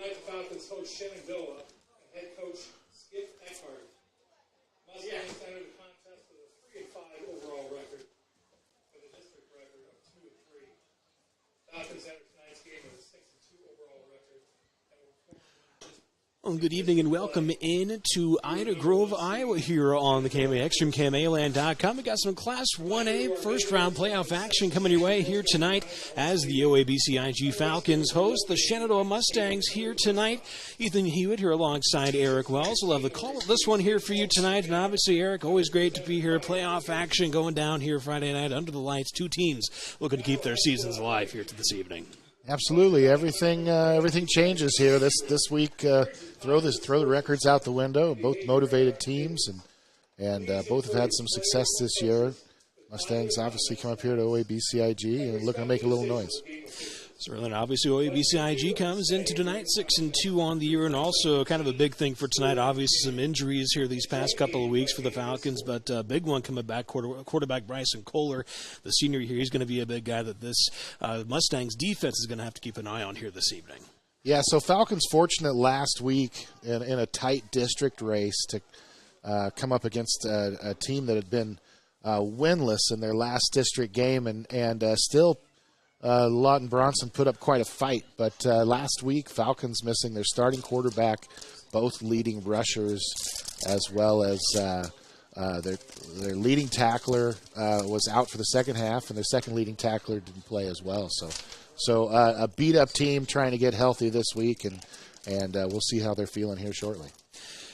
Tonight, the Falcons host Shenandoah and head coach Skip Eckhart. Mustangs entered the contest with a 3-5 overall record, with a district record of 2-3. Falcons entered tonight's game with a 6-2 overall record. Well, good evening and welcome in to Ida Grove, Iowa here on the KMA Extreme, KMAland.com. We got some Class 1A first-round playoff action coming your way here tonight as the OABCIG Falcons host the Shenandoah Mustangs here tonight. Ethan Hewitt here alongside Eric Wells. We'll have the call of this one here for you tonight. And obviously, Eric, always great to be here. Playoff action going down here Friday night under the lights. Two teams looking to keep their seasons alive here to this evening. Absolutely, everything changes here this week. Throw the records out the window. Both motivated teams, and both have had some success this year. Mustangs obviously come up here to OABCIG and looking to make a little noise. Certainly, obviously, OABCIG comes into tonight 6-2 on the year, and also kind of a big thing for tonight. Obviously, some injuries here these past couple of weeks for the Falcons, but a big one coming back. Quarterback Bryson Kohler, the senior here, he's going to be a big guy that this Mustangs defense is going to have to keep an eye on here this evening. Yeah, so Falcons fortunate last week in a tight district race to come up against a team that had been winless in their last district game, and still. Lawton Bronson put up quite a fight, but last week Falcons missing their starting quarterback, both leading rushers, as well as their leading tackler was out for the second half, and their second leading tackler didn't play as well. So a beat-up team trying to get healthy this week, and we'll see how they're feeling here shortly.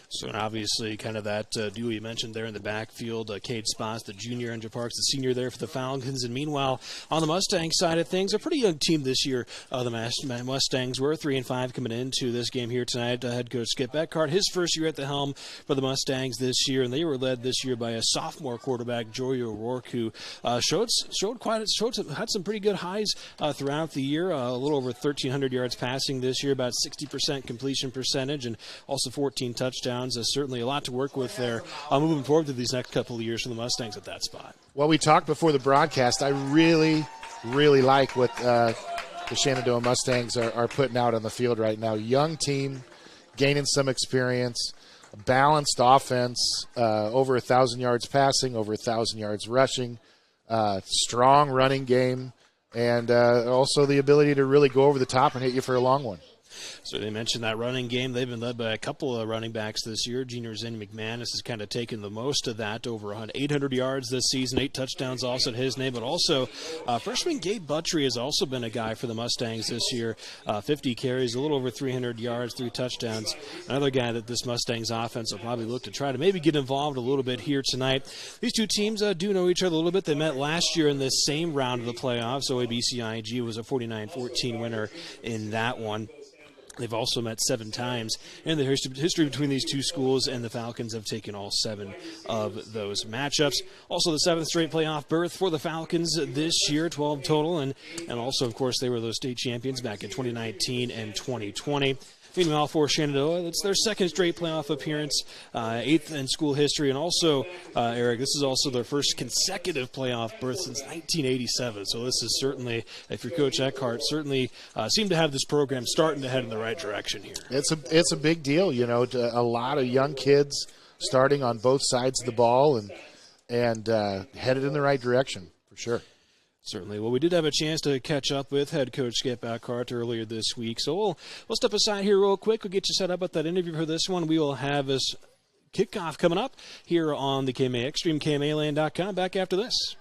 So obviously kind of that duo you mentioned there in the backfield, Cade Spots, the junior, Andrew Parks, the senior there for the Falcons. And meanwhile, on the Mustang side of things, a pretty young team this year. The Mustangs were 3-5 coming into this game here tonight. Head coach Skip Eckhart, his first year at the helm for the Mustangs this year, and they were led this year by a sophomore quarterback, Joey O'Rourke, who had some pretty good highs throughout the year. A little over 1,300 yards passing this year, about 60% completion percentage, and also 14 touchdowns. Certainly a lot to work with there moving forward to these next couple of years for the Mustangs at that spot. Well, we talked before the broadcast. I really, really like what the Shenandoah Mustangs are putting out on the field right now. Young team, gaining some experience, balanced offense, over 1,000 yards passing, over 1,000 yards rushing, strong running game, and also the ability to really go over the top and hit you for a long one. So they mentioned that running game. They've been led by a couple of running backs this year. Junior Zen McManus has kind of taken the most of that, over 800 yards this season, 8 touchdowns also at his name. But also, freshman Gabe Buttry has also been a guy for the Mustangs this year. 50 carries, a little over 300 yards, 3 touchdowns. Another guy that this Mustangs offense will probably look to try to maybe get involved a little bit here tonight. These two teams do know each other a little bit. They met last year in this same round of the playoffs. OABCIG was a 49-14 winner in that one. They've also met 7 times in the history between these two schools, and the Falcons have taken all 7 of those matchups. Also, the 7th straight playoff berth for the Falcons this year, 12 total, and also, of course, they were those state champions back in 2019 and 2020. Meanwhile, for Shenandoah, it's their 2nd straight playoff appearance, 8th in school history, and also, Eric, this is also their first consecutive playoff berth since 1987. So this is certainly, if you're Coach Eckhart, certainly seem to have this program starting to head in the right direction here. It's a big deal, a lot of young kids starting on both sides of the ball and headed in the right direction for sure. Certainly. Well, we did have a chance to catch up with head coach Skip Eckhart earlier this week. So we'll step aside here real quick. We'll get you set up with that interview for this one. We will have this kickoff coming up here on the KMA Extreme, KMAland.com. Back after this.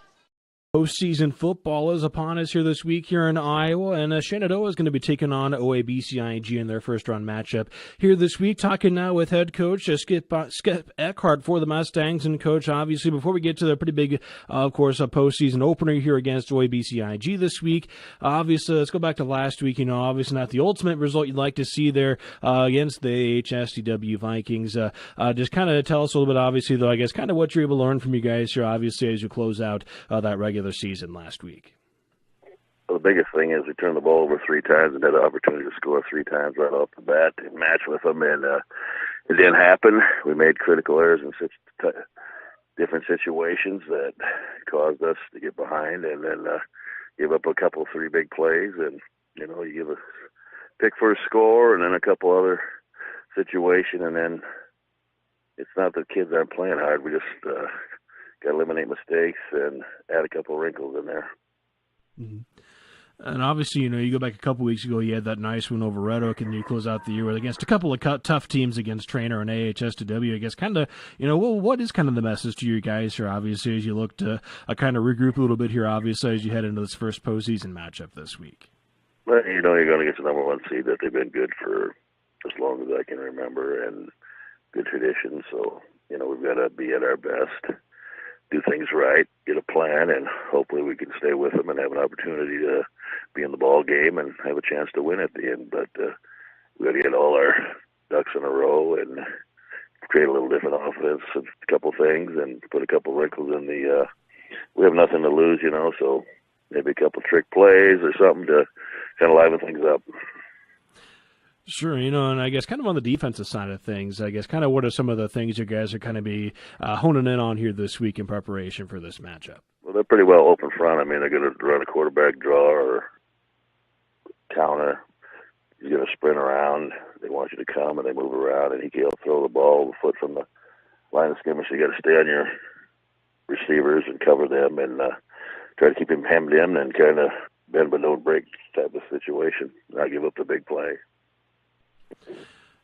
Postseason football is upon us here this week here in Iowa, and Shenandoah is going to be taking on OABCIG in their first-round matchup here this week. Talking now with head coach Skip Eckhart for the Mustangs. And, Coach, obviously, before we get to the pretty big, of course, a postseason opener here against OABCIG this week, obviously, let's go back to last week. Obviously not the ultimate result you'd like to see there against the HSDW Vikings. Just kind of tell us a little bit, obviously, though, I guess, kind of what you're able to learn from you guys here, obviously, as you close out that regular season last week. Well, the biggest thing is we turned the ball over 3 times and had an opportunity to score 3 times right off the bat and match with them, and it didn't happen. We made critical errors in different situations that caused us to get behind, and then give up a couple of 3 big plays, and you give a pick for a score and then a couple other situation, and then it's not that kids aren't playing hard. We just got to eliminate mistakes and add a couple wrinkles in there. Mm-hmm. And obviously, you go back a couple weeks ago, you had that nice win over Red Oak, and you close out the year with against a couple of tough teams against Trainer and AHS2W. I guess kind of, what is kind of the message to you guys here, obviously, as you look to kind of regroup a little bit here, obviously, as you head into this first postseason matchup this week? Well, you're going to get the number one seed, that they've been good for as long as I can remember, and good tradition. So, we've got to be at our best, do things right, get a plan, and hopefully we can stay with them and have an opportunity to be in the ball game and have a chance to win at the end. But we got to get all our ducks in a row and create a little different offense, a couple things, and put a couple wrinkles in the. We have nothing to lose, so maybe a couple trick plays or something to kind of liven things up. Sure, and I guess kind of on the defensive side of things, I guess kind of what are some of the things you guys are kind of be honing in on here this week in preparation for this matchup? Well, they're pretty well open front. I mean, they're going to run a quarterback draw or counter. He's going to sprint around. They want you to come, and they move around, and he'll throw the ball a foot from the line of scrimmage. So you got to stay on your receivers and cover them and try to keep him hemmed in and kind of bend but don't break type of situation, not give up the big play.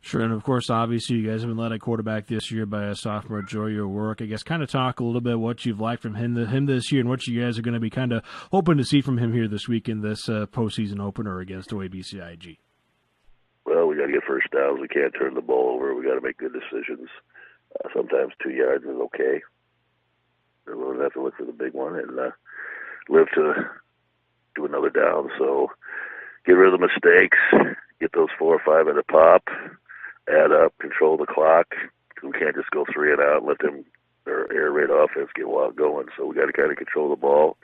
Sure, and of course, obviously, you guys have been led at quarterback this year by a sophomore, Joey O'Rourke. I guess kind of talk a little bit what you've liked from him this year and what you guys are going to be kind of hoping to see from him here this week in this postseason opener against OABCIG. Well, we got to get first downs. We can't turn the ball over. We got to make good decisions. Sometimes 2 yards is okay. We'll have to look for the big one and live to do another down. So get rid of the mistakes. Get those 4 or 5 at a pop, add up, control the clock. We can't just go 3 and out and let them, their air raid offense get wild going. So we got to kind of control the ball.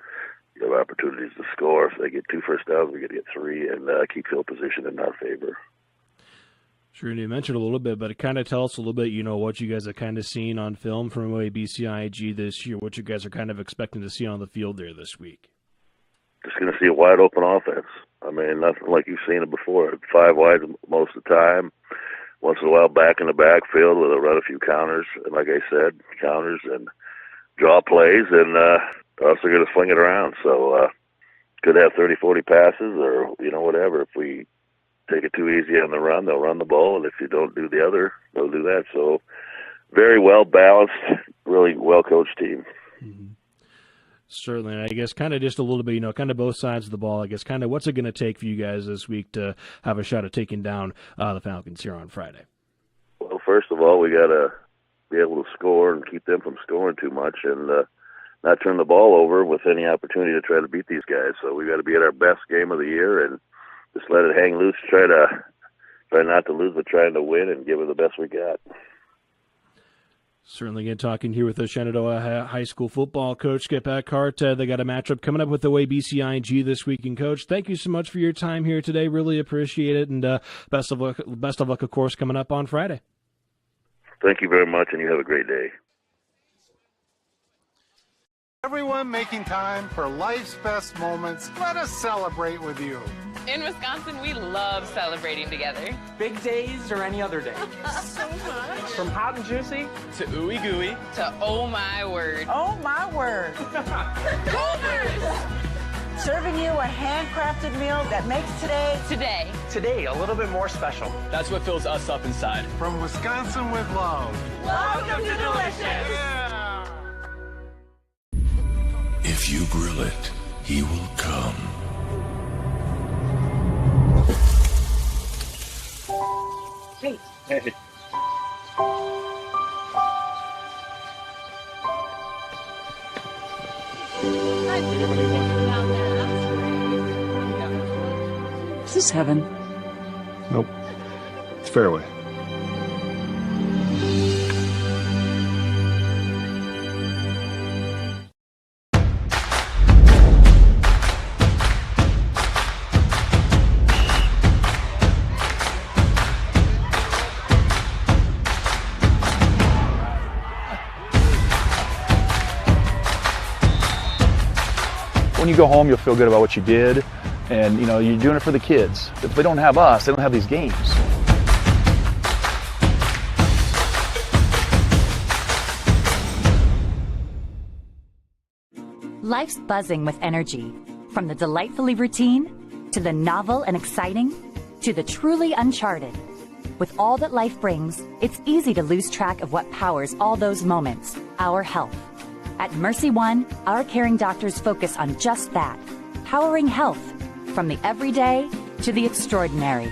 You have opportunities to score. If they get 2 first downs, we got to get 3 and keep field position in our favor. Sure, and you mentioned a little bit, but it kind of tell us a little bit, what you guys have kind of seen on film from OABCIG this year, what you guys are kind of expecting to see on the field there this week. Just going to see a wide open offense. I mean, nothing like you've seen it before. 5 wide most of the time. Once in a while, back in the backfield where they'll run a few counters. And like I said, counters and draw plays, and also going to fling it around. So could have 30, 40 passes or, whatever. If we take it too easy on the run, they'll run the ball. And if you don't do the other, they'll do that. So very well-balanced, really well-coached team. Mm-hmm. Certainly, and I guess kind of just a little bit, kind of both sides of the ball. I guess kind of what's it going to take for you guys this week to have a shot at taking down the Falcons here on Friday? Well, first of all, we got to be able to score and keep them from scoring too much and not turn the ball over with any opportunity to try to beat these guys. So we got to be at our best game of the year and just let it hang loose, try not to lose, but trying to win and give it the best we got. Certainly, again, talking here with the Shenandoah High School football coach, Skip Eckhart. They got a matchup coming up with the OABCIG this week. And, Coach, thank you so much for your time here today. Really appreciate it. And best of luck, of course, coming up on Friday. Thank you very much, and you have a great day. Everyone making time for life's best moments, let us celebrate with you. In Wisconsin, we love celebrating together. Big days or any other day. So much. From hot and juicy to ooey gooey. To oh my word. Oh my word. Cougars! Serving you a handcrafted meal that makes today. Today, a little bit more special. That's what fills us up inside. From Wisconsin with love. Welcome to Delicious. Yeah. If you grill it, he will come. Hey. Hey. Is this heaven? Nope. It's fairway. When you go home, you'll feel good about what you did. And, you're doing it for the kids. If they don't have us, they don't have these games. Life's buzzing with energy. From the delightfully routine, to the novel and exciting, to the truly uncharted. With all that life brings, it's easy to lose track of what powers all those moments, our health. At Mercy One, our caring doctors focus on just that, powering health, from the everyday to the extraordinary.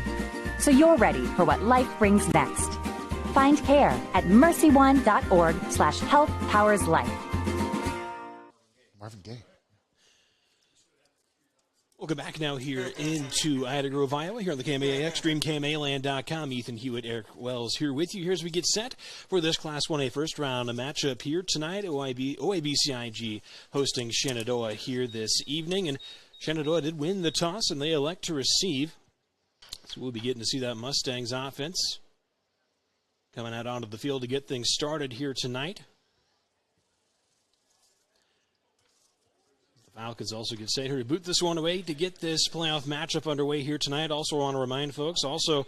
So you're ready for what life brings next. Find care at mercyone.org/healthpowerslife. Marvin Gaye. Welcome back now here into Ida Grove, Iowa, here on the KMA Extreme, KMAland.com. Ethan Hewitt, Eric Wells here with you. Here's we get set for this Class 1A first round, a matchup here tonight. OABCIG hosting Shenandoah here this evening. And Shenandoah did win the toss, and they elect to receive. So we'll be getting to see that Mustangs offense coming out onto the field to get things started here tonight. Falcons also get set here to boot this one away to get this playoff matchup underway here tonight. Also want to remind folks, also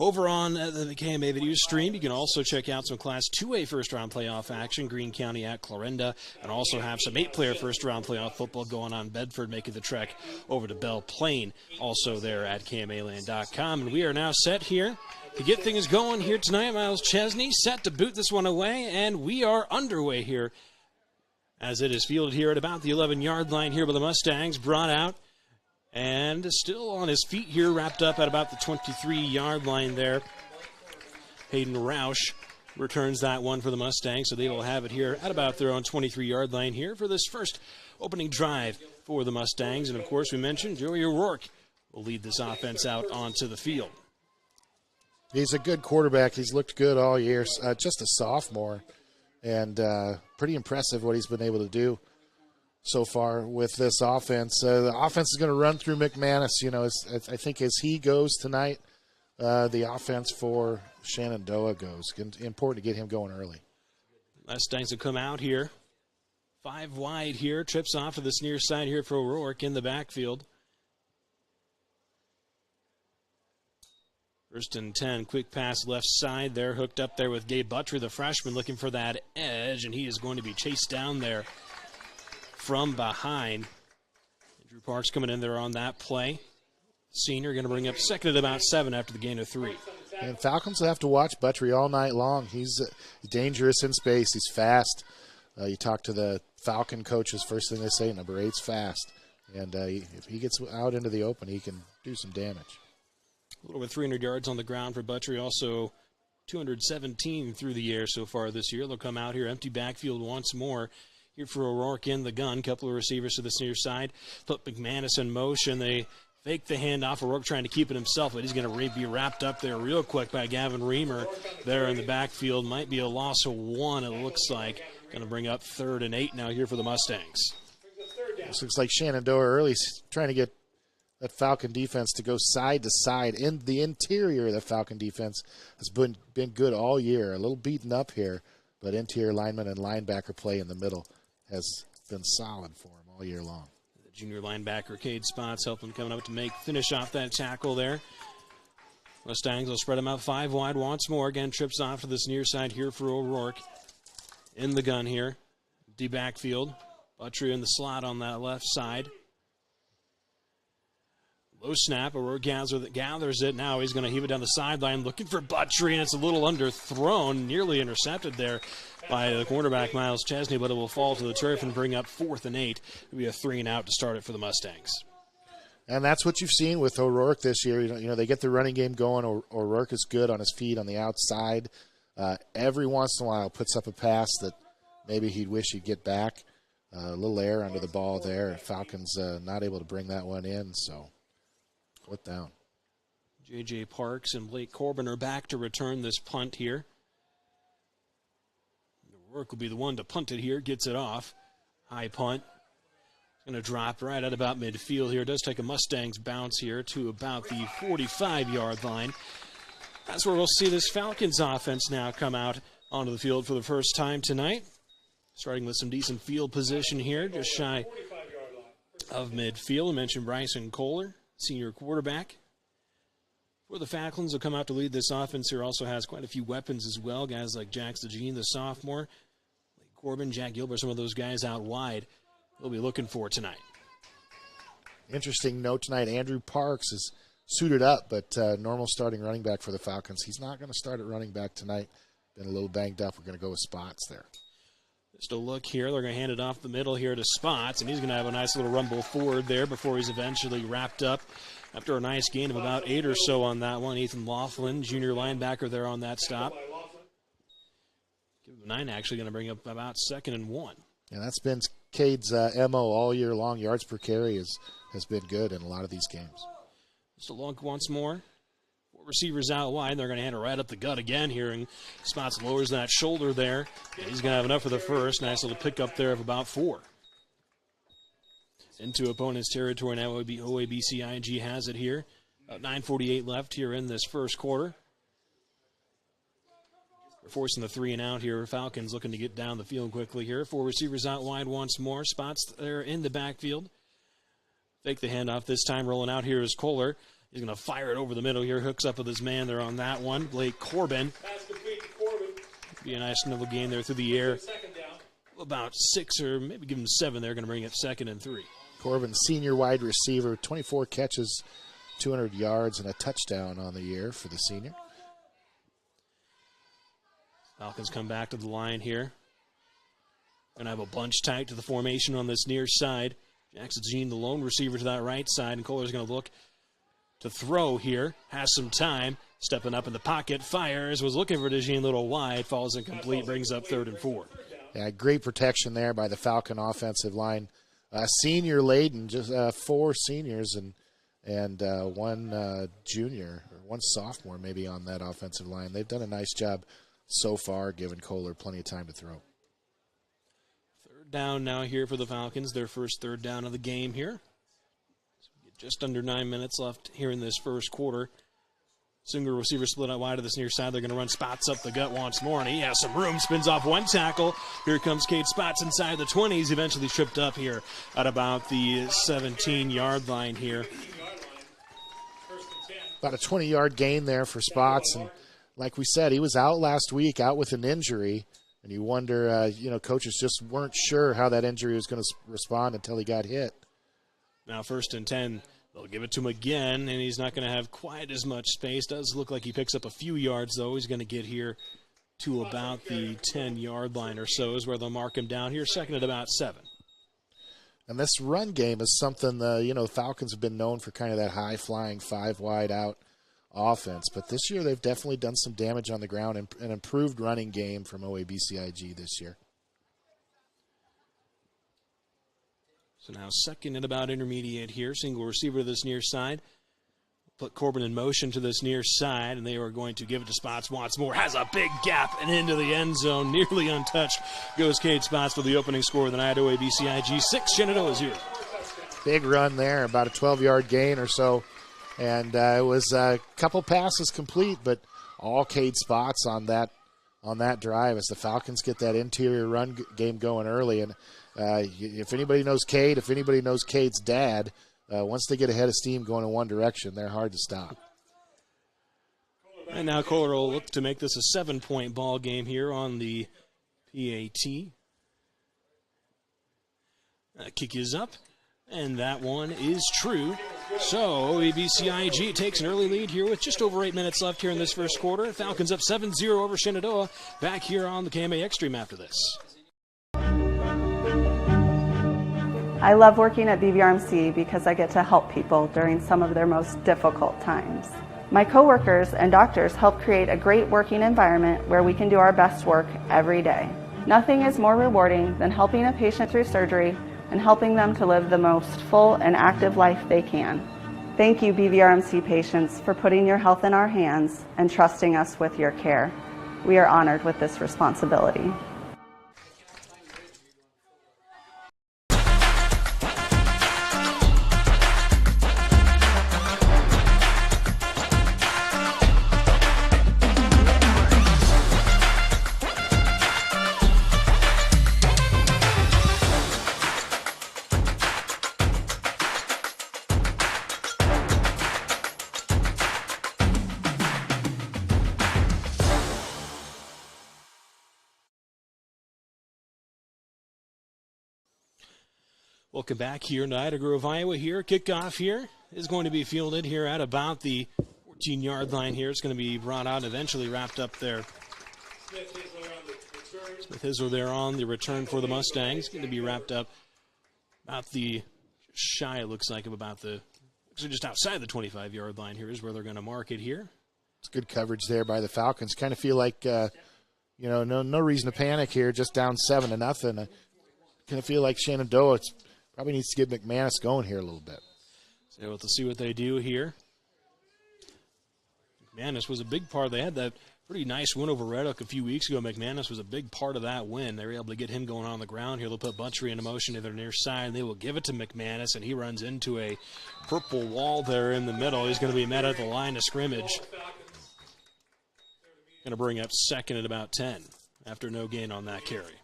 over on the KMA video stream, you can also check out some Class 2A first-round playoff action, Greene County at Clarinda, and also have some 8-player first-round playoff football going on Bedford, making the trek over to Belle Plaine, also there at KMAland.com. And we are now set here to get things going here tonight. Miles Chesney set to boot this one away, and we are underway here as it is fielded here at about the 11-yard line here by the Mustangs, brought out and still on his feet here, wrapped up at about the 23-yard line there. Hayden Roush returns that one for the Mustangs, so they will have it here at about their own 23-yard line here for this first opening drive for the Mustangs. And, of course, we mentioned Joey O'Rourke will lead this offense out onto the field. He's a good quarterback. He's looked good all year. Just a sophomore. And pretty impressive what he's been able to do so far with this offense. The offense is going to run through McManus. I think as he goes tonight, the offense for Shenandoah goes. Important to get him going early. Mustangs will come out here. 5 wide here. Trips off to this near side here for O'Rourke in the backfield. 1st and 10, quick pass left side there, hooked up there with Gabe Buttrey, the freshman, looking for that edge, and he is going to be chased down there from behind. Drew Parks coming in there on that play. Senior going to bring up second at about 7 after the gain of 3. And Falcons will have to watch Buttrey all night long. He's dangerous in space. He's fast. You talk to the Falcon coaches, first thing they say, number 8's fast. And if he gets out into the open, he can do some damage. A little over 300 yards on the ground for Buttrey, also 217 through the air so far this year. They'll come out here, empty backfield once more. Here for O'Rourke in the gun. Couple of receivers to this near side. Put McManus in motion. They fake the handoff. O'Rourke trying to keep it himself, but he's going to be wrapped up there real quick by Gavin Reamer there in the backfield. Might be a loss of 1, it looks like. Going to bring up 3rd and 8 now here for the Mustangs. This looks like Shenandoah early, trying to get that Falcon defense to go side to side. In the interior of the Falcon defense has been good all year. A little beaten up here, but interior lineman and linebacker play in the middle has been solid for him all year long. The junior linebacker Cade Spots helping coming up to finish off that tackle there. Mustangs will spread him out 5 wide once more. Again, trips off to this near side here for O'Rourke. In the gun here. D backfield. Buttrey in the slot on that left side. Low snap, O'Rourke gathers it. Now he's going to heave it down the sideline, looking for Buttrey, and it's a little underthrown, nearly intercepted there by the quarterback, Miles Chesney, but it will fall to the turf and bring up 4th and 8. It'll be a 3 and out to start it for the Mustangs. And that's what you've seen with O'Rourke this year. They get the running game going. O'Rourke is good on his feet on the outside. Every once in a while puts up a pass that maybe he'd wish he'd get back. A little air under the ball there. Falcons not able to bring that one in, so foot down. J.J. Parks and Blake Corbin are back to return this punt here. O'Rourke will be the one to punt it here. Gets it off. High punt. Going to drop right at about midfield here. It does take a Mustangs bounce here to about the 45-yard line. That's where we'll see this Falcons offense now come out onto the field for the first time tonight. Starting with some decent field position here, just shy of midfield. I mentioned Bryson Kohler, senior quarterback. For the Falcons, will come out to lead this offense here. Also has quite a few weapons as well. Guys like Jax DeJean, the sophomore, Corbin, Jack Gilbert, some of those guys out wide we'll be looking for tonight. Interesting note tonight, Andrew Parks is suited up, but normal starting running back for the Falcons. He's not going to start at running back tonight. Been a little banged up. We're going to go with Spots there. Just a look here. They're going to hand it off the middle here to Spots, and he's going to have a nice little rumble forward there before he's eventually wrapped up after a nice gain of about 8 or so on that one. Ethan Laughlin, junior linebacker there on that stop. Give him 9, actually going to bring up about 2nd and 1. Yeah, that's been Cade's MO all year long. Yards per carry has been good in a lot of these games. Just a look once more. 4 receivers out wide. They're going to hand it right up the gut again here, and Spots lowers that shoulder there. And he's going to have enough for the first. Nice little pickup there of about 4. Into opponent's territory now. OABCIG has it here. About 9:48 left here in this first quarter. We're forcing the 3 and out here. Falcons looking to get down the field quickly here. 4 receivers out wide once more. Spots there in the backfield. Fake the handoff this time. Rolling out here is Kohler. He's going to fire it over the middle here. Hooks up with his man there on that one. Blake Corbin. Be a nice little gain there through the air. About 6 or maybe give him 7 there. Going to bring it 2nd and 3. Corbin, senior wide receiver, 24 catches, 200 yards, and a touchdown on the year for the senior. Falcons come back to the line here. Going to have a bunch tight to the formation on this near side. Jackson Jean, the lone receiver to that right side, and Kohler's going to look to throw here. Has some time. Stepping up in the pocket, fires, was looking for DeJean a little wide, falls incomplete, brings up 3rd and 4. Yeah, great protection there by the Falcon offensive line. Senior laden, just 4 seniors and 1 junior, or 1 sophomore maybe on that offensive line. They've done a nice job so far, giving Kohler plenty of time to throw. 3rd down now here for the Falcons, their first 3rd down of the game here. Just under 9 minutes left here in this first quarter. Single receiver split out wide to this near side. They're going to run Spots up the gut once more, and he has some room. Spins off 1 tackle. Here comes Cade Spots inside the 20s. Eventually tripped up here at about the 17-yard line here. About a 20-yard gain there for Spots, and like we said, he was out last week, out with an injury, and you wonder, coaches just weren't sure how that injury was going to respond until he got hit. Now 1st and 10. They'll give it to him again, and he's not going to have quite as much space. Does look like he picks up a few yards, though. He's going to get here to about the 10-yard line or so is where they'll mark him down here, 2nd at about 7. And this run game is something, Falcons have been known for kind of that high-flying 5-wide-out offense. But this year they've definitely done some damage on the ground and an improved running game from OABCIG this year. So now 2nd and about intermediate here. Single receiver to this near side. Put Corbin in motion to this near side, and they are going to give it to Spots once more. Has a big gap and into the end zone. Nearly untouched goes Cade Spots for the opening score of the night. OABCIG 6, Shenandoah 0. Big run there, about a 12-yard gain or so. And it was a couple passes complete, but all Cade Spots on that drive as the Falcons get that interior run game going early. And if anybody knows Cade, if anybody knows Cade's dad, once they get ahead of steam going in one direction, they're hard to stop. And now Kohler will look to make this a 7-point ball game here on the PAT. Kick is up, and that one is true. So OABCIG takes an early lead here with just over 8 minutes left here in this first quarter. Falcons up 7-0 over Shenandoah. Back here on the KMA Extreme after this. I love working at BVRMC because I get to help people during some of their most difficult times. My coworkers and doctors help create a great working environment where we can do our best work every day. Nothing is more rewarding than helping a patient through surgery and helping them to live the most full and active life they can. Thank you, BVRMC patients, for putting your health in our hands and trusting us with your care. We are honored with this responsibility. Welcome back here in Ida Grove, Iowa. Here, kickoff here is going to be fielded here at about the 14-yard line here. It's going to be brought out and eventually wrapped up there. Smith Hisler there on the return for the Mustangs. Going to be wrapped up about the shy, it looks like, of about the, actually just outside the 25-yard line here is where they're going to mark it here. It's good coverage there by the Falcons. Kind of feel like, no reason to panic here, just down 7-0. Kind of feel like Shenandoah probably needs to get McManus going here a little bit. So we'll have to see what they do here. McManus was a big part. They had that pretty nice win over Red Oak a few weeks ago. McManus was a big part of that win. They were able to get him going on the ground here. They'll put Butchery into motion to their near side. They will give it to McManus, and he runs into a purple wall there in the middle. He's going to be met at the line of scrimmage. Going to bring up second at about 10 after no gain on that carry.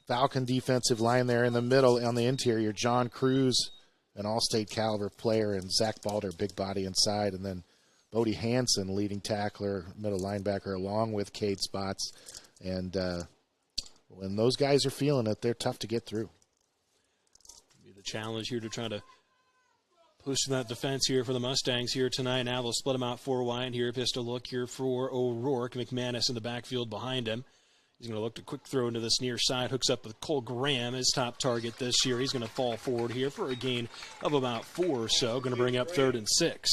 Falcon defensive line there in the middle on the interior. John Cruz, an all-state caliber player, and Zach Balder, big body inside, and then Bodie Hansen, leading tackler, middle linebacker, along with Cade Spots. And when those guys are feeling it, they're tough to get through. Be the challenge here to try to push that defense here for the Mustangs here tonight. Now they'll split them out 4 wide here. Pistol look here for O'Rourke. McManus in the backfield behind him. He's going to look to quick throw into this near side. Hooks up with Cole Graham, his top target this year. He's going to fall forward here for a gain of about 4 or so. Going to bring up 3rd and 6.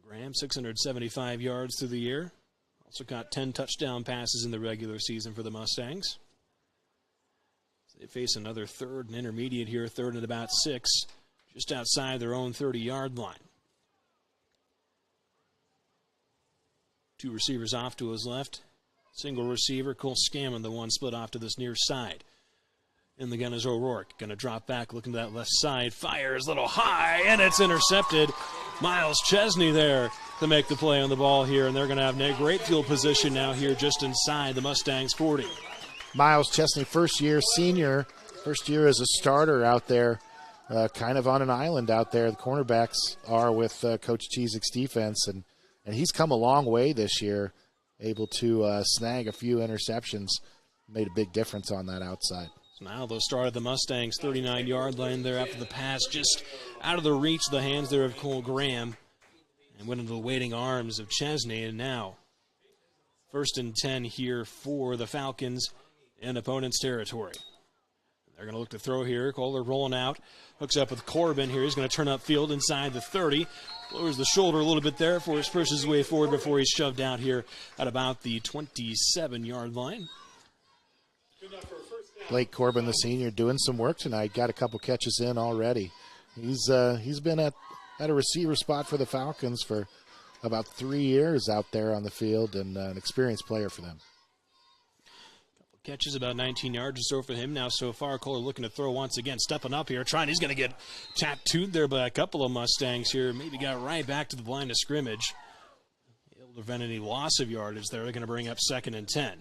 Graham, 675 yards through the year. Also got 10 touchdown passes in the regular season for the Mustangs. They face another 3rd and intermediate here, 3rd and about 6, just outside their own 30-yard line. 2 receivers off to his left. Single receiver, Cole Scammon, the one split off to this near side. In the gun is O'Rourke. Going to drop back, looking to that left side. Fires a little high, and it's intercepted. Miles Chesney there to make the play on the ball here, and they're going to have a great field position now here just inside the Mustangs 40. Miles Chesney, first-year senior, first year as a starter out there, kind of on an island out there. The cornerbacks are with Coach Chizik's defense, and he's come a long way this year, able to snag a few interceptions, made a big difference on that outside. So now they'll start at the Mustangs' 39-yard line there after the pass, just out of the reach of the hands there of Cole Graham, and went into the waiting arms of Chesney. And now 1st and 10 here for the Falcons in opponent's territory. They're going to look to throw here. Kohler rolling out, hooks up with Corbin here. He's going to turn upfield inside the 30. Lowers the shoulder a little bit there before he pushes his way forward before he's shoved out here at about the 27-yard line. Blake Corbin, the senior, doing some work tonight. Got a couple catches in already. He's been at a receiver spot for the Falcons for about 3 years out there on the field, and an experienced player for them. Couple catches, about 19 yards or so for him now so far. Kohler looking to throw once again, stepping up here, trying. He's going to get tattooed there by a couple of Mustangs here. Maybe got right back to the line of scrimmage. Able to prevent any loss of yardage there. They're going to bring up 2nd and 10.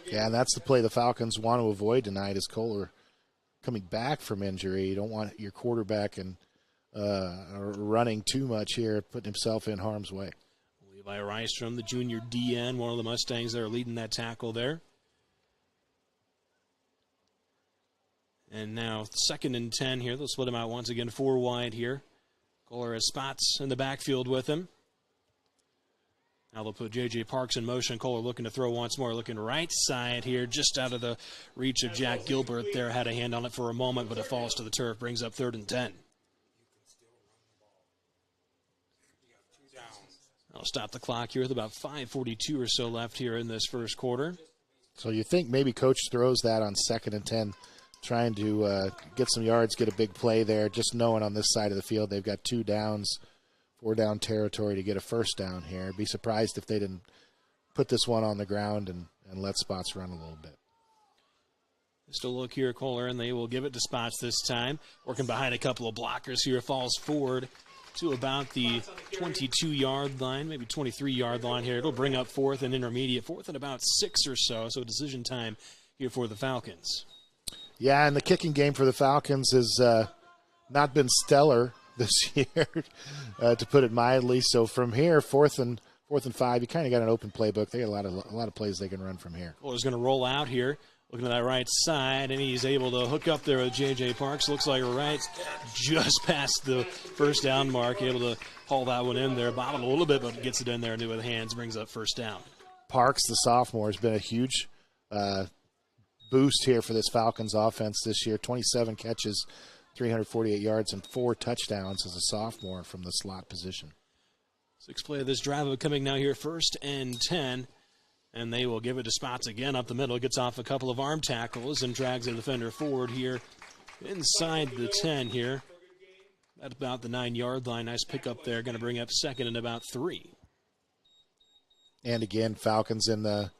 Yeah, and that's the play the Falcons want to avoid tonight is Kohler coming back from injury. You don't want your quarterback and running too much here, putting himself in harm's way. Levi Rystrom, the junior DN, one of the Mustangs that are leading that tackle there. And now 2nd and 10 here. They'll split him out once again, 4 wide here. Kohler has Spots in the backfield with him. Now they'll put J.J. Parks in motion. Kohler looking to throw once more, looking right side here, just out of the reach of Jack Gilbert there. Had a hand on it for a moment, but it falls to the turf. Brings up 3rd and 10. I'll stop the clock here with about 5:42 or so left here in this first quarter. So you think maybe Coach throws that on 2nd and 10, trying to get some yards, get a big play there, just knowing on this side of the field they've got 2 downs, 4-down territory to get a 1st down here. I'd be surprised if they didn't put this one on the ground and let Spots run a little bit. Just a look here, Kohler, and they will give it to Spots this time. Working behind a couple of blockers here, falls forward to about the 22-yard line, maybe 23-yard line here. It'll bring up 4th and intermediate, 4th and about 6 or so, so decision time here for the Falcons. Yeah, and the kicking game for the Falcons has not been stellar this year, to put it mildly. So from here, fourth and 4th and 5, you kind of got an open playbook. They got a lot of plays they can run from here. Kohler's going to roll out here, looking to that right side, and he's able to hook up there with J.J. Parks. Looks like right just past the first down mark, able to haul that one in there. Bobbled a little bit, but gets it in there and with hands, brings up first down. Parks, the sophomore, has been a huge boost here for this Falcons offense this year. 27 catches, 348 yards, and 4 touchdowns as a sophomore from the slot position. 6th play of this drive coming now here, 1st and 10. And they will give it to Spots again up the middle. Gets off a couple of arm tackles and drags the defender forward here inside the 10 here. At about the 9-yard line. Nice pickup there. Going to bring up 2nd and about 3. And again, Falcons in the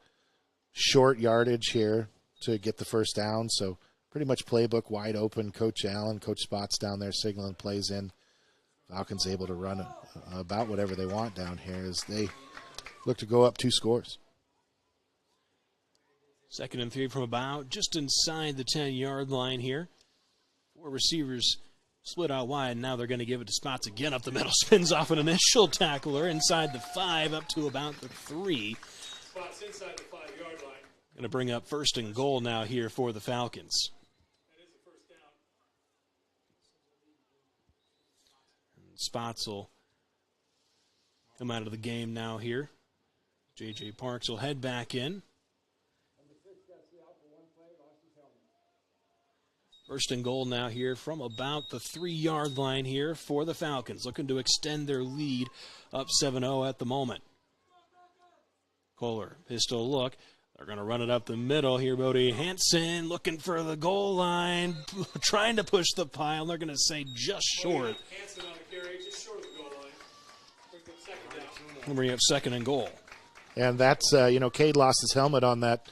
short yardage here to get the first down. So pretty much playbook wide open. Coach Allen, Coach Spots down there signaling plays in. Falcons able to run about whatever they want down here as they look to go up 2 scores. 2nd and 3 from about just inside the 10-yard line here. 4 receivers split out wide. Now they're going to give it to Spots again up the middle. Spins off an initial tackler inside the 5 up to about the 3. Spots inside the 5-yard line. Going to bring up 1st and goal now here for the Falcons. That is the first down. And Spots will come out of the game now here. J.J. Parks will head back in. 1st and goal now here from about the 3-yard line here for the Falcons. Looking to extend their lead up 7-0 at the moment. Kohler, pistol look. They're going to run it up the middle here. Bodie Hansen looking for the goal line. Trying to push the pile. They're going to say just short. Hansen on the carry, just short of the goal line. Brings up 2nd down. We'll bring up 2nd and goal. And that's, Cade lost his helmet on that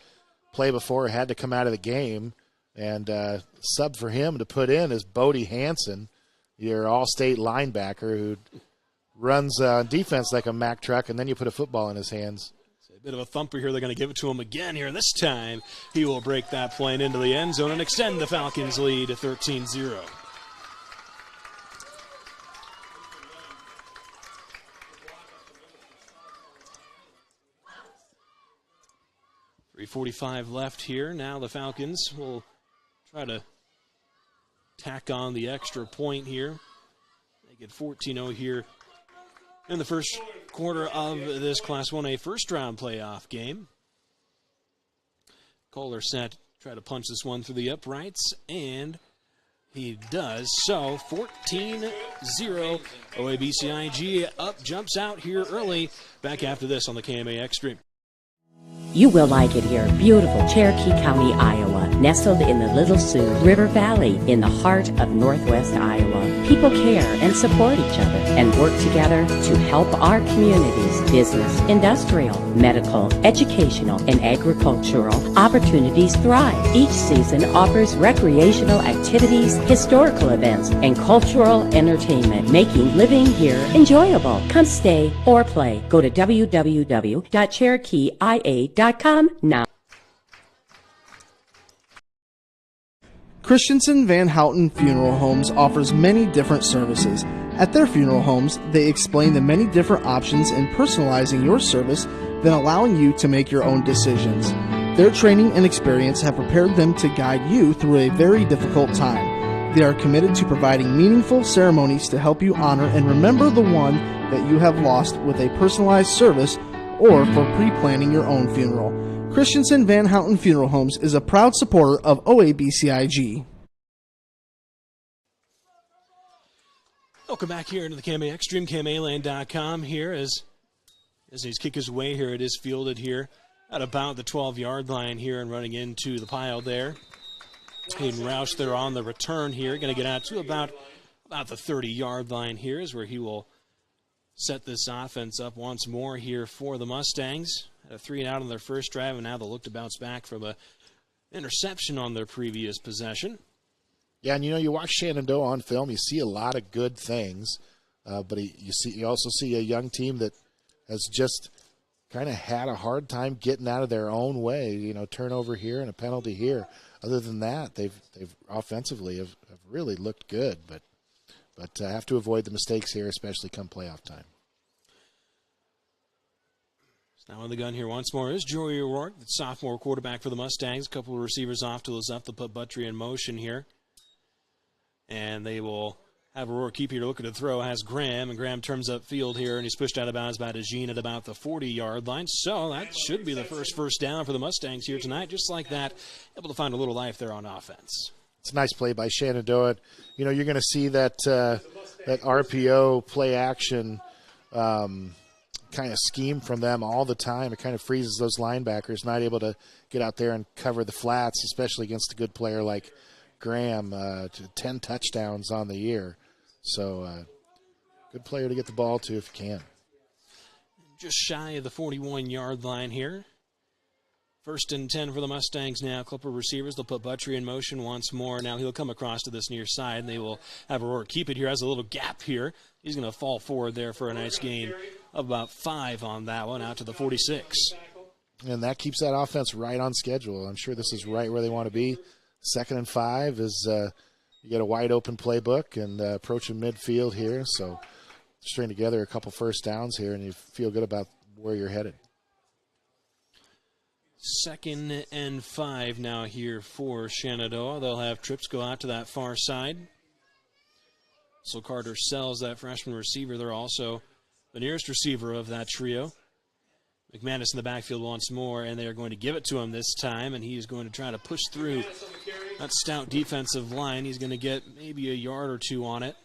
play before. Had to come out of the game. And sub for him to put in is Bodie Hansen, your all-state linebacker who runs defense like a Mack truck, and then you put a football in his hands. It's a bit of a thumper here. They're going to give it to him again here. This time he will break that plane into the end zone and extend the Falcons' lead to 13-0. .345 left here. Now the Falcons will try to tack on the extra point here. They get 14-0 here in the first quarter of this Class 1A first-round playoff game. Kohler set, try to punch this one through the uprights, and he does. So 14-0, OABCIG up, jumps out here early. Back after this on the KMA Extreme. You will like it here. Beautiful Cherokee County, Iowa, nestled in the Little Sioux River Valley in the heart of northwest Iowa. People care and support each other and work together to help our communities, business, industrial, medical, educational, and agricultural opportunities thrive. Each season offers recreational activities, historical events, and cultural entertainment, making living here enjoyable. Come stay or play. Go to www.cherokeeia.com now. Christensen Van Houten Funeral Homes offers many different services. At their funeral homes, they explain the many different options in personalizing your service, then allowing you to make your own decisions. Their training and experience have prepared them to guide you through a very difficult time. They are committed to providing meaningful ceremonies to help you honor and remember the one that you have lost with a personalized service or for pre-planning your own funeral. Christensen Van Houten Funeral Homes is a proud supporter of OABCIG. Welcome back here into the KMA Extreme, KMAland.com here as he's kick his way here. It is fielded here at about the 12-yard line here and running into the pile there. Hayden Roush there on the return here. Going to get out to about the 30-yard line here is where he will set this offense up once more here for the Mustangs. Had a 3-and-out on their first drive, and now they'll look to bounce back from an interception on their previous possession. Yeah, and you watch Shenandoah on film, you see a lot of good things, but you also see a young team that has just kind of had a hard time getting out of their own way. Turnover here and a penalty here. Other than that, they've offensively have really looked good, but have to avoid the mistakes here, especially come playoff time. Now on the gun here once more is Joey O'Rourke, the sophomore quarterback for the Mustangs. A couple of receivers off to his left. They'll put Buttry in motion here. And they will have O'Rourke keep here to look at the throw. Has Graham, and Graham turns up field here, and he's pushed out of bounds by DeJean at about the 40-yard line. So that should be the first down for the Mustangs here tonight. Just like that, able to find a little life there on offense. It's a nice play by Shenandoah. You know, you're going to see that that RPO play action kind of scheme from them all the time. It kind of freezes those linebackers, not able to get out there and cover the flats, especially against a good player like Graham. 10 touchdowns on the year. So good player to get the ball to if you can. Just shy of the 41-yard line here. 1st and 10 for the Mustangs now. Clipper receivers, they'll put Buttry in motion once more. Now he'll come across to this near side, and they will have O'Rourke keep it here. Has a little gap here. He's going to fall forward there for a nice gain of about 5 on that one, out to the 46. And that keeps that offense right on schedule. I'm sure this is right where they want to be. 2nd and 5 is you get a wide open playbook and approaching midfield here. So string together a couple first downs here, and you feel good about where you're headed. 2nd and 5 now here for Shenandoah. They'll have trips go out to that far side. So Carter Sells, that freshman receiver. They're also the nearest receiver of that trio. McManus in the backfield once more, and they are going to give it to him this time, and he is going to try to push through that stout defensive line. He's going to get maybe a yard or 2 on it.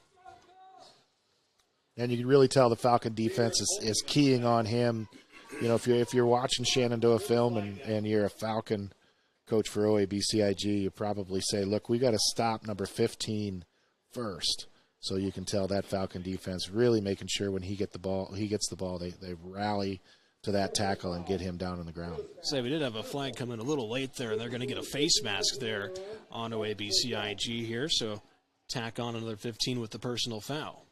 And you can really tell the Falcon defense is keying on him. You know, if you're watching Shenandoah film and you're a Falcon coach for OABCIG, you probably say, look, we got to stop number 15 first. So you can tell that Falcon defense really making sure when he gets the ball, they rally to that tackle and get him down on the ground. So we did have a flag come in a little late there, and they're going to get a face mask there on OABCIG here. So tack on another 15 with the personal foul.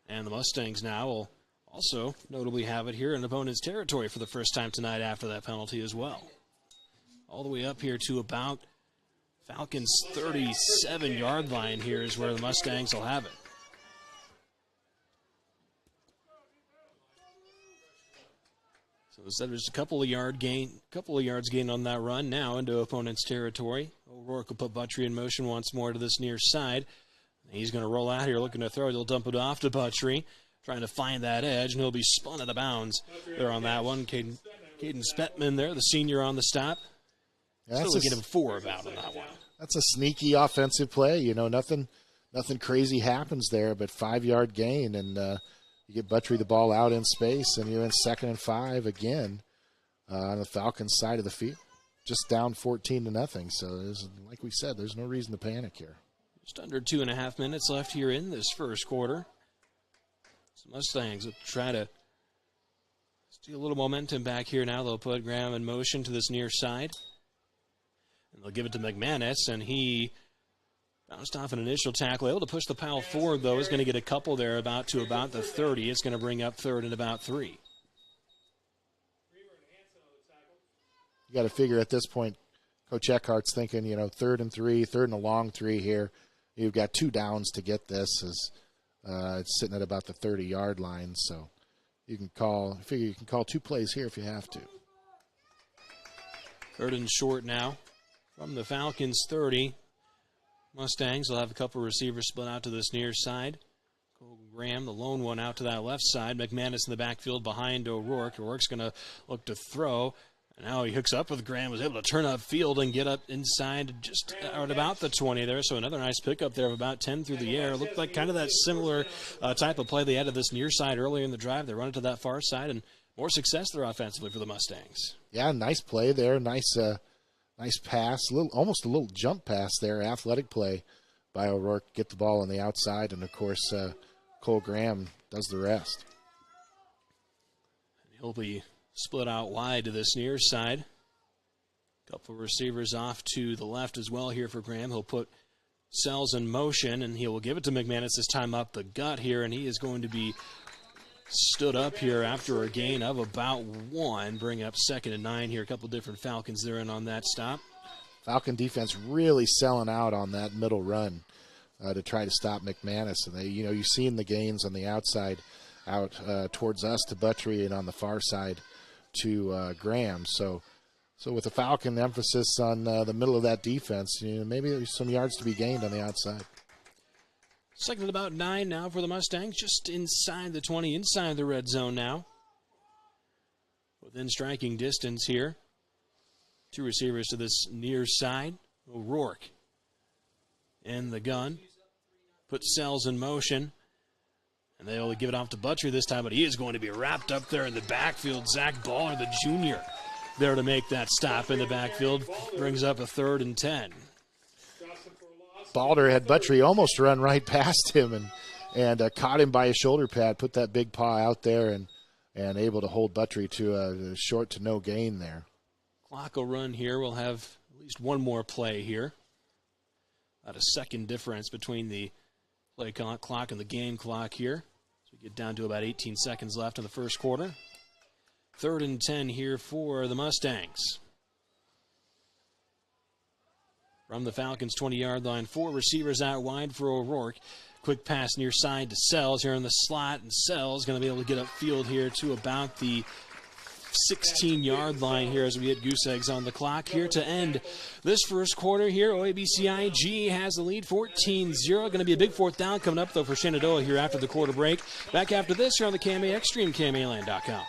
And the Mustangs now will also notably have it here in opponent's territory for the first time tonight after that penalty as well. All the way up here to about Falcons' 37-yard line here is where the Mustangs will have it. So there's a couple of yards gained on that run now into opponent's territory. O'Rourke will put Buttry in motion once more to this near side. He's going to roll out here looking to throw. He'll dump it off to Buttry, trying to find that edge, and he'll be spun out of bounds there on that one. Caden Spetman there, the senior on the stop. Yeah, still get him 4 about on that one. That's a sneaky offensive play. You know, nothing crazy happens there, but 5-yard gain, and you get Buttry the ball out in space, and you're in 2nd and 5 again on the Falcons side of the field. Just down 14-0. So, like we said, there's no reason to panic here. Just under 2.5 minutes left here in this first quarter. So Mustangs will try to steal a little momentum back here now. They'll put Graham in motion to this near side. And they'll give it to McManus, and he bounced off an initial tackle. Able to push the pile forward, though. Is going to get a couple there about the 30. It's going to bring up 3rd and about 3. You got to figure at this point, Coach Eckhart's thinking, 3rd and 3, 3rd and a long 3 here. You've got 2 downs to get this. It's sitting at about the 30-yard line, so you can call 2 plays here if you have to. 3rd and short now from the Falcons' 30. Mustangs will have a couple receivers split out to this near side. Cole Graham, the lone one, out to that left side. McManus in the backfield behind O'Rourke. O'Rourke's going to look to throw. And now he hooks up with Graham, was able to turn up field and get up inside just at about the 20 there. So another nice pickup there of about 10 through the air. Looked like kind of that similar type of play they had to this near side earlier in the drive. They run it to that far side, and more success there offensively for the Mustangs. Yeah, nice play there. Nice pass, almost a little jump pass there. Athletic play by O'Rourke. Get the ball on the outside, and of course Cole Graham does the rest. He'll be split out wide to this near side. Couple receivers off to the left as well here for Graham. He'll put Sells in motion, and he will give it to McManus this time up the gut here, and he is going to be stood up here after a gain of about 1. Bring up 2nd and 9 here. A couple different Falcons there and on that stop. Falcon defense really selling out on that middle run to try to stop McManus. And you've seen the gains on the outside out towards us to Buttrey and on the far side to Graham. So with the Falcon emphasis on the middle of that defense, maybe there's some yards to be gained on the outside. Second and about 9 now for the Mustangs, just inside the 20, inside the red zone now. Within striking distance here. 2 receivers to this near side. O'Rourke in the gun. Puts Sells in motion. And they only give it off to Buttrey this time, but he is going to be wrapped up there in the backfield. Zach Baller, the junior, there to make that stop in the backfield. Brings up a 3rd and 10. Balder had Buttrey almost run right past him and caught him by his shoulder pad, put that big paw out there and able to hold Buttrey to a short to no gain there. Clock will run here. We'll have at least one more play here. About a second difference between the play clock and the game clock here. So we get down to about 18 seconds left in the first quarter. 3rd and 10 here for the Mustangs. From the Falcons' 20-yard line, 4 receivers out wide for O'Rourke. Quick pass near side to Sells here in the slot, and Sells going to be able to get upfield here to about the 16-yard line here as we hit goose eggs on the clock here to end this first quarter here. OABCIG has the lead 14-0. Going to be a big 4th down coming up, though, for Shenandoah here after the quarter break. Back after this here on the KMA Extreme, KMAland.com.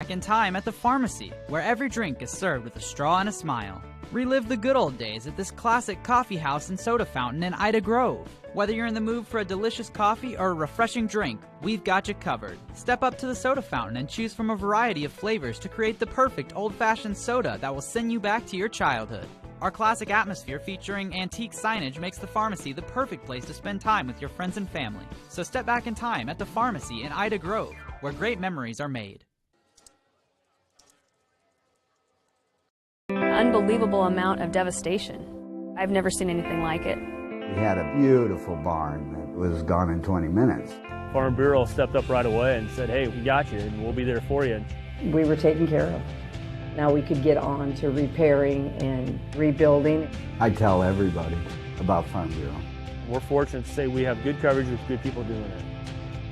Back in time at the pharmacy, where every drink is served with a straw and a smile. Relive the good old days at this classic coffee house and soda fountain in Ida Grove. Whether you're in the mood for a delicious coffee or a refreshing drink, we've got you covered. Step up to the soda fountain and choose from a variety of flavors to create the perfect old-fashioned soda that will send you back to your childhood. Our classic atmosphere featuring antique signage makes the pharmacy the perfect place to spend time with your friends and family. So step back in time at the pharmacy in Ida Grove, where great memories are made. Unbelievable amount of devastation. I've never seen anything like it. We had a beautiful barn that was gone in 20 minutes. Farm Bureau stepped up right away and said, hey, we got you and we'll be there for you. We were taken care of. Now we could get on to repairing and rebuilding. I tell everybody about Farm Bureau. We're fortunate to say we have good coverage with good people doing it.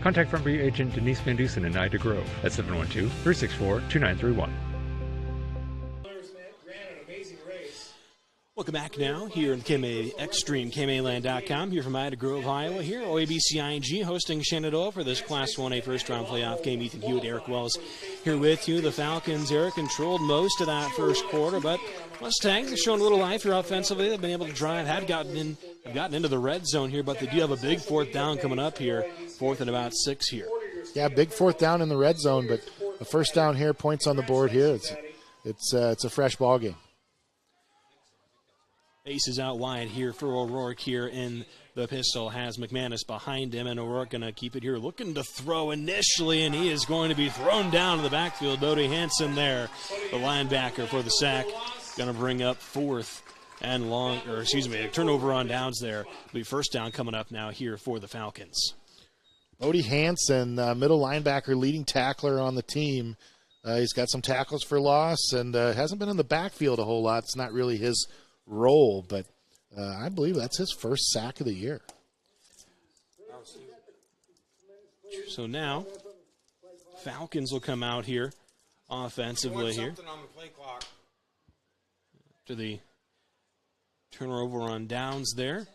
Contact Farm Bureau agent Denise Van Dusen in Ida Grove at 712-364-2931. Welcome back now here in KMA Extreme, KMAland.com, here from Ida Grove, Iowa. Here, OABCIG hosting Shenandoah for this Class 1A first-round playoff game. Ethan Hewitt, Eric Wells here with you. The Falcons, Eric, controlled most of that first quarter, but Mustangs have shown a little life here offensively. They've been able to drive, have gotten into the red zone here, but they do have a big 4th down coming up here, 4th and about 6 here. Yeah, big 4th down in the red zone, but a first down here, points on the board here. It's a fresh ball game. Aces out wide here for O'Rourke here in the pistol. Has McManus behind him, and O'Rourke going to keep it here. Looking to throw initially, and he is going to be thrown down to the backfield. Bodie Hansen there, the linebacker for the sack. Going to bring up 4th and long, or excuse me, a turnover on downs there. It'll be first down coming up now here for the Falcons. Bodie Hansen, middle linebacker, leading tackler on the team. He's got some tackles for loss and hasn't been in the backfield a whole lot. It's not really his role, but I believe that's his first sack of the year. So now Falcons will come out here offensively here to the turnover on downs there.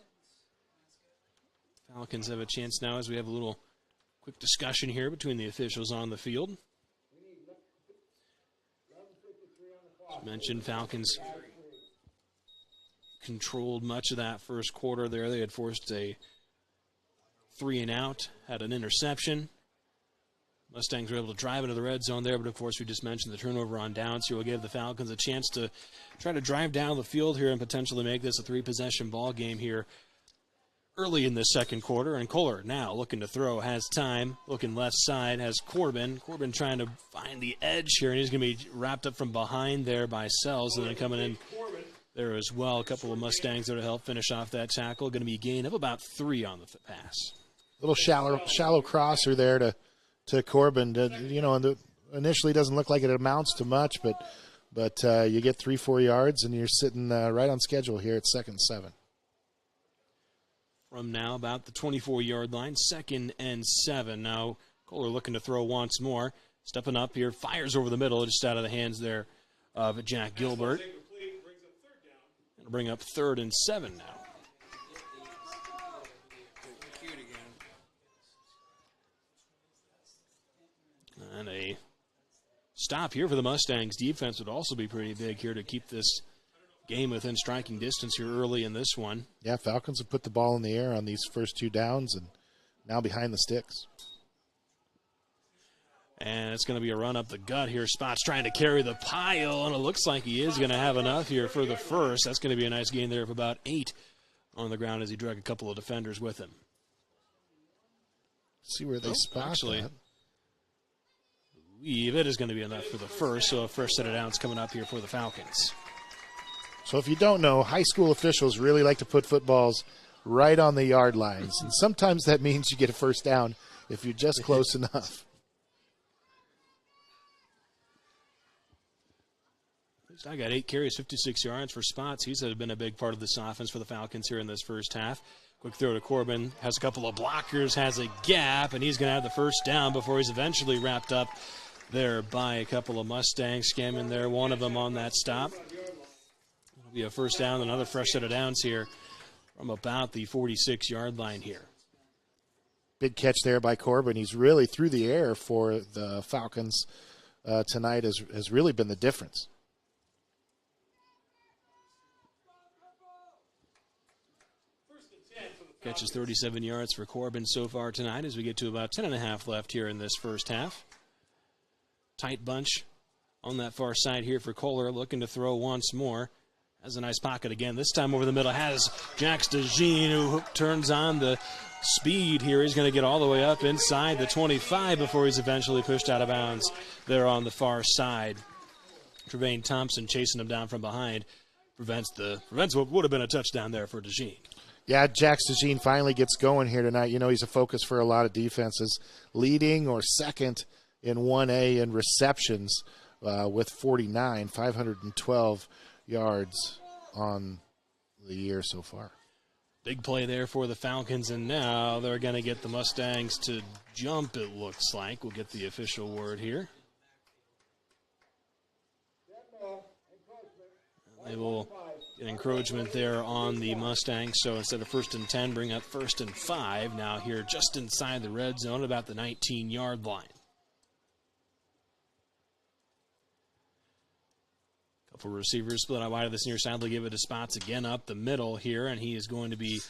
Falcons have a chance now as we have a little quick discussion here between the officials on the field. As mentioned, Falcons controlled much of that first quarter there. They had forced a 3-and-out, had an interception. Mustangs were able to drive into the red zone there, but of course we just mentioned the turnover on downs here will give the Falcons a chance to try to drive down the field here and potentially make this a 3-possession ball game here early in the second quarter. And Kohler now looking to throw, has time, looking left side, has Corbin. Corbin trying to find the edge here, and he's going to be wrapped up from behind there by Sells, and then coming in there as well. A couple of Mustangs there to help finish off that tackle. Going to be a gain of about 3 on the pass. Little shallow crosser there to Corbin. Initially doesn't look like it amounts to much, but you get 3-4 yards, and you're sitting right on schedule here at 2nd and 7. From now about the 24-yard line, 2nd and 7. Now Kohler looking to throw once more. Stepping up here, fires over the middle, just out of the hands there of Jack Gilbert. It'll bring up 3rd and 7 now. And a stop here for the Mustangs. Defense would also be pretty big here to keep this game within striking distance here early in this one. Yeah, Falcons have put the ball in the air on these first 2 downs and now behind the sticks. And it's going to be a run up the gut here. Spots trying to carry the pile, and it looks like he is going to have enough here for the first. That's going to be a nice gain there of about 8 on the ground as he drug a couple of defenders with him. Let's see where they spot actually, that. I believe it is going to be enough for the first, so a first set of downs coming up here for the Falcons. So if you don't know, high school officials really like to put footballs right on the yard lines. And sometimes that means you get a first down if you're just close enough. I got 8 carries, 56 yards for Spots. He's been a big part of this offense for the Falcons here in this first half. Quick throw to Corbin. Has a couple of blockers, has a gap, and he's going to have the first down before he's eventually wrapped up there by a couple of Mustangs. Scamming there, one of them on that stop. It'll be a first down, another fresh set of downs here from about the 46-yard line here. Big catch there by Corbin. He's really through the air for the Falcons tonight has really been the difference. Catches 37 yards for Corbin so far tonight as we get to about 10.5 left here in this first half. Tight bunch on that far side here for Kohler, looking to throw once more. Has a nice pocket again. This time over the middle has Jax DeJean, who turns on the speed here. He's going to get all the way up inside the 25 before he's eventually pushed out of bounds there on the far side. Trevane Thompson chasing him down from behind prevents what would have been a touchdown there for DeJean. Yeah, Jax DeJean finally gets going here tonight. You know, he's a focus for a lot of defenses. Leading or second in 1A in receptions with 49, 512 yards on the year so far. Big play there for the Falcons, and now they're going to get the Mustangs to jump, it looks like. We'll get the official word here. They will get encroachment there on the Mustangs, so instead of 1st and 10, bring up 1st and 5. Now here just inside the red zone, about the 19-yard line. Couple receivers split out wide of this near side. They'll give it to Spots again up the middle here, and he is going to be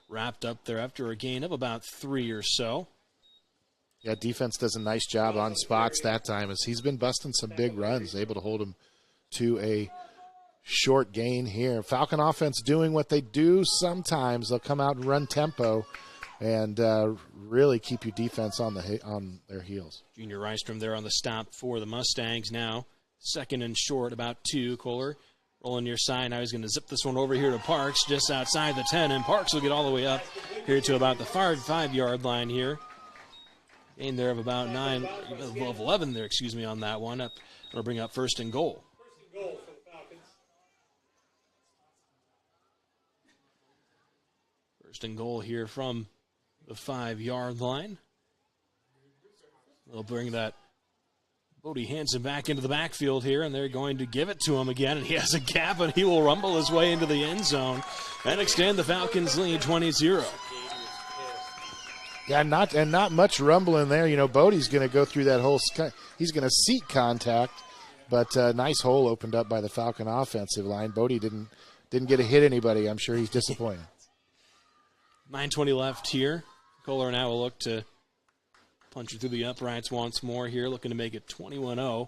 wrapped up there after a gain of about 3 or so. Yeah, defense does a nice job on Spots that time as he's been busting some big runs, able to hold him to a short gain here. Falcon offense doing what they do sometimes. They'll come out and run tempo and really keep you defense on their heels. Junior Rystrom there on the stop for the Mustangs now. 2nd and short, about 2. Kohler rolling near side. Now he's going to zip this one over here to Parks just outside the 10, and Parks will get all the way up here to about the 5-yard line here. Gain there of about 11 there, on that one. It'll bring up 1st and goal. 1st and goal for the Falcons. 1st and goal here from the 5-yard line. They'll bring that Bodie Hansen back into the backfield here, and they're going to give it to him again, and he has a gap, and he will rumble his way into the end zone and extend the Falcons' lead 20-0. Yeah, not much rumbling there. You know, Bodie's going to go through that whole – he's going to seek contact, but nice hole opened up by the Falcon offensive line. Bodie didn't get to hit anybody. I'm sure he's disappointed. 9:20 left here. Kohler now will look to punch it through the uprights once more here, looking to make it 21-0.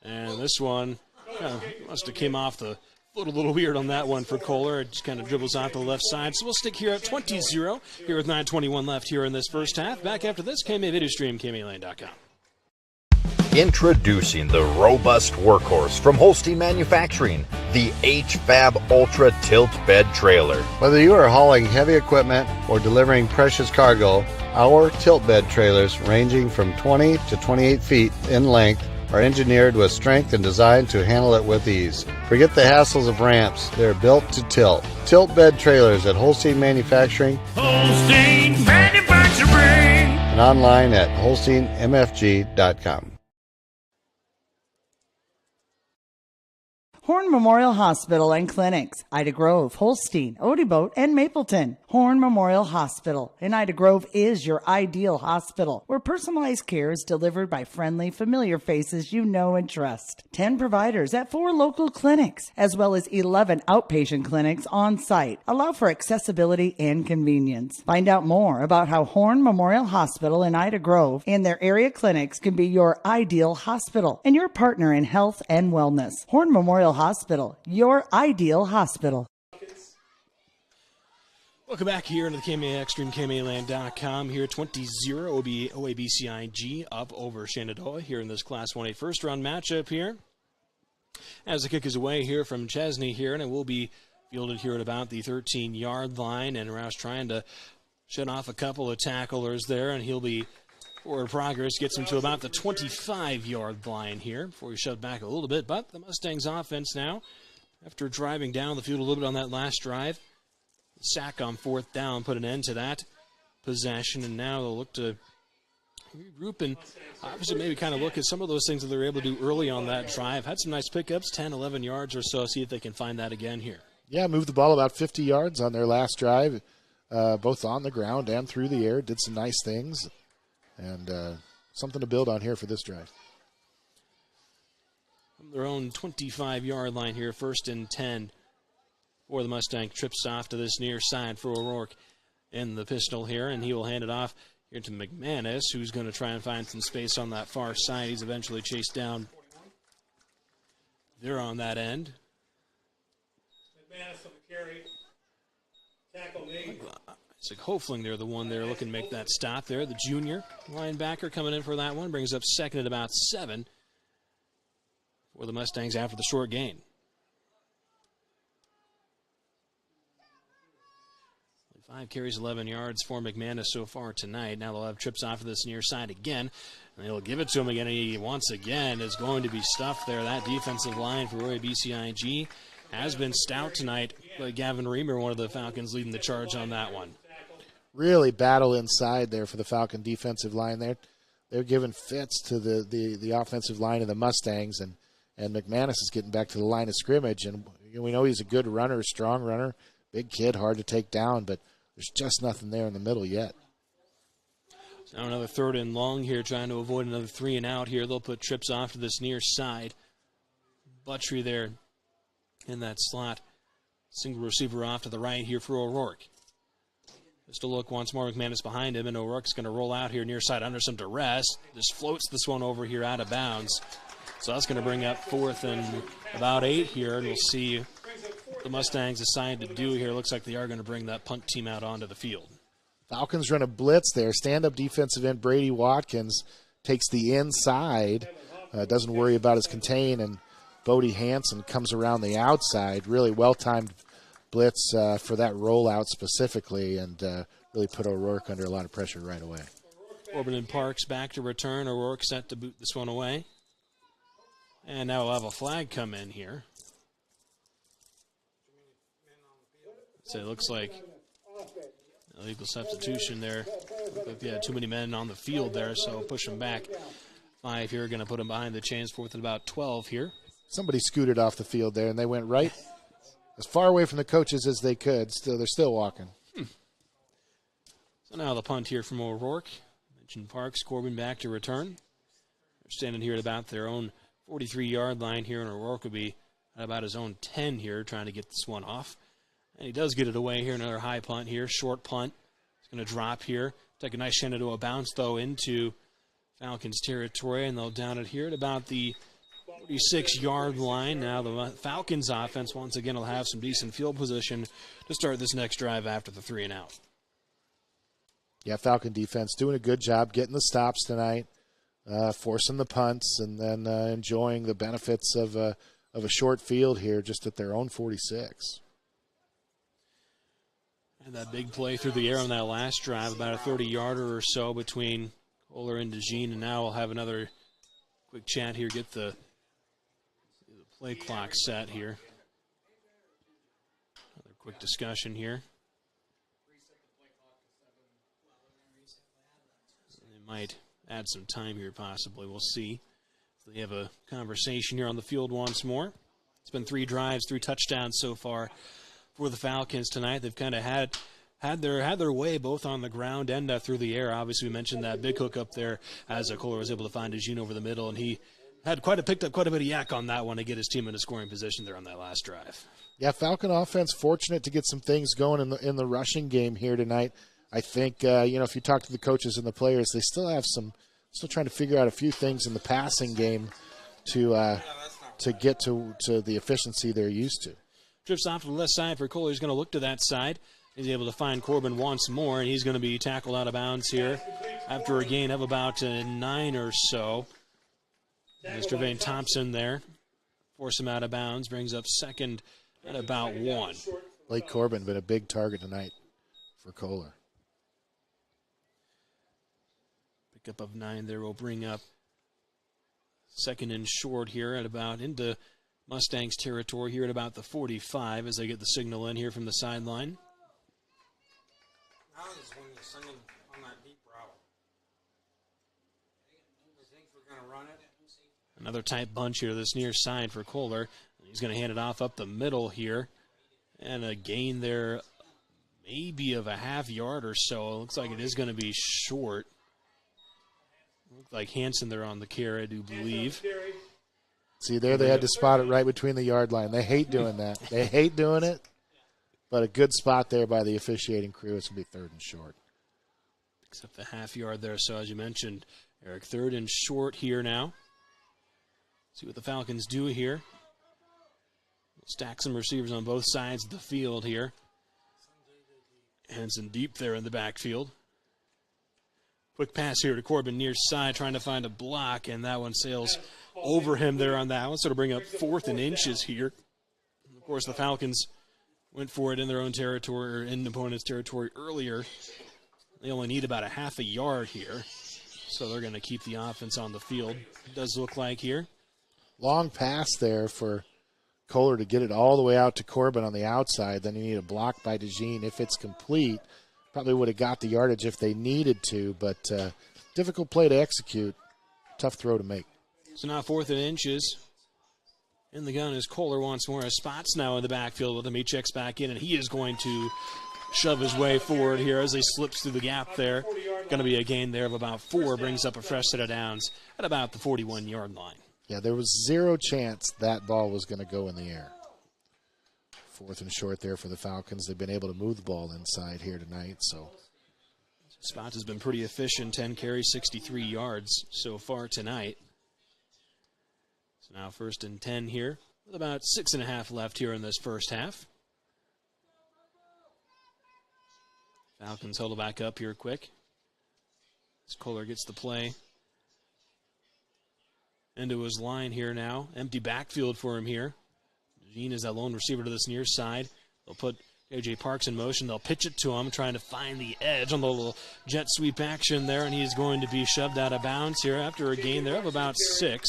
And this one must have came off the foot a little weird on that one for Kohler. It just kind of dribbles off the left side. So we'll stick here at 20-0 here with 9:21 left here in this first half. Back after this, KMA Video Stream, KMALane.com. Introducing the robust workhorse from Holstein Manufacturing, the HFAB Ultra Tilt Bed Trailer. Whether you are hauling heavy equipment or delivering precious cargo, our tilt bed trailers, ranging from 20 to 28 feet in length, are engineered with strength and designed to handle it with ease. Forget the hassles of ramps. They're built to tilt. Tilt bed trailers at Holstein Manufacturing. Holstein Manufacturing. And online at holsteinmfg.com. Horn Memorial Hospital and Clinics, Ida Grove, Holstein, Odeboat, and Mapleton. Horn Memorial Hospital in Ida Grove is your ideal hospital, where personalized care is delivered by friendly, familiar faces you know and trust. 10 providers at 4 local clinics, as well as 11 outpatient clinics on site, allow for accessibility and convenience. Find out more about how Horn Memorial Hospital in Ida Grove and their area clinics can be your ideal hospital and your partner in health and wellness. Horn Memorial Hospital, your ideal hospital. Welcome back here into the KMA Extreme, KMAland.com here, 20-0, OABCIG up over Shenandoah here in this Class 1A first round matchup here. As the kick is away here from Chesney here, and it will be fielded here at about the 13-yard line, and Roush trying to shut off a couple of tacklers there, and he'll be forward progress, gets him to about the 25-yard line here before he shoved back a little bit. But the Mustangs offense now, after driving down the field a little bit on that last drive, sack on 4th down put an end to that possession, and now they'll look to regroup and obviously maybe kind of look at some of those things that they were able to do early on that drive. Had some nice pickups, 10, 11 yards or so. See if they can find that again here. Yeah, moved the ball about 50 yards on their last drive, both on the ground and through the air. Did some nice things. And something to build on here for this drive. From their own 25-yard line here, 1st and 10 for the Mustang. Trips off to this near side for O'Rourke in the pistol here, and he will hand it off here to McManus, who's going to try and find some space on that far side. He's eventually chased down there on that end. McManus on the carry. Tackle made. Isaac Hofling there, the one there looking to make that stop there. The junior linebacker coming in for that one. Brings up second at about 7 for the Mustangs after the short gain. Five carries, 11 yards for McManus so far tonight. Now they'll have trips off of this near side again. And they'll give it to him again. And he once again is going to be stuffed there. That defensive line for OABCIG has been stout tonight. But Gavin Reamer, one of the Falcons, leading the charge on that one. Really battle inside there for the Falcon defensive line there. They're giving fits to the offensive line of the Mustangs, and McManus is getting back to the line of scrimmage. And we know he's a good runner, strong runner, big kid, hard to take down, but there's just nothing there in the middle yet. So now another 3rd and long here, trying to avoid another 3 and out here. They'll put trips off to this near side. Buttrey there in that slot. Single receiver off to the right here for O'Rourke. Just a look once more, McManus behind him, and O'Rourke's going to roll out here near side under some duress. Just floats this one over here out of bounds. So that's going to bring up 4th and about 8 here, and we'll see what the Mustangs decide to do here. Looks like they are going to bring that punt team out onto the field. Falcons run a blitz there. Stand-up defensive end Brady Watkins takes the inside, doesn't worry about his contain, and Bodie Hansen comes around the outside. Really well-timed blitz for that rollout specifically, and really put O'Rourke under a lot of pressure right away. Corbin and Parks back to return. O'Rourke set to boot this one away. And now we'll have a flag come in here. So it looks like illegal substitution there. Look, yeah, too many men on the field there, so push them back. 5 here, going to put them behind the chains. 4th and about 12 here. Somebody scooted off the field there, and they went right as far away from the coaches as they could. They're still walking. So now the punt here from O'Rourke. Mentioned Parks, Corbin back to return. They're standing here at about their own 43-yard line here, and O'Rourke will be at about his own 10 here, trying to get this one off. And he does get it away here. Another high punt here, short punt. It's going to drop here. Take a nice Shenandoah bounce, though, into Falcons territory, and they'll down it here at about the 46-yard line. Now the Falcons offense once again will have some decent field position to start this next drive after the 3 and out. Yeah, Falcon defense doing a good job getting the stops tonight, forcing the punts, and then enjoying the benefits of a short field here just at their own 46. And that big play through the air on that last drive, about a 30-yarder or so between Kohler and DeJean, and now we'll have another quick chat here, get the play clock set here. Another quick discussion here. They might add some time here, possibly. We'll see. So they have a conversation here on the field once more. It's been 3 drives, 3 touchdowns so far for the Falcons tonight. They've kind of had their way both on the ground and through the air. Obviously, we mentioned that big hook up there as Kohler was able to find Eugene over the middle, and he had picked up quite a bit of yak on that one to get his team in a scoring position there on that last drive. Yeah, Falcon offense fortunate to get some things going in the rushing game here tonight. I think if you talk to the coaches and the players, they still trying to figure out a few things in the passing game to get to the efficiency they're used to. Trips off to the left side for Kohler. He's going to look to that side. He's able to find Corbin once more, and he's going to be tackled out of bounds here after a gain of about 9 or so. Mr. Vane Thompson there. Force him out of bounds. Brings up second at about 1. Blake Corbin been a big target tonight for Kohler. Pickup of 9 there will bring up second and short here at about into Mustangs territory here at about the 45 as they get the signal in here from the sideline. Now is when you're sending on that deep route. You think we're going to run it? Another tight bunch here, this near side for Kohler. He's going to hand it off up the middle here. And a gain there maybe of a half yard or so. It looks like it is going to be short. Looks like Hansen there on the carry, I do believe. See, there they had to spot it right between the yard line. They hate doing that. They hate doing it. But a good spot there by the officiating crew. It's going to be 3rd and short. Except the half yard there. So as you mentioned, Eric, 3rd and short here now. See what the Falcons do here. Stack some receivers on both sides of the field here. Hansen deep there in the backfield. Quick pass here to Corbin near side, trying to find a block, and that one sails over him there on that one. So to bring up 4th and inches here. Of course, the Falcons went for it in their own territory, or in the opponent's territory earlier. They only need about a half a yard here. So they're going to keep the offense on the field. It does look like here. Long pass there for Kohler to get it all the way out to Corbin on the outside. Then you need a block by DeJean. If it's complete, probably would have got the yardage if they needed to, but difficult play to execute. Tough throw to make. So now 4th and inches. In the gun is Kohler once more. Spots now in the backfield with him. He checks back in, and he is going to shove his way forward here as he slips through the gap there. Going to be a gain there of about 4. Brings up a fresh set of downs at about the 41-yard line. Yeah, there was 0 chance that ball was going to go in the air. 4th and short there for the Falcons. They've been able to move the ball inside here tonight. So Spots has been pretty efficient. 10 carries, 63 yards so far tonight. So now 1st and 10 here with about 6.5 left here in this first half. Falcons hold it back up here quick. As Kohler gets the play into his line here now. Empty backfield for him here. Gene is that lone receiver to this near side. They'll put A.J. Parks in motion. They'll pitch it to him, trying to find the edge on the little jet sweep action there, and he's going to be shoved out of bounds here after a gain there of about 6.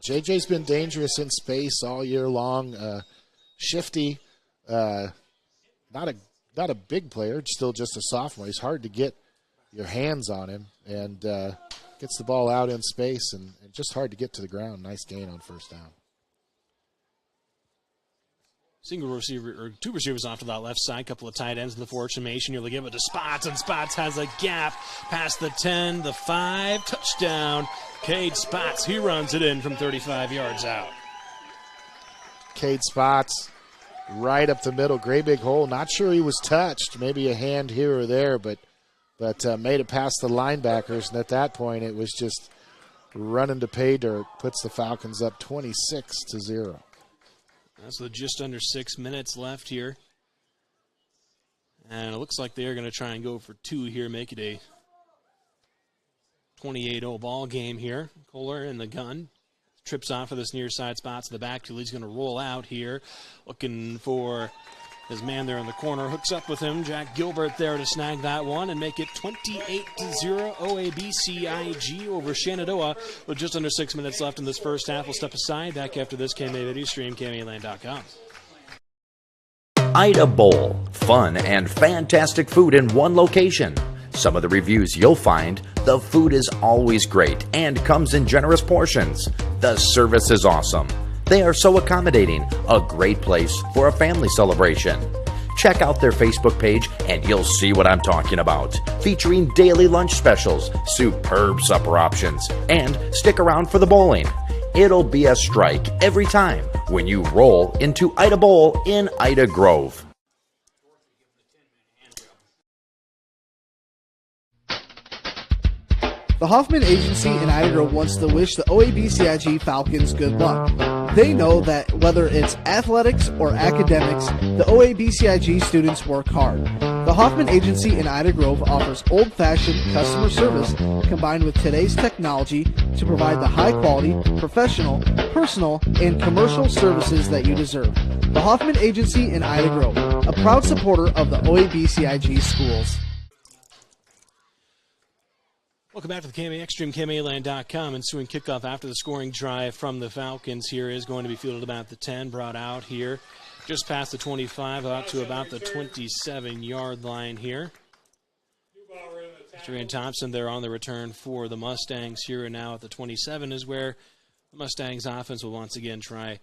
J.J.'s been dangerous in space all year long. Shifty, not a big player, still just a sophomore. He's hard to get your hands on him, and gets the ball out in space and just hard to get to the ground. Nice gain on 1st down. Single receiver, or 2 receivers off to that left side. Couple of tight ends in the formation. You'll give it to Spots, and Spots has a gap past the 10, the 5. Touchdown, Cade Spots. He runs it in from 35 yards out. Cade Spots right up the middle. Great big hole. Not sure he was touched. Maybe a hand here or there, but made it past the linebackers, and at that point it was just running to pay dirt. Puts the Falcons up 26-0. That's with just under 6 minutes left here. And it looks like they're going to try and go for 2 here, make it a 28-0 ball game here. Kohler in the gun. Trips off for this near side spot to the backfield. He's going to roll out here, looking for His man there in the corner hooks up with him. Jack Gilbert there to snag that one and make it 28-0 OABCIG over Shenandoah with just under 6 minutes left in this first half. We'll step aside. Back after this, KMA Video Stream, KMAland.com. Ida Bowl. Fun and fantastic food in one location. Some of the reviews you'll find, the food is always great and comes in generous portions. The service is awesome. They are so accommodating, a great place for a family celebration. Check out their Facebook page and you'll see what I'm talking about. Featuring daily lunch specials, superb supper options, and stick around for the bowling. It'll be a strike every time when you roll into Ida Bowl in Ida Grove. The Hoffman Agency in Ida Grove wants to wish the OABCIG Falcons good luck. They know that whether it's athletics or academics, the OABCIG students work hard. The Hoffman Agency in Ida Grove offers old-fashioned customer service combined with today's technology to provide the high-quality, professional, personal, and commercial services that you deserve. The Hoffman Agency in Ida Grove, a proud supporter of the OABCIG schools. Welcome back to the KMA Extreme, KMAland.com. Ensuing kickoff after the scoring drive from the Falcons here is going to be fielded about the 10, brought out here just past the 25, out to about the 27-yard line here. Adrian Thompson there on the return for the Mustangs here, and now at the 27 is where the Mustangs offense will once again try to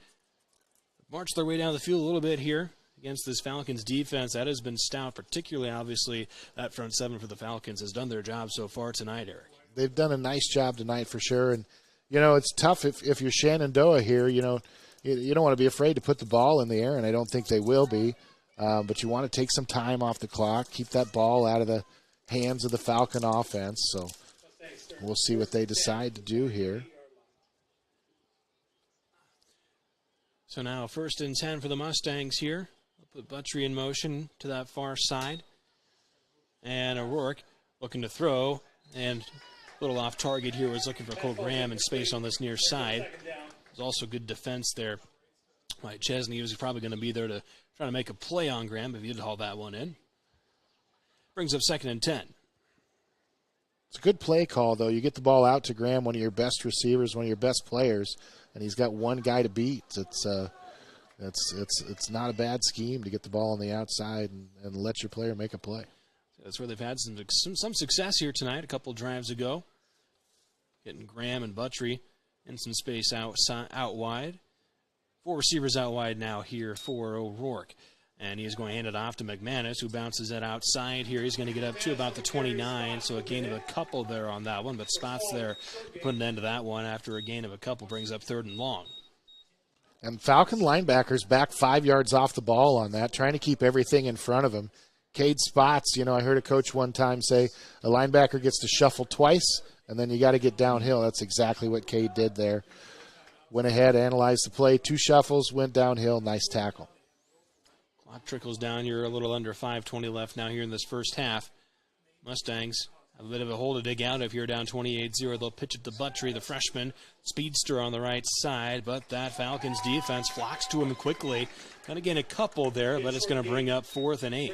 march their way down the field a little bit here against this Falcons defense. That has been stout, particularly, obviously, that front seven for the Falcons has done their job so far tonight, Eric. They've done a nice job tonight for sure. And, you know, it's tough if you're Shenandoah here, you know, you don't want to be afraid to put the ball in the air, and I don't think they will be. But you want to take some time off the clock, keep that ball out of the hands of the Falcon offense. So we'll see what they decide to do here. So now 1st and 10 for the Mustangs here. Put Buttrey in motion to that far side. And O'Rourke looking to throw. And a little off target here was looking for Cole Graham in space on this near side. There's also good defense there. Mike Chesney was probably going to be there to try to make a play on Graham if he did haul that one in. Brings up 2nd and 10. It's a good play call, though. You get the ball out to Graham, one of your best receivers, one of your best players, and he's got one guy to beat. It's not a bad scheme to get the ball on the outside and let your player make a play. That's where they've had some success here tonight. A couple drives ago, getting Graham and Buttrey in some space out wide. 4 receivers out wide now here for O'Rourke. And he's going to hand it off to McManus, who bounces it outside here. He's going to get up to about the 29, so a gain of a couple there on that one. But spots there to put an end to that one after a gain of a couple brings up 3rd and long. And Falcon linebackers back 5 yards off the ball on that, trying to keep everything in front of him. Cade spots, you know, I heard a coach one time say a linebacker gets to shuffle twice, and then you got to get downhill. That's exactly what Cade did there. Went ahead, analyzed the play, 2 shuffles, went downhill, nice tackle. Clock trickles down. You're a little under 5:20 left now here in this first half. Mustangs have a bit of a hole to dig out if you're down 28-0. They'll pitch it to Buttrey, the freshman, speedster on the right side, but that Falcons defense flocks to him quickly. Going to gain a couple there, but it's going to bring up 4th and 8.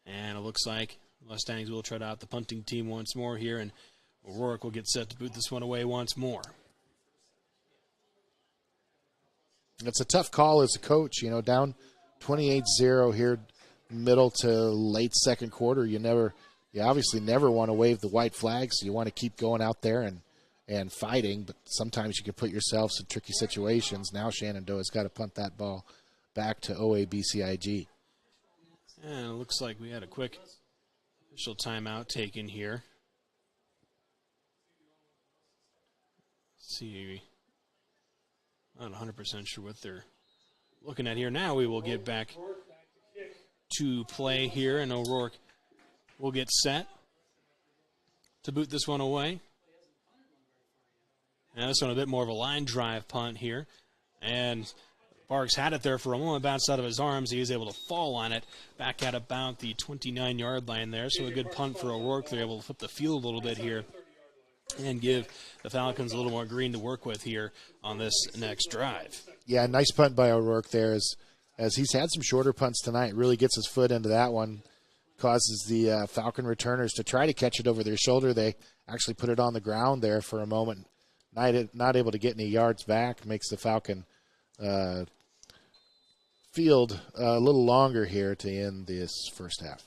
And it looks like Mustangs will trot out the punting team once more here, and O'Rourke will get set to boot this one away once more. It's a tough call as a coach, you know, down 28-0 here, middle to late second quarter. You obviously never want to wave the white flag, so you want to keep going out there and fighting, but sometimes you can put yourselves in tricky situations. Now Shenandoah's got to punt that ball back to OABCIG. And it looks like we had a quick official timeout taken here. Let's see. Not 100% sure what they're looking at here. Now we will get back to play here, and O'Rourke will get set to boot this one away. Now this one a bit more of a line drive punt here. And Barks had it there for a moment, bounced out of his arms. He was able to fall on it back at about the 29-yard line there. So a good punt for O'Rourke. They're able to flip the field a little bit here and give the Falcons a little more green to work with here on this next drive. Yeah, nice punt by O'Rourke there as he's had some shorter punts tonight. Really gets his foot into that one. Causes the Falcon returners to try to catch it over their shoulder. They actually put it on the ground there for a moment. Not able to get any yards back. Makes the Falcon field a little longer here to end this first half.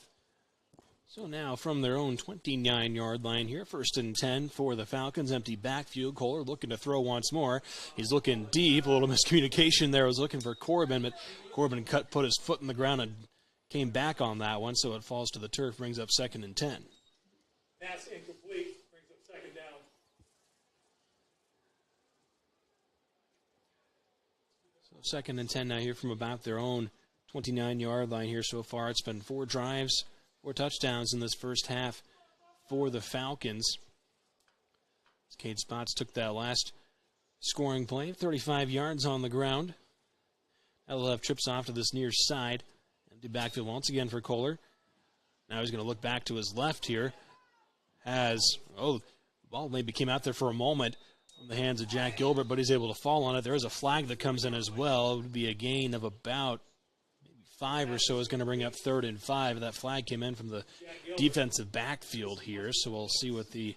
So now from their own 29-yard line here, 1st and 10 for the Falcons. Empty backfield. Kohler looking to throw once more. He's looking deep. A little miscommunication there. Was looking for Corbin, but Corbin put his foot in the ground and came back on that one, so it falls to the turf. Brings up 2nd and 10. Pass incomplete. Brings up 2nd down. So 2nd and 10 now here from about their own 29-yard line here so far. It's been 4 drives, 4 touchdowns in this first half for the Falcons. Cade Spots took that last scoring play, 35 yards on the ground. Now they'll have trips off to this near side. Empty backfield once again for Kohler. Now he's going to look back to his left here. The ball maybe came out there for a moment from the hands of Jack Gilbert, but he's able to fall on it. There is a flag that comes in as well. It would be a gain of about 5 or so. Is going to bring up 3rd and 5. That flag came in from the defensive backfield here, so we'll see what the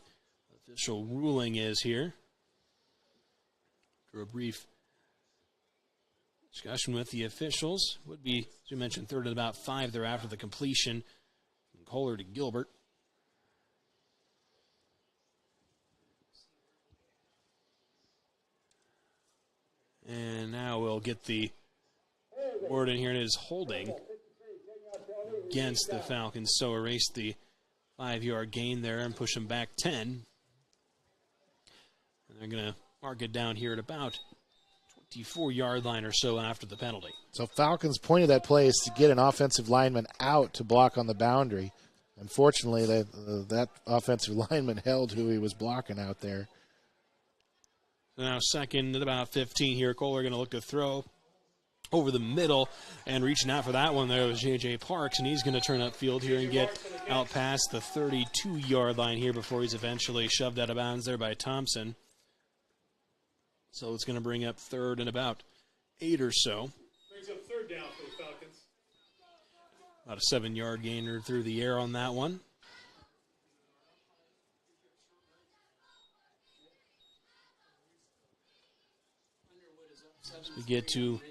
official ruling is here. For a brief discussion with the officials. Would be, as we mentioned, 3rd and about 5 there after the completion from Kohler to Gilbert. And now we'll get the word in here. It is holding against the Falcons. So erase the 5-yard gain there and push them back 10. And they're going to mark it down here at about 24-yard line or so after the penalty. So Falcons' point of that play is to get an offensive lineman out to block on the boundary. Unfortunately, that offensive lineman held who he was blocking out there. So now 2nd at about 15 here. Kohler going to look to throw over the middle, and reaching out for that one there was J.J. Parks, and he's going to turn upfield here and get out past the 32-yard line here before he's eventually shoved out of bounds there by Thompson. So it's going to bring up 3rd and about 8 or so. Brings up 3rd down for the Falcons. About a 7-yard gainer through the air on that one. As we get to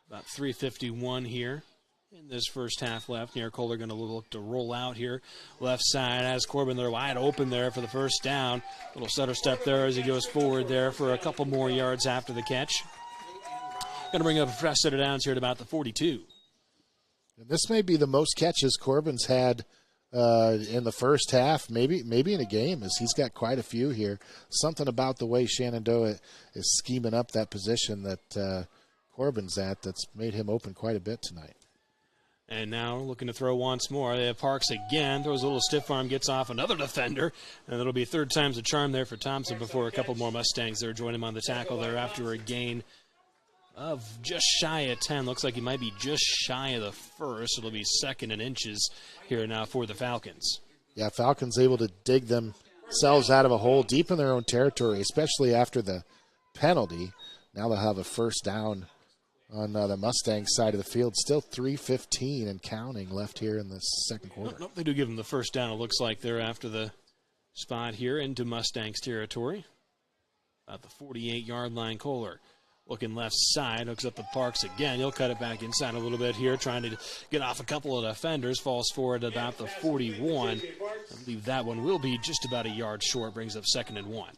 about 3:51 here in this first half left. Here, Kohler going to look to roll out here. Left side has Corbin there wide open there for the first down. Little stutter step there as he goes forward there for a couple more yards after the catch. Going to bring up a fresh set of downs here at about the 42. And this may be the most catches Corbin's had in the first half, maybe in a game, as he's got quite a few here. Something about the way Shenandoah is scheming up that position that Corbin's at that's made him open quite a bit tonight. And now looking to throw once more. They have Parks again. Throws a little stiff arm, gets off another defender. And it'll be 3rd time's a charm there for Thompson before a couple more Mustangs there join him on the tackle there after a gain of just shy of 10. Looks like he might be just shy of the first. It'll be 2nd and inches here now for the Falcons. Yeah, Falcons able to dig themselves out of a hole deep in their own territory, especially after the penalty. Now they'll have a first down on the Mustang side of the field. Still 3:15 and counting left here in the second quarter. Nope, they do give them the first down. It looks like they're after the spot here into Mustangs territory. About the 48-yard line. Kohler looking left side, hooks up the Parks again. He'll cut it back inside a little bit here, trying to get off a couple of defenders. Falls forward at about the 41. I believe that one will be just about a yard short. Brings up 2nd and 1.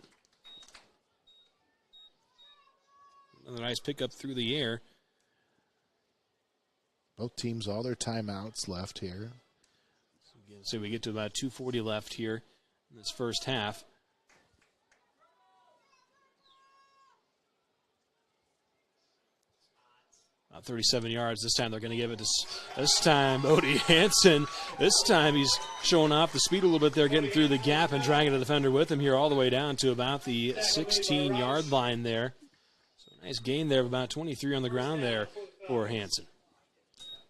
Another nice pickup through the air. Both teams, all their timeouts left here. So we get to about 2:40 left here in this first half. About 37 yards. This time they're going to give it to this time Odie Hansen. This time he's showing off the speed a little bit there, getting through the gap and dragging the defender with him here all the way down to about the 16-yard line there. So nice gain there of about 23 on the ground there for Hansen.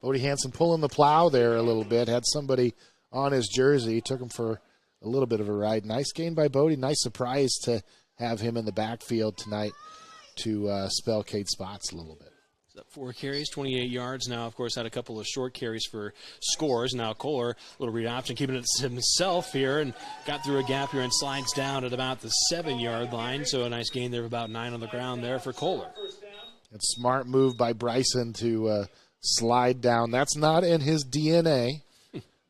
Odie Hansen pulling the plow there a little bit. Had somebody on his jersey. Took him for a little bit of a ride. Nice gain by Bodie. Nice surprise to have him in the backfield tonight to spell Cade Spots a little bit. 4 carries, 28 yards. Now, of course, had a couple of short carries for scores. Now Kohler, little read option, keeping it to himself here, and got through a gap here and slides down at about the 7-yard line. So a nice gain there of about 9 on the ground there for Kohler. It's smart move by Bryson to slide down. That's not in his DNA.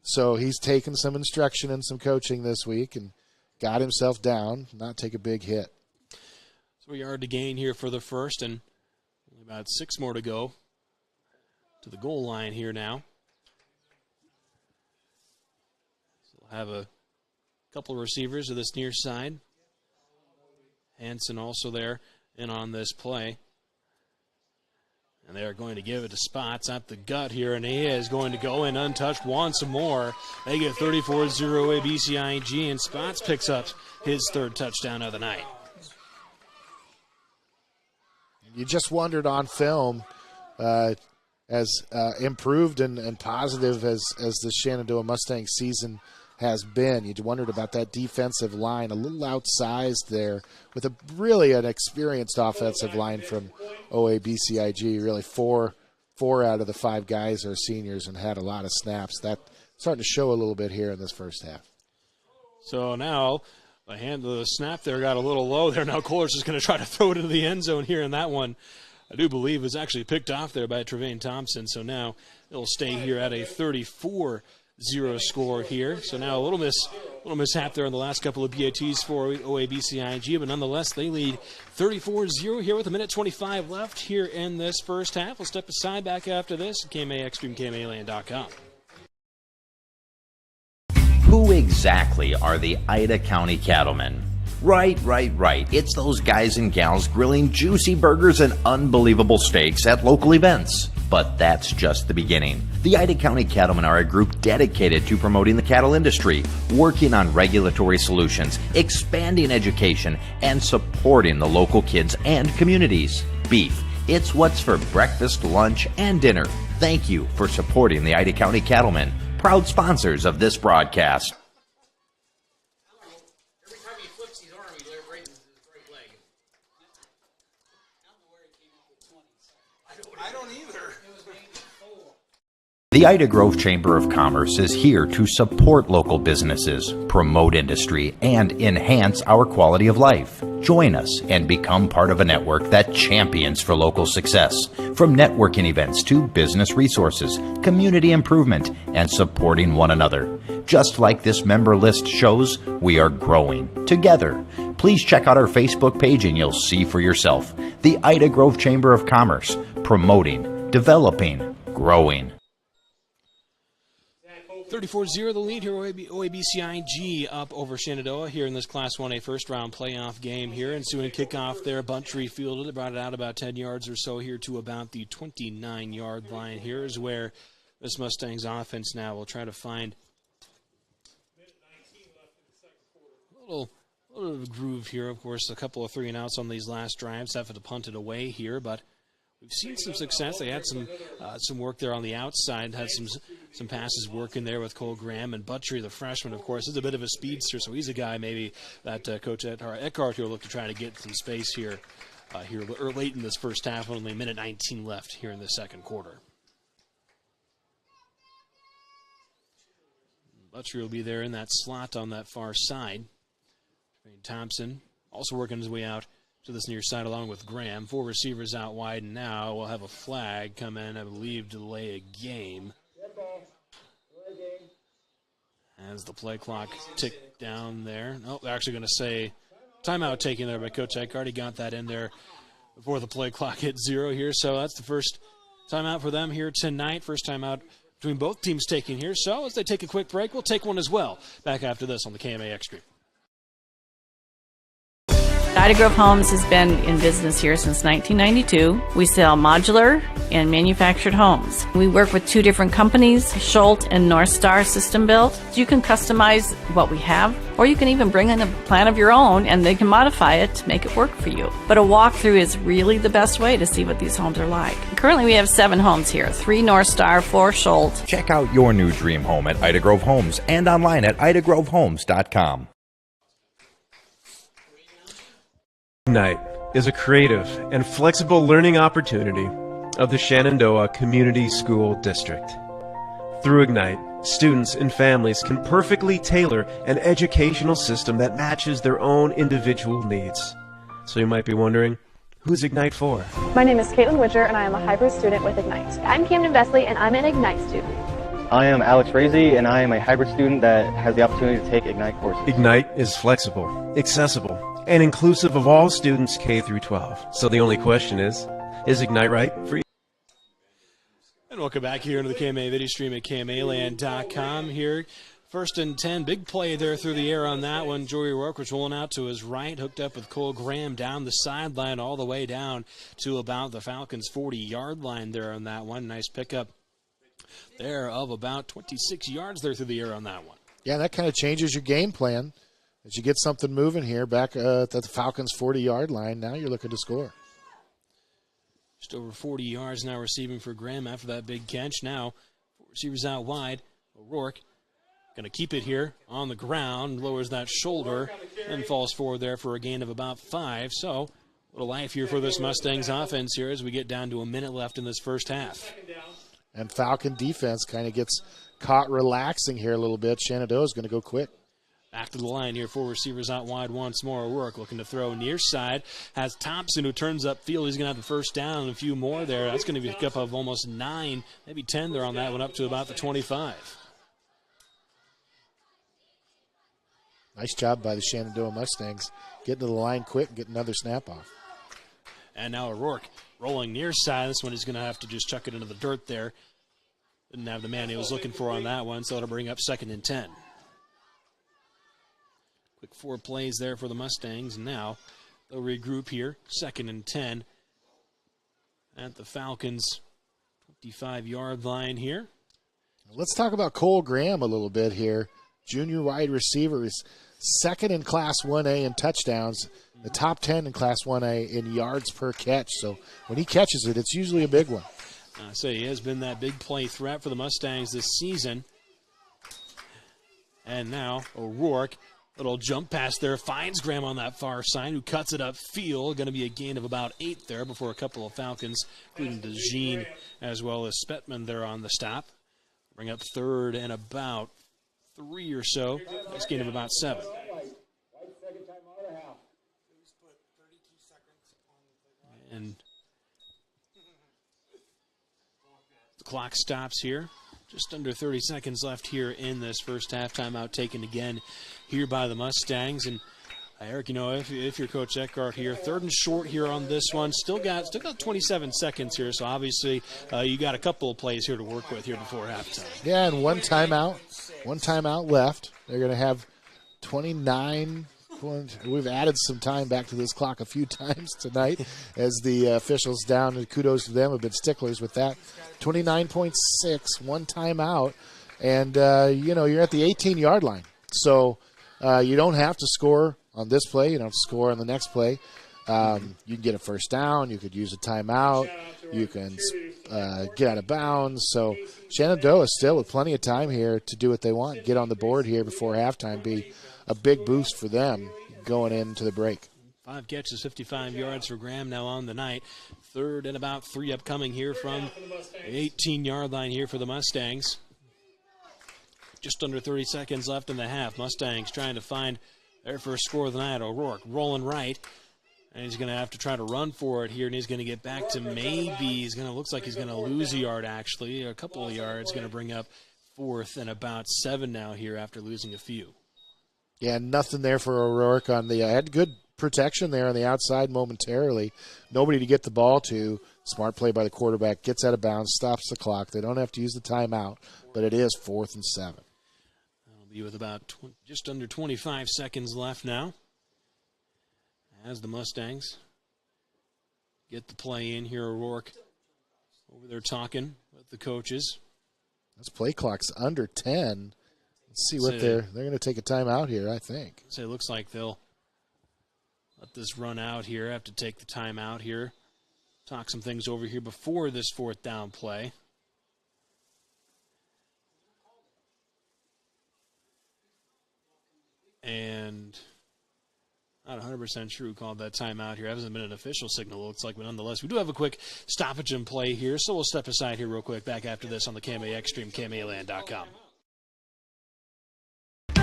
So he's taken some instruction and some coaching this week and got himself down, not take a big hit. So a yard to gain here for the first, and about 6 more to go to the goal line here now. So we'll have a couple of receivers to this near side. Hanson also there in on this play. And they're going to give it to Spots at the gut here, and he is going to go in untouched once more. They get 34-0 OABCIG, and Spots picks up his 3rd touchdown of the night. You just wondered on film, as improved and positive as the Shenandoah Mustangs season has been, you wondered about that defensive line, a little outsized there with an experienced offensive line from OABCIG. Really, four out of the 5 guys are seniors and had a lot of snaps. That's starting to show a little bit here in this first half. So now the snap there got a little low there. Now Kohler's just going to try to throw it into the end zone here, and that one, I do believe, was actually picked off there by Trevane Thompson. So now it'll stay here at a 34-0 score here. So now a little mishap there on the last couple of BATs for OABCIG, but nonetheless they lead 34-0 here with 1:25 left here in this first half. We'll step aside, back after this. KMA Extreme, KMAland.com. Who exactly are the Ida County Cattlemen? Right. It's those guys and gals grilling juicy burgers and unbelievable steaks at local events. But that's just the beginning. The Ida County Cattlemen are a group dedicated to promoting the cattle industry, working on regulatory solutions, expanding education, and supporting the local kids and communities. Beef, it's what's for breakfast, lunch, and dinner. Thank you for supporting the Ida County Cattlemen, proud sponsors of this broadcast. The Ida Grove Chamber of Commerce is here to support local businesses, promote industry, and enhance our quality of life. Join us and become part of a network that champions for local success, from networking events to business resources, community improvement, and supporting one another. Just like this member list shows, we are growing together. Please check out our Facebook page and you'll see for yourself. The Ida Grove Chamber of Commerce, promoting, developing, growing. 34-0 the lead here. OABCIG up over Shenandoah here in this Class 1A first-round playoff game here. Ensuing kickoff there. Buntry fielded it, brought it out about 10 yards or so here to about the 29-yard line. Here is where this Mustangs offense now will try to find a little of a groove here. Of course, a couple of 3-and-outs on these last drives. Have to punt it away here, but we've seen some success. They had some work there on the outside, had some passes working there with Cole Graham, and Buttry, the freshman, of course, is a bit of a speedster, so he's a guy maybe that Coach Eckhart will look to try to get some space here late in this first half, only 1:19 left here in the second quarter. Buttry will be there in that slot on that far side. Thompson also working his way out to this near side along with Graham. 4 receivers out wide, and now we'll have a flag come in, I believe, to delay a game. As the play clock ticked down there. No, they're actually going to say timeout taken there by Coach Eckhart. He got that in there before the play clock hit 0 here. So that's the first timeout for them here tonight. First timeout between both teams taking here. So as they take a quick break, we'll take one as well. Back after this on the KMA Extreme. Ida Grove Homes has been in business here since 1992. We sell modular and manufactured homes. We work with 2 different companies, Schultz and North Star System Built. You can customize what we have, or you can even bring in a plan of your own and they can modify it to make it work for you. But a walkthrough is really the best way to see what these homes are like. Currently we have 7 homes here, 3 North Star, 4 Schultz. Check out your new dream home at Ida Grove Homes and online at idagrovehomes.com. Ignite is a creative and flexible learning opportunity of the Shenandoah Community School District. Through Ignite, students and families can perfectly tailor an educational system that matches their own individual needs. So you might be wondering, who's Ignite for? My name is Caitlin Widger and I am a hybrid student with Ignite. I'm Camden Vesley and I'm an Ignite student. I am Alex Frazee and I am a hybrid student that has the opportunity to take Ignite courses. Ignite is flexible, accessible, and inclusive of all students K through 12. So the only question is Ignite right for you? And welcome back here into the KMA video stream at KMAland.com here. 1st and 10, big play there through the air on that one. Joey Rourke was rolling out to his right, hooked up with Cole Graham down the sideline all the way down to about the Falcons' 40-yard line there on that one. Nice pickup there of about 26 yards there through the air on that one. Yeah, that kind of changes your game plan. As you get something moving here back at the Falcons' 40-yard line, now you're looking to score. Just over 40 yards now receiving for Graham after that big catch. Now, receivers out wide. O'Rourke going to keep it here on the ground, lowers that shoulder, and falls forward there for a gain of about 5. So, a little life here for this Mustangs offense here as we get down to a minute left in this first half. And Falcon defense kind of gets caught relaxing here a little bit. Shenandoah is going to go quick. Back to the line here, 4 receivers out wide once more. O'Rourke looking to throw near side. Has Thompson who turns up field. He's going to have the first down and a few more there. That's going to be a pick up of almost 9, maybe 10 there on that one, up to about the 25. Nice job by the Shenandoah Mustangs. Getting to the line quick and getting another snap off. And now O'Rourke rolling near side. This one he's going to have to just chuck it into the dirt there. Didn't have the man he was looking for on that one, so it'll bring up 2nd and 10. Quick 4 plays there for the Mustangs. And now they'll regroup here. 2nd and 10 at the Falcons' 25-yard line here. Let's talk about Cole Graham a little bit here. Junior wide receiver is 2nd in Class 1A in touchdowns, the top 10 in Class 1A in yards per catch. So when he catches it, it's usually a big one. I say he has been that big play threat for the Mustangs this season. And now O'Rourke, little jump pass there, finds Graham on that far side, who cuts it upfield. Going to be a gain of about 8 there before a couple of Falcons, including DeJean as well as Spetman there on the stop. Bring up 3rd and about 3 or so. Nice gain of about 7. And the clock stops here. Just under 30 seconds left here in this first half. Timeout taken again here by the Mustangs. And Eric, you know, if you're Coach Eckhart here, 3rd and short here on this one. Still got 27 seconds here, so obviously you got a couple of plays here to work with here before halftime. Yeah, and one timeout left. They're going to have 29. We've added some time back to this clock a few times tonight as the officials down, and kudos to them, have been sticklers with that. 29.6, one timeout, and, you're at the 18-yard line. So you don't have to score on this play. You don't have to score on the next play. You can get a first down. You could use a timeout. You can get out of bounds. So Shenandoah still with plenty of time here to do what they want, get on the board here before halftime, be a big boost for them going into the break. 5 catches, 55 yards for Graham now on the night. 3rd and about 3 upcoming here from the 18-yard line here for the Mustangs. Just under 30 seconds left in the half. Mustangs trying to find their first score of the night. O'Rourke rolling right. And he's going to have to try to run for it here, and he's going to get back to looks like he's going to lose a yard, actually. A couple of yards, going to bring up 4th and about 7 now here after losing a few. Yeah, nothing there for O'Rourke on the had good protection there on the outside momentarily. Nobody to get the ball to. Smart play by the quarterback. Gets out of bounds, stops the clock. They don't have to use the timeout, but it is 4th and 7. That'll be with about just under 25 seconds left now. as the Mustangs get the play in here. O'Rourke over there talking with the coaches. This play clock's under 10. Let's see what they're going to take a timeout here, I think. So it looks like they'll let this run out here. Have to take the timeout here. Talk some things over here before this fourth down play. And not 100% sure who called that timeout here. It hasn't been an official signal, it looks like, but nonetheless, we do have a quick stoppage in play here, so we'll step aside here real quick. Back after this on the KMA Xtreme, KMAland.com.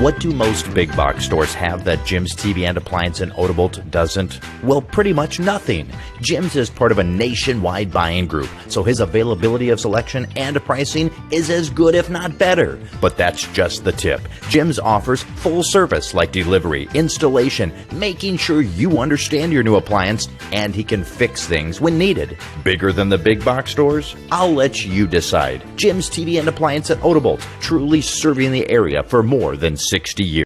What do most big box stores have that Jim's TV and Appliance in Odebolt doesn't? Well, pretty much nothing. Jim's is part of a nationwide buying group, so his availability of selection and pricing is as good if not better. But that's just the tip. Jim's offers full service like delivery, installation, making sure you understand your new appliance, and he can fix things when needed. Bigger than the big box stores? I'll let you decide. Jim's TV and Appliance at Odebolt, truly serving the area for more than 60 years.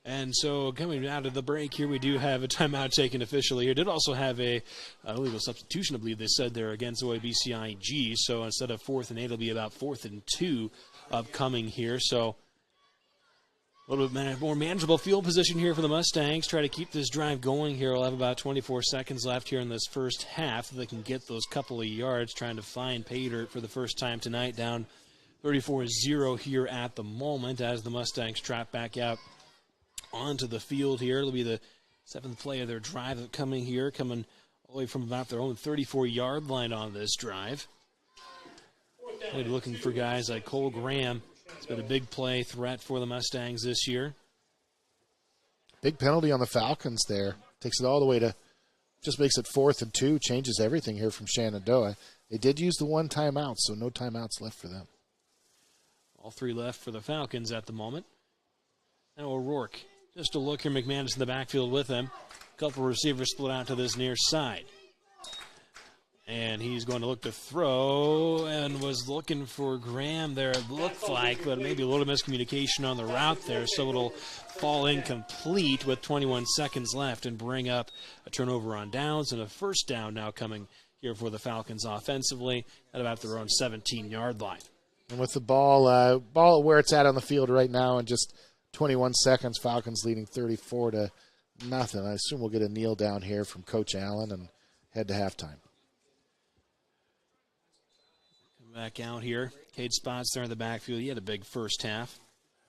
And so coming out of the break here, we do have a timeout taken officially here. Did also have a illegal substitution, I believe they said there, against OABCIG. So instead of 4th and 8, it'll be about 4th and 2 upcoming here. So a little bit more manageable field position here for the Mustangs. Try to keep this drive going here. We'll have about 24 seconds left here in this first half. They can get those couple of yards, trying to find pay dirt for the first time tonight. Down 34-0 here at the moment as the Mustangs trap back out onto the field here. It'll be the 7th play of their drive coming here, coming all the way from about their own 34-yard line on this drive. They're looking for guys like Cole Graham. It's been a big play threat for the Mustangs this year. Big penalty on the Falcons there. Takes it all the way to, just makes it 4th and 2, changes everything here from Shenandoah. They did use the one timeout, so no timeouts left for them. All 3 left for the Falcons at the moment. Now O'Rourke, just a look here, McManus in the backfield with him. A couple receivers split out to this near side. And he's going to look to throw and was looking for Graham there, it looked like, but maybe a little miscommunication on the route there, so it'll fall incomplete with 21 seconds left and bring up a turnover on downs and a first down now coming here for the Falcons offensively at about their own 17-yard line. And with the ball where it's at on the field right now in just 21 seconds, Falcons leading 34-0. I assume we'll get a kneel down here from Coach Allen and head to halftime. Back out here. Cade Spots there in the backfield. He had a big first half.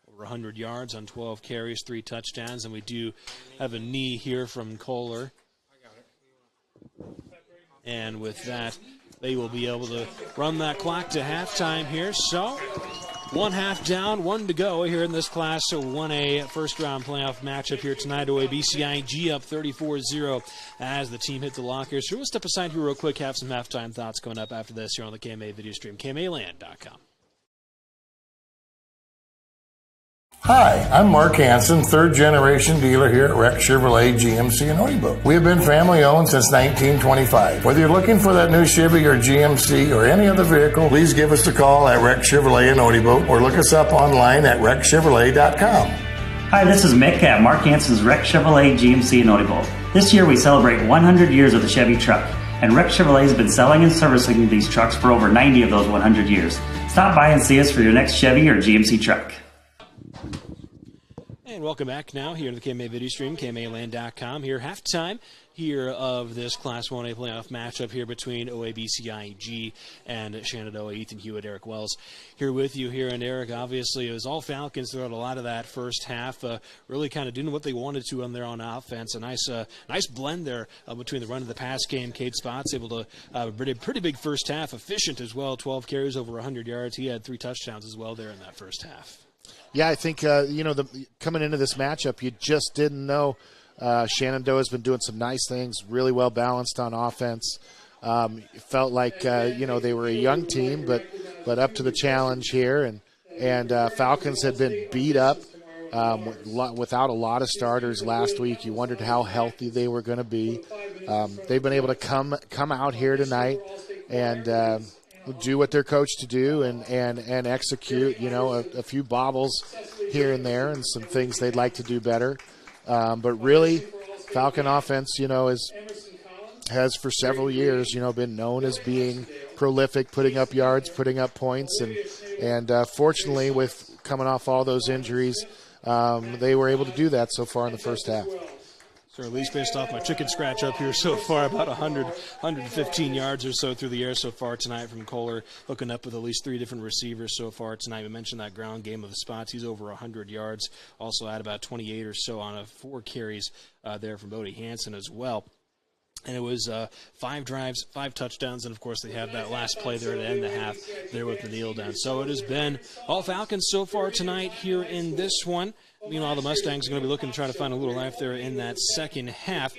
Over 100 yards on 12 carries, 3 touchdowns. And we do have a knee here from Kohler. And with that, they will be able to run that clock to halftime here. So, 1 half down, 1 to go here in this Class 1A first-round playoff matchup here tonight. OABCIG up 34-0 as the team hit the locker. So we'll step aside here real quick, have some halftime thoughts coming up after this here on the KMA video stream, KMAland.com. Hi, I'm Mark Hansen, third-generation dealer here at Rex Chevrolet GMC in Odebolt. We have been family-owned since 1925. Whether you're looking for that new Chevy or GMC or any other vehicle, please give us a call at Rex Chevrolet in Odebolt or look us up online at rexchevrolet.com. Hi, this is Mick at Mark Hansen's Rex Chevrolet GMC in Odebolt. This year we celebrate 100 years of the Chevy truck, and Rex Chevrolet has been selling and servicing these trucks for over 90 of those 100 years. Stop by and see us for your next Chevy or GMC truck. And welcome back now here to the KMA video stream, KMAland.com. Here, halftime here of this Class 1A playoff matchup here between OABCIG and Shenandoah. Ethan Hewitt, Eric Wells here with you here. And Eric, obviously, it was all Falcons throughout a lot of that first half, really kind of doing what they wanted to on their own offense. A nice blend there between the run and the pass game. Cade Spots able to pretty big first half, efficient as well, 12 carries over 100 yards. He had 3 touchdowns as well there in that first half. Yeah, I think, coming into this matchup, you just didn't know. Shenandoah has been doing some nice things, really well balanced on offense. It felt like, they were a young team, but up to the challenge here. And Falcons had been beat up without a lot of starters last week. You wondered how healthy they were going to be. They've been able to come out here tonight and do what they're coached to do and execute, a few bobbles here and there and some things they'd like to do better. But really, Falcon offense, has for several years, been known as being prolific, putting up yards, putting up points. And fortunately, with coming off all those injuries, they were able to do that so far in the first half. So at least based off my chicken scratch up here so far, about 115 yards or so through the air so far tonight from Kohler, hooking up with at least 3 different receivers so far tonight. We mentioned that ground game of the spots. He's over 100 yards. Also had about 28 or so on 4 carries there from Bodie Hansen as well. And it was 5 drives, 5 touchdowns, and, of course, they have that last play there at the end of the half there with the kneel down. So it has been all Falcons so far tonight here in this one. Meanwhile, the Mustangs are going to be looking to try to find a little life there in that second half.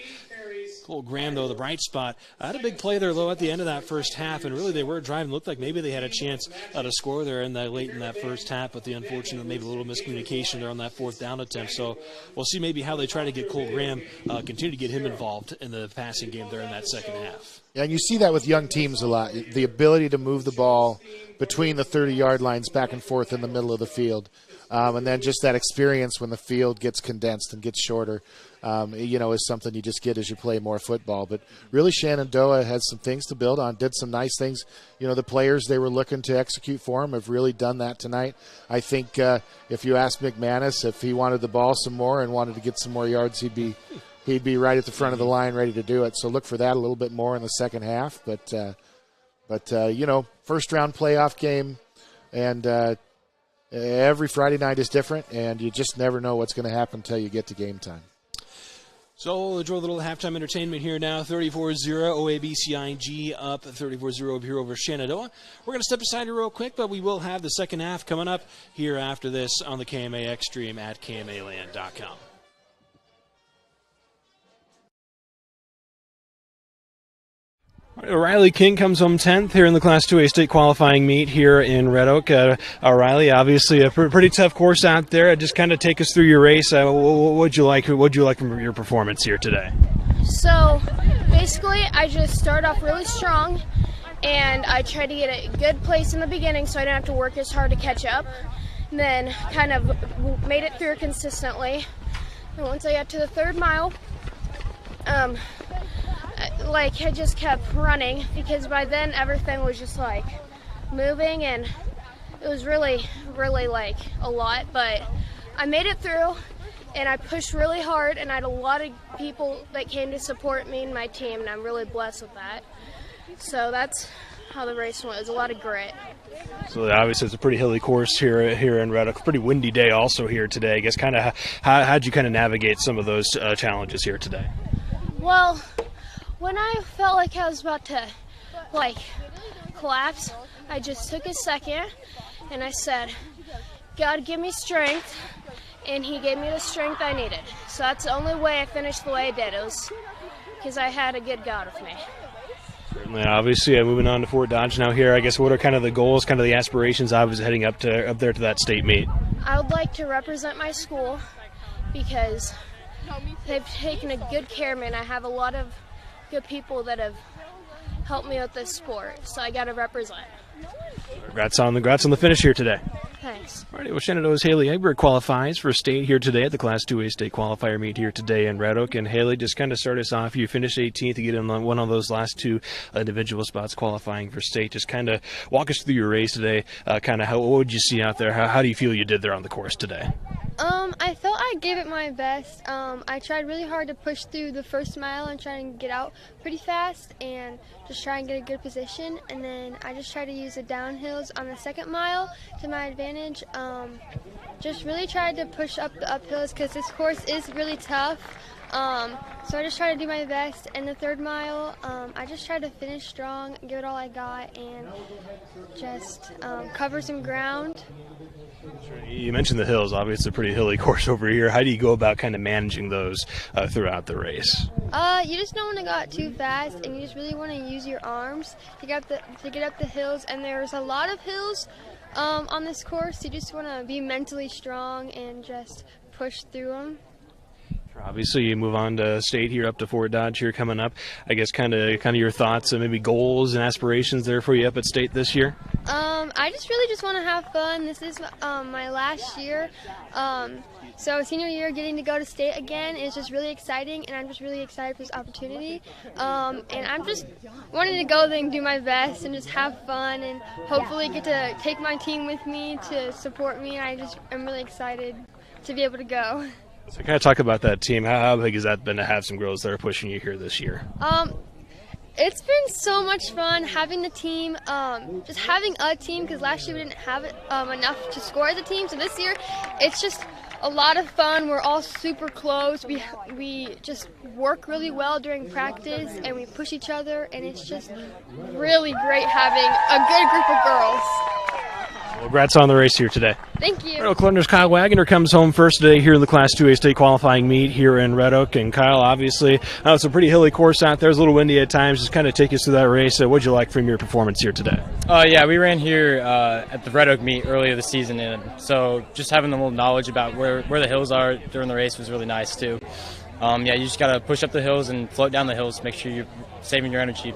Cole Graham, though, the bright spot, had a big play there low at the end of that first half, and really they were driving. Looked like maybe they had a chance to score there late in that first half, but the unfortunate maybe a little miscommunication there on that 4th down attempt. So we'll see maybe how they try to get Cole Graham, continue to get him involved in the passing game there in that second half. Yeah, and you see that with young teams a lot, the ability to move the ball between the 30-yard lines back and forth in the middle of the field. And then just that experience when the field gets condensed and gets shorter, is something you just get as you play more football. But really, Shenandoah had some things to build on, did some nice things. The players they were looking to execute for him have really done that tonight. I think if you asked McManus if he wanted the ball some more and wanted to get some more yards, he'd be right at the front of the line ready to do it. So look for that a little bit more in the second half. But first-round playoff game, and every Friday night is different, and you just never know what's going to happen until you get to game time. So we'll enjoy a little halftime entertainment here now. 34-0, OABCIG up 34-0 over here over Shenandoah. We're going to step aside here real quick, but we will have the second half coming up here after this on the KMAX stream at KMAland.com. Riley King comes home 10th here in the Class 2A state qualifying meet here in Red Oak. Riley, obviously a pretty tough course out there. Just kind of take us through your race. What'd you like from your performance here today? So basically, I just started off really strong, and I tried to get a good place in the beginning so I didn't have to work as hard to catch up. And then kind of made it through consistently. And once I got to the 3rd mile, I just kept running because by then everything was just moving, and it was really a lot, but I made it through and I pushed really hard, and I had a lot of people that came to support me and my team, and I'm really blessed with that. So that's how the race went. It was a lot of grit. So obviously it's a pretty hilly course here in Red Oak. Pretty windy day also here today. I guess kind of how'd you kind of navigate some of those challenges here today? Well, when I felt like I was about to collapse, I just took a second and I said, God, give me strength, and he gave me the strength I needed. So that's the only way I finished the way I did. It was because I had a good God with me. Certainly, obviously, moving on to Fort Dodge now here, I guess what are kind of the goals, kind of the aspirations I was heading up there to that state meet? I would like to represent my school because they've taken a good care of me, and I have a lot of good people that have helped me with this sport, so I got to represent. Congrats on the finish here today. Thanks. All right, well, Shenandoah's Haley Egbert qualifies for state here today at the Class 2A state qualifier meet here today in Red Oak. And Haley, just kind of start us off. You finished 18th to get in one of those last 2 individual spots qualifying for state. Just kind of walk us through your race today. What would you see out there? How do you feel you did there on the course today? I felt I gave it my best. I tried really hard to push through the first mile and try and get out pretty fast and just try and get a good position. And then I just tried to use the downhills on the 2nd mile to my advantage. Just really tried to push up the uphills because this course is really tough. So I just tried to do my best. And the 3rd mile, I just tried to finish strong, give it all I got, and just cover some ground. You mentioned the hills. Obviously, it's a pretty hilly course over here. How do you go about kind of managing those throughout the race? You just don't want to go out too fast, and you just really want to use your arms to get up the hills. And there's a lot of hills on this course. You just want to be mentally strong and just push through them. Obviously, you move on to state here, up to Fort Dodge here coming up. I guess kind of your thoughts and maybe goals and aspirations there for you up at state this year. I just really just want to have fun. This is my last year. So senior year, getting to go to state again is just really exciting, and I'm just really excited for this opportunity. And I'm just wanting to go there and do my best and just have fun and hopefully get to take my team with me to support me. And I'm really excited to be able to go. So kind of talk about that team. How big has that been to have some girls that are pushing you here this year? It's been so much fun having the team, just having a team, because last year we didn't have enough to score as a team. So this year, it's just a lot of fun. We're all super close. We just work really well during practice, and we push each other, and it's just really great having a good group of girls. Well, congrats on the race here today. Thank you. Red Oak Lunder's Kyle Wagoner comes home first today here in the Class 2A state qualifying meet here in Red Oak. And Kyle, obviously, it's a pretty hilly course out there. It's a little windy at times. Just kind of take us through that race. What'd you like from your performance here today? Yeah, we ran here at the Red Oak meet earlier this season, and so just having a little knowledge about where the hills are during the race was really nice too. You just got to push up the hills and float down the hills. Make sure you're saving your energy.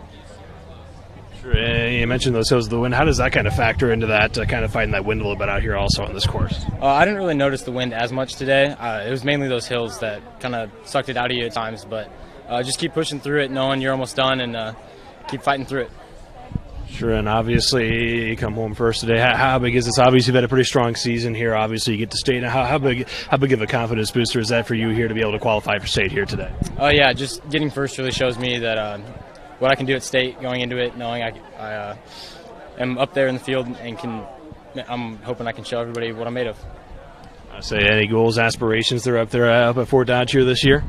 Sure. You mentioned those hills of the wind. How does that kind of factor into that, kind of fighting that wind a little bit out here also on this course? I didn't really notice the wind as much today. It was mainly those hills that kind of sucked it out of you at times, but just keep pushing through it, knowing you're almost done, and keep fighting through it. Sure, and obviously you come home first today. How big is this? Obviously you've had a pretty strong season here. Obviously you get to state. How big of a confidence booster is that for you here to be able to qualify for state here today? Yeah, just getting first really shows me that what I can do at state, going into it, knowing I am up there in the field and I'm hoping I can show everybody what I'm made of. I say, any goals, aspirations they're up there up at Fort Dodge here this year?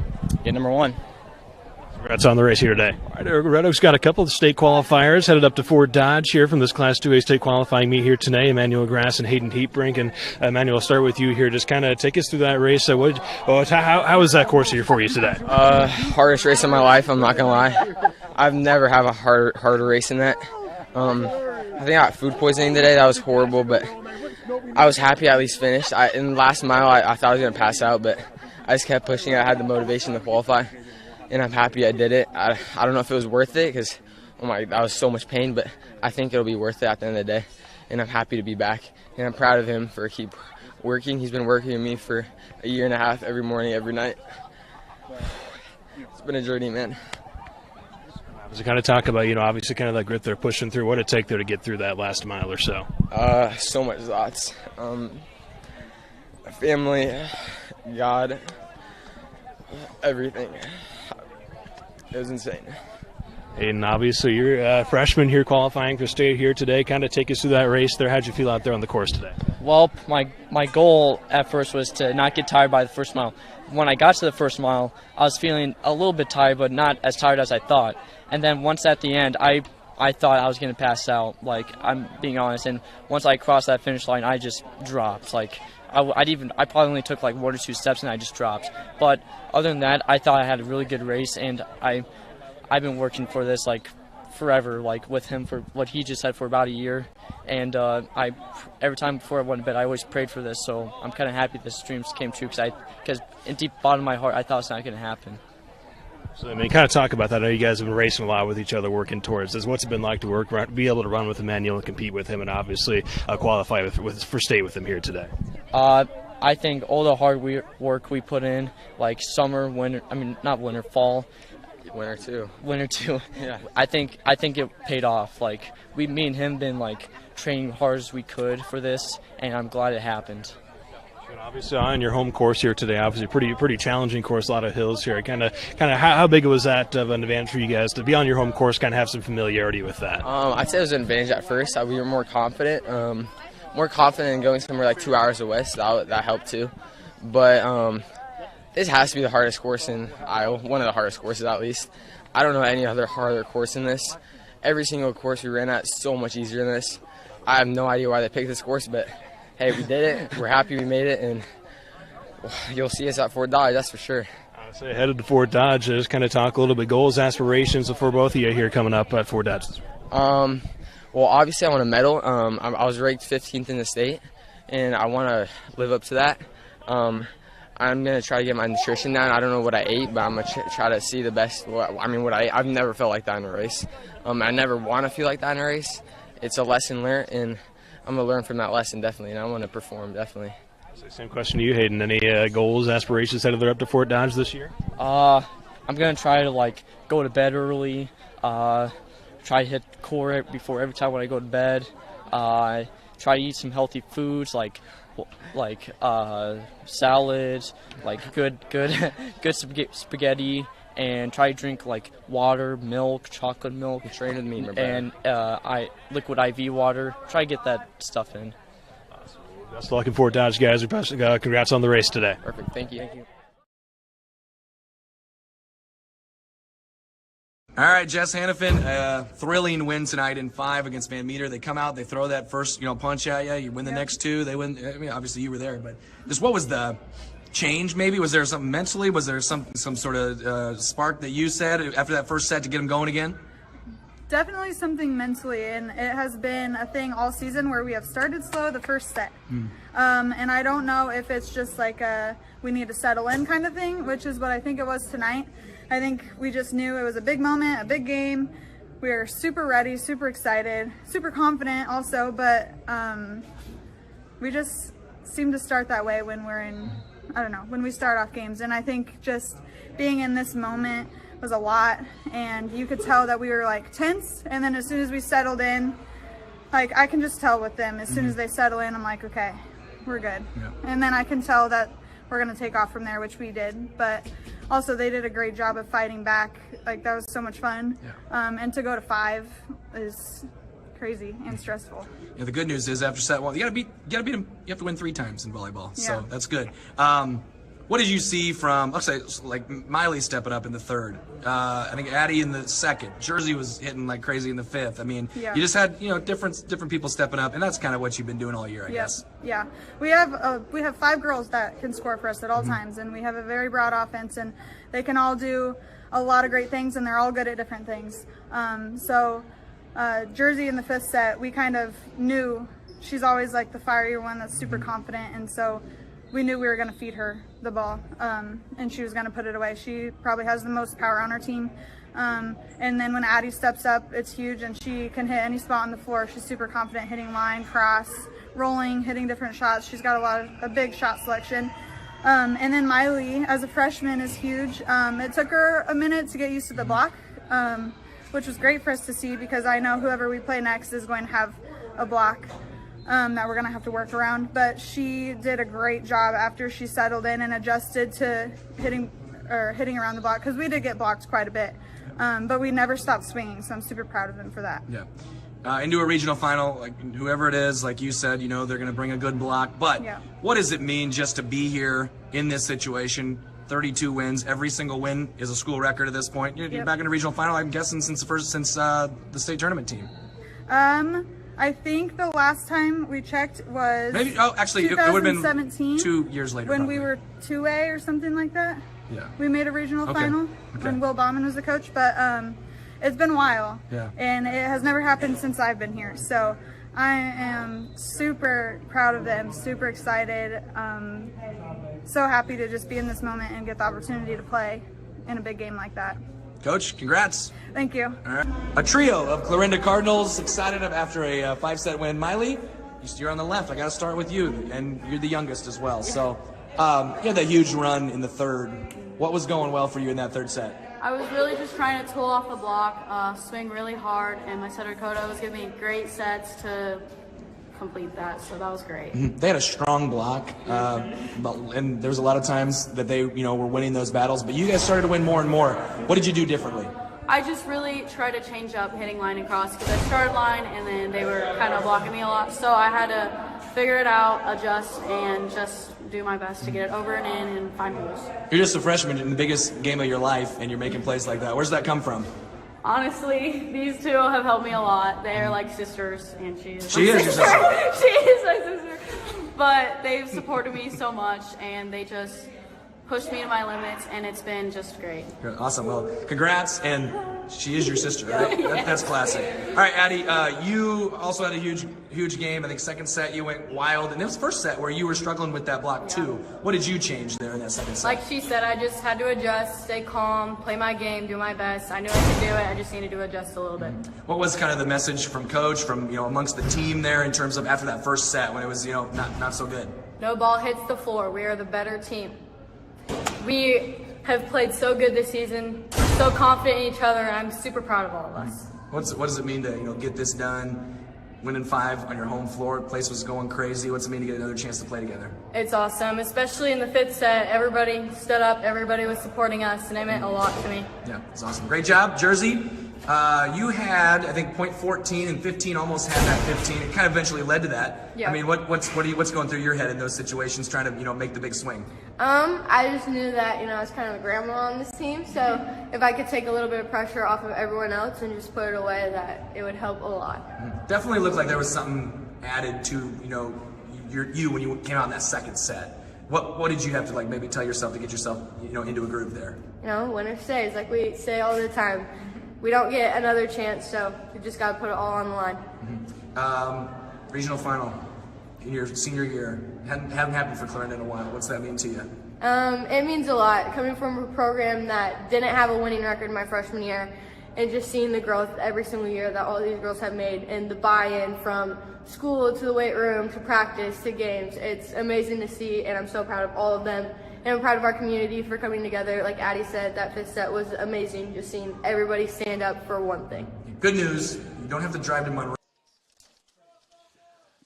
Get number 1. Congrats on the race here today. All right, Red Oak's got a couple of state qualifiers headed up to Fort Dodge here from this Class 2A state qualifying meet here today. Emmanuel Grass and Hayden Heatbrink. And Emmanuel, I'll start with you here. Just kind of take us through that race. How was that course here for you today? Hardest race of my life, I'm not going to lie. I've never had a harder race than that. I think I got food poisoning today. That was horrible, but I was happy I at least finished. In the last mile, I thought I was going to pass out, but I just kept pushing. I had the motivation to qualify, and I'm happy I did it. I don't know if it was worth it because, that was so much pain, but I think it'll be worth it at the end of the day, and I'm happy to be back. And I'm proud of him for keep working. He's been working with me for a year and a half, every morning, every night. It's been a journey, man. To kind of talk about, obviously kind of that grit they're pushing through. What did it take there to get through that last mile or so? So much thoughts. Family, God, everything. It was insane. And obviously you're a freshman here qualifying for state here today. Kind of take us through that race there. How'd you feel out there on the course today? Well, my goal at first was to not get tired by the first mile. When I got to the first mile, I was feeling a little bit tired, but not as tired as I thought. And then once at the end, I thought I was going to pass out, I'm being honest. And once I crossed that finish line, I just dropped. I probably only took 1 or 2 steps and I just dropped. But other than that, I thought I had a really good race, and I've been working for this forever, with him for what he just said for about a year. And every time before I went to bed, I always prayed for this. So I'm kind of happy this dream came true because in deep bottom of my heart, I thought it's not going to happen. So, kind of talk about that. I know you guys have been racing a lot with each other, working towards this. What's it been like to be able to run with Emmanuel and compete with him, and obviously qualify for state with him here today? I think all the hard work we put in, summer, winter, not winter, fall. Winter too. Yeah. I think it paid off. Me and him been training hard as we could for this, and I'm glad it happened. Obviously on your home course here today, obviously pretty challenging course, a lot of hills here. Kind of how big was that of an advantage for you guys to be on your home course, kind of have some familiarity with that? I'd say it was an advantage at first. We were more confident in going somewhere 2 hours away, so that helped too. But this has to be the hardest course in Iowa, one of the hardest courses at least. I don't know any other harder course than this. Every single course we ran at is so much easier than this. I have no idea why they picked this course, but hey, we did it. We're happy we made it, and you'll see us at Fort Dodge, that's for sure. I say headed to Fort Dodge. Just kind of talk a little bit goals, aspirations for both of you here coming up at Fort Dodge. Well, obviously I want a medal. I was ranked 15th in the state, and I want to live up to that. I'm going to try to get my nutrition down. I don't know what I ate, but I'm going to try to see the best. What I ate. I've never felt like that in a race. I never want to feel like that in a race. It's a lesson learned, and I'm going to learn from that lesson, definitely, and I want to perform, definitely. So same question to you, Hayden. Any goals, aspirations headed up to Fort Dodge this year? I'm going to try to, go to bed early, try to hit core before every time when I go to bed, try to eat some healthy foods like salads, good spaghetti, and try to drink water, milk, chocolate milk, and liquid IV water. Try to get that stuff in. Awesome. Best of luck in Fort Dodge, guys. Congrats on the race today. Perfect. Thank you. All right, Jess Hannafin, thrilling win tonight in 5 against Van Meter. They come out, they throw that first, punch at you. You win the next 2. They win. I mean, obviously you were there, but just what was the change? Maybe was there something mentally? Was there some sort of spark that you said after that first set to get them going again? Definitely something mentally, and it has been a thing all season where we have started slow the first set. And I don't know if it's just we need to settle in kind of thing, which is what I think it was tonight. I think we just knew it was a big moment, a big game. We were super ready, super excited, super confident also, but we just seem to start that way when we're in, when we start off games. And I think just being in this moment was a lot, and you could tell that we were tense, and then as soon as we settled in, I can just tell with them, as soon as they settle in, I'm like, okay, we're good. Yeah. And then I can tell that we're going to take off from there, which we did, but also they did a great job of fighting back. That was so much fun. Yeah. And to go to 5 is crazy and stressful. Yeah, the good news is after set 1, you gotta beat them. You have to win 3 times in volleyball, so that's good. What did you see from, let's say, Miley stepping up in the 3rd? I think Addie in the 2nd. Jersey was hitting like crazy in the 5th. I mean, you just had different people stepping up, and that's kind of what you've been doing all year, I guess. Yeah, we have 5 girls that can score for us at all times, and we have a very broad offense, and they can all do a lot of great things, and they're all good at different things. Jersey in the 5th set, we kind of knew she's always the fiery one that's super confident, and so we knew we were going to feed her the ball, and she was going to put it away. She probably has the most power on her team. And then when Addie steps up, it's huge, and she can hit any spot on the floor. She's super confident hitting line, cross, rolling, hitting different shots. She's got a big shot selection. And then Miley, as a freshman, is huge. It took her a minute to get used to the block, which was great for us to see, because I know whoever we play next is going to have a block that we're going to have to work around. But she did a great job after she settled in and adjusted to hitting around the block, because we did get blocked quite a bit, but we never stopped swinging, so I'm super proud of them for that. Yeah. Into a regional final, whoever it is, like you said, they're going to bring a good block, but what does it mean just to be here in this situation? 32 wins, every single win is a school record at this point. You're back in a regional final, I'm guessing, since the state tournament team. I think the last time we checked was maybe. Oh, actually, it would have been 2 years later when probably. We were 2A or something like that. Yeah. We made a regional final when Will Bauman was the coach, but it's been a while. Yeah. And it has never happened since I've been here. So I am super proud of them, super excited, so happy to just be in this moment and get the opportunity to play in a big game like that. Coach, congrats. Thank you. All right. A trio of Clarinda Cardinals excited after a 5-set win. Miley, you're on the left. I got to start with you, and you're the youngest as well. So you had that huge run in the 3rd. What was going well for you in that 3rd set? I was really just trying to tool off the block, swing really hard, and my setter Coda was giving me great sets to complete that, so that was great. They had a strong block, and there was a lot of times that they were winning those battles, but you guys started to win more and more. What did you do differently? I just really tried to change up hitting line and cross, because I started line and then they were kind of blocking me a lot, so I had to figure it out, adjust, and just do my best to get it over and in and find holes. You're just a freshman in the biggest game of your life, and you're making plays like that. Where's that come from? Honestly, these 2 have helped me a lot. They're like sisters, and she is your sister. She is my sister. But they've supported me so much, and they just pushed me to my limits, and it's been just great. Good. Awesome. Well, congrats, and she is your sister, right? That's classic. All right, Addie, you also had a huge game. I think second set you went wild, and it was first set where you were struggling with that block too. What did you change there in that second set? Like she said, I just had to adjust, stay calm, play my game, do my best. I knew I could do it. I just needed to adjust a little bit. What was kind of the message from coach, from amongst the team there in terms of after that first set when it was not so good? No ball hits the floor. We are the better team. We have played so good this season, so confident in each other, and I'm super proud of all of us. What does it mean to get this done, winning 5 on your home floor? The place was going crazy. What's it mean to get another chance to play together? It's awesome, especially in the 5th set. Everybody stood up, everybody was supporting us, and it meant a lot to me. Yeah, it's awesome. Great job, Jersey. You had, I think, point 14 and 15, almost had that 15. It kind of eventually led to that. Yeah. I mean, what's going through your head in those situations, trying to make the big swing? I just knew that I was kind of a grandma on this team, so if I could take a little bit of pressure off of everyone else and just put it away, that it would help a lot. Definitely looked like there was something added to you when you came out in that second set. What did you have to maybe tell yourself to get yourself into a groove there? Winner stays, like we say all the time. We don't get another chance, so we just got to put it all on the line. Regional final in your senior year. Hadn't happened for Clarendon in a while. What's that mean to you? It means a lot. Coming from a program that didn't have a winning record my freshman year, and just seeing the growth every single year that all these girls have made, and the buy-in from school to the weight room to practice to games. It's amazing to see, and I'm so proud of all of them. And I'm proud of our community for coming together. Like Addie said, that 5th set was amazing, just seeing everybody stand up for one thing. Good news, you don't have to drive to Monroe.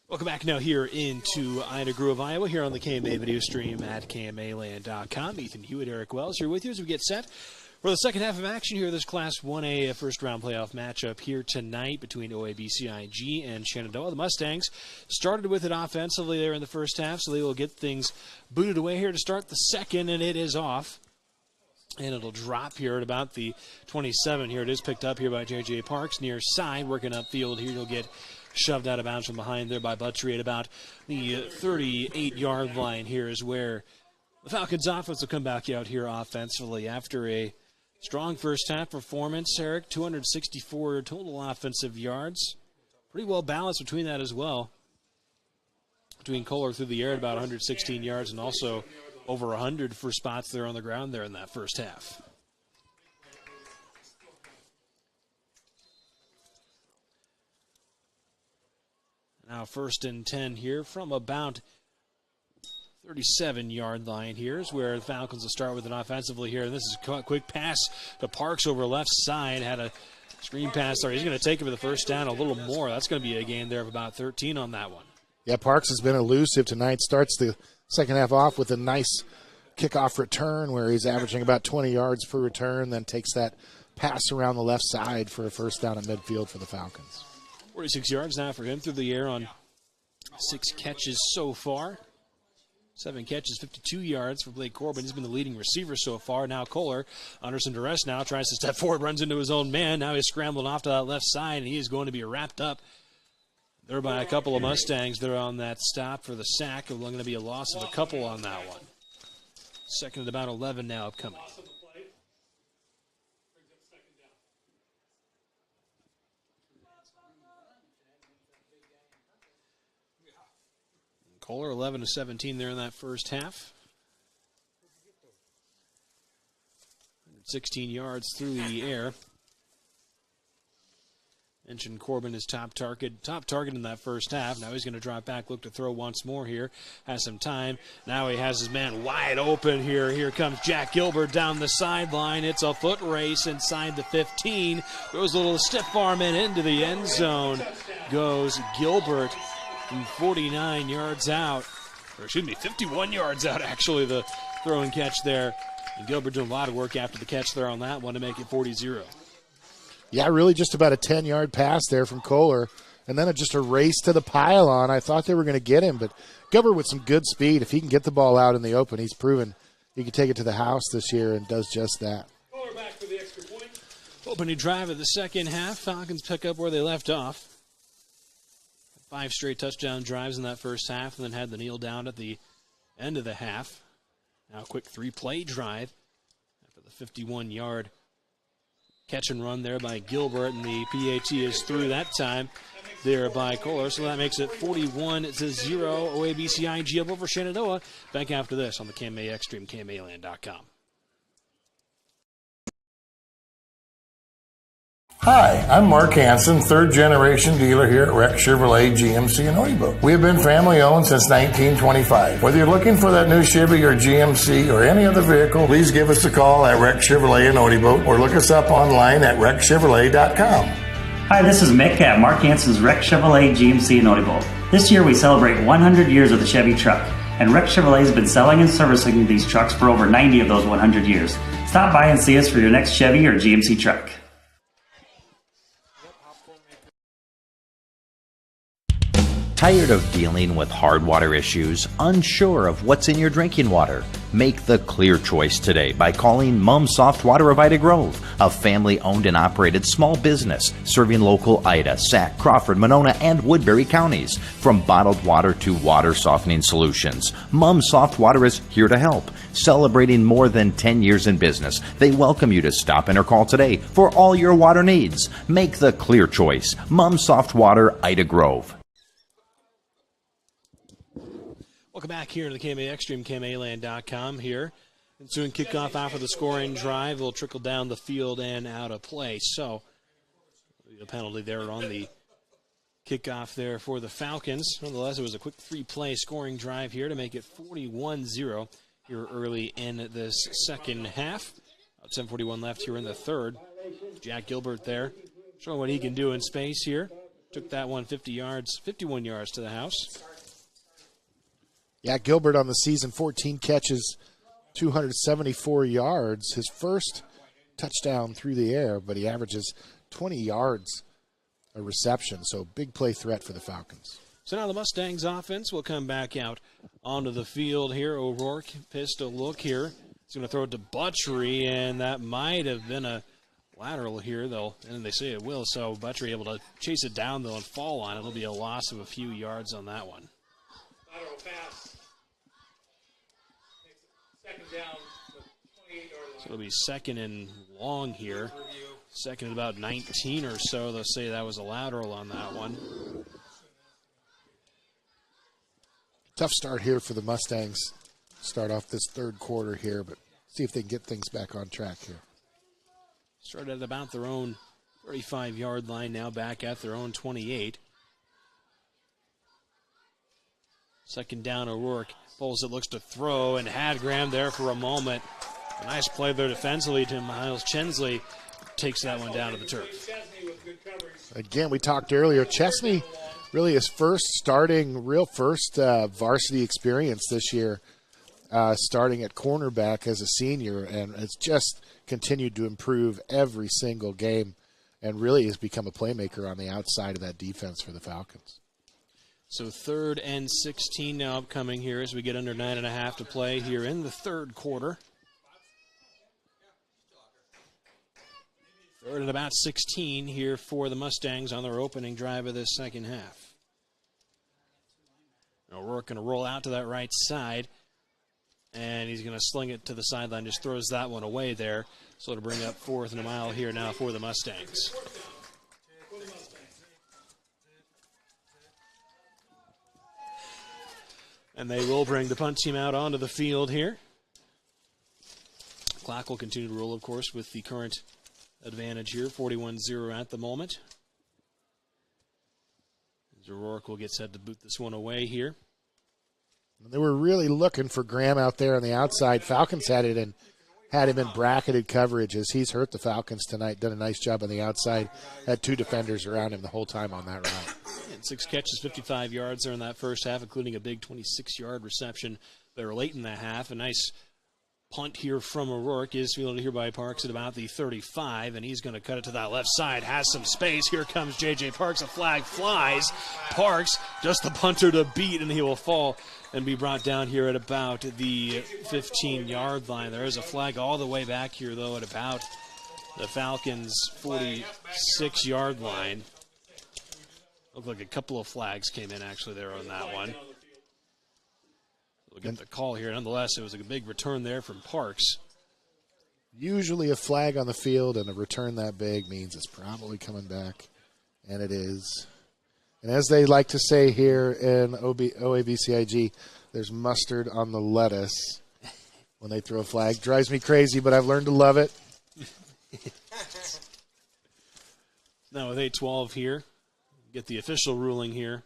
Welcome back now here into Ida Grove, Iowa, here on the KMA video stream at KMAland.com. Ethan Hewitt, Eric Wells here with you as we get set for the second half of action here. This Class 1A first-round playoff matchup here tonight between OABCIG and Shenandoah. The Mustangs started with it offensively there in the first half, so they will get things booted away here to start the second, and it is off. And it'll drop here at about the 27 here. It is picked up here by J.J. Parks near side, working upfield here. He'll get shoved out of bounds from behind there by Buttrey at about the 38-yard line. Here is where the Falcons' offense will come back out here offensively after a strong first half performance. Eric, 264 total offensive yards. Pretty well balanced between that as well. Between Kohler through the air at about 116 yards and also over 100 for spots there on the ground there in that first half. Now 1st and 10 here from about 37-yard line here is where the Falcons will start with it offensively here. And this is a quick pass to Parks over left side. Had a screen pass there. He's going to take it for the first down a little more. That's going to be a gain there of about 13 on that one. Yeah, Parks has been elusive tonight. Starts the second half off with a nice kickoff return where he's averaging about 20 yards per return, then takes that pass around the left side for a first down at midfield for the Falcons. 46 yards now for him through the air on 6 catches so far. 7 catches, 52 yards for Blake Corbin. He's been the leading receiver so far. Now Kohler, under some duress now, tries to step forward, runs into his own man. Now he's scrambling off to that left side, and he is going to be wrapped up there by a couple of Mustangs. They're on that stop for the sack. There's going to be a loss of a couple on that one. Second at about 11 now upcoming. Kohler 11 of 17 there in that first half. 16 yards through the air. Mentioned Corbin is top target in that first half. Now he's going to drop back, look to throw once more here. Has some time. Now he has his man wide open here. Here comes Jack Gilbert down the sideline. It's a foot race inside the 15. Throws a little stiff arm in into the end zone. Goes Gilbert from 49 yards out. Or excuse me, 51 yards out actually, the throw and catch there. And Gilbert doing a lot of work after the catch there on that one to make it 40-0. Yeah, really just about a 10-yard pass there from Kohler. And then just a race to the pylon. I thought they were going to get him, but Gilbert with some good speed. If he can get the ball out in the open, he's proven he can take it to the house this year and does just that. Kohler back for the extra point. Opening drive of the second half. Falcons pick up where they left off. 5 straight touchdown drives in that first half and then had the kneel down at the end of the half. Now a quick three-play drive after the 51-yard catch and run there by Gilbert, and the PAT is through that time there by Kohler. So that makes it 41-0. OABCIG up over Shenandoah. Back after this on the KMA Extreme, KMAland.com. Hi, I'm Mark Hansen, third-generation dealer here at Rex Chevrolet GMC in Oreburgh. We have been family-owned since 1925. Whether you're looking for that new Chevy or GMC or any other vehicle, please give us a call at Rex Chevrolet in Oreburgh or look us up online at rexchevrolet.com. Hi, this is Mick at Mark Hansen's Rex Chevrolet GMC in Oreburgh. This year we celebrate 100 years of the Chevy truck, and Rex Chevrolet has been selling and servicing these trucks for over 90 of those 100 years. Stop by and see us for your next Chevy or GMC truck. Tired of dealing with hard water issues? Unsure of what's in your drinking water? Make the clear choice today by calling Mum Soft Water of Ida Grove, a family-owned and operated small business serving local Ida, Sac, Crawford, Monona, and Woodbury counties. From bottled water to water softening solutions, Mum Soft Water is here to help. Celebrating more than 10 years in business, they welcome you to stop in or call today for all your water needs. Make the clear choice. Mum Soft Water, Ida Grove. Welcome back here to the KMA Extreme, KMAland.com here. And soon kickoff after the scoring drive will trickle down the field and out of play. So, a penalty there on the kickoff there for the Falcons. Nonetheless, it was a quick three-play scoring drive here to make it 41-0 here early in this second half. About 7:41 left here in the third. Jack Gilbert there showing what he can do in space here. Took that one 51 yards to the house. Yeah, Gilbert on the season, 14 catches, 274 yards. His first touchdown through the air, but he averages 20 yards a reception. So big play threat for the Falcons. So now the Mustangs offense will come back out onto the field here. O'Rourke pistol look here. He's going to throw it to Butchery, and that might have been a lateral here, though, and they say it will. So Butchery able to chase it down, though, and fall on it. It'll be a loss of a few yards on that one. Lateral pass. Second down, the 28-yard line. So it'll be second and long here. Second and about 19 or so. They'll say that was a lateral on that one. Tough start here for the Mustangs. Start off this third quarter here, but see if they can get things back on track here. Started at about their own 35-yard line, now back at their own 28. Second down, O'Rourke pulls it, looks to throw, and had Graham there for a moment. A nice play there defensively to Miles Chensley. Takes that one down to the turf. Again, we talked earlier, Chesney really his first varsity experience this year, starting at cornerback as a senior, and has just continued to improve every single game and really has become a playmaker on the outside of that defense for the Falcons. So 3rd and 16 now upcoming here as we get under 9.5 to play here in the third quarter. 3rd and about 16 here for the Mustangs on their opening drive of this second half. O'Rourke going to roll out to that right side, and he's going to sling it to the sideline, just throws that one away there. So to bring up 4th and a mile here now for the Mustangs. And they will bring the punt team out onto the field here. Clock will continue to roll, of course, with the current advantage here, 41-0 at the moment. O'Rourke will get set to boot this one away here. They were really looking for Graham out there on the outside. Falcons had him in bracketed coverage as he's hurt the Falcons tonight. Done a nice job on the outside. Had 2 defenders around him the whole time on that route. And 6 catches, 55 yards there in that first half, including a big 26-yard reception there late in the half. A nice punt here from O'Rourke is fielded here by Parks at about the 35, and he's going to cut it to that left side. Has some space. Here comes J.J. Parks. A flag flies. Parks, just the punter to beat, and he will fall and be brought down here at about the 15-yard line. There is a flag all the way back here, though, at about the Falcons' 46-yard line. Looked like a couple of flags came in, actually, there on that one. We'll get the call here. Nonetheless, it was a big return there from Parks. Usually a flag on the field and a return that big means it's probably coming back, and it is. And as they like to say here in OABCIG, there's mustard on the lettuce when they throw a flag. Drives me crazy, but I've learned to love it. Now with 8:12 here, get the official ruling here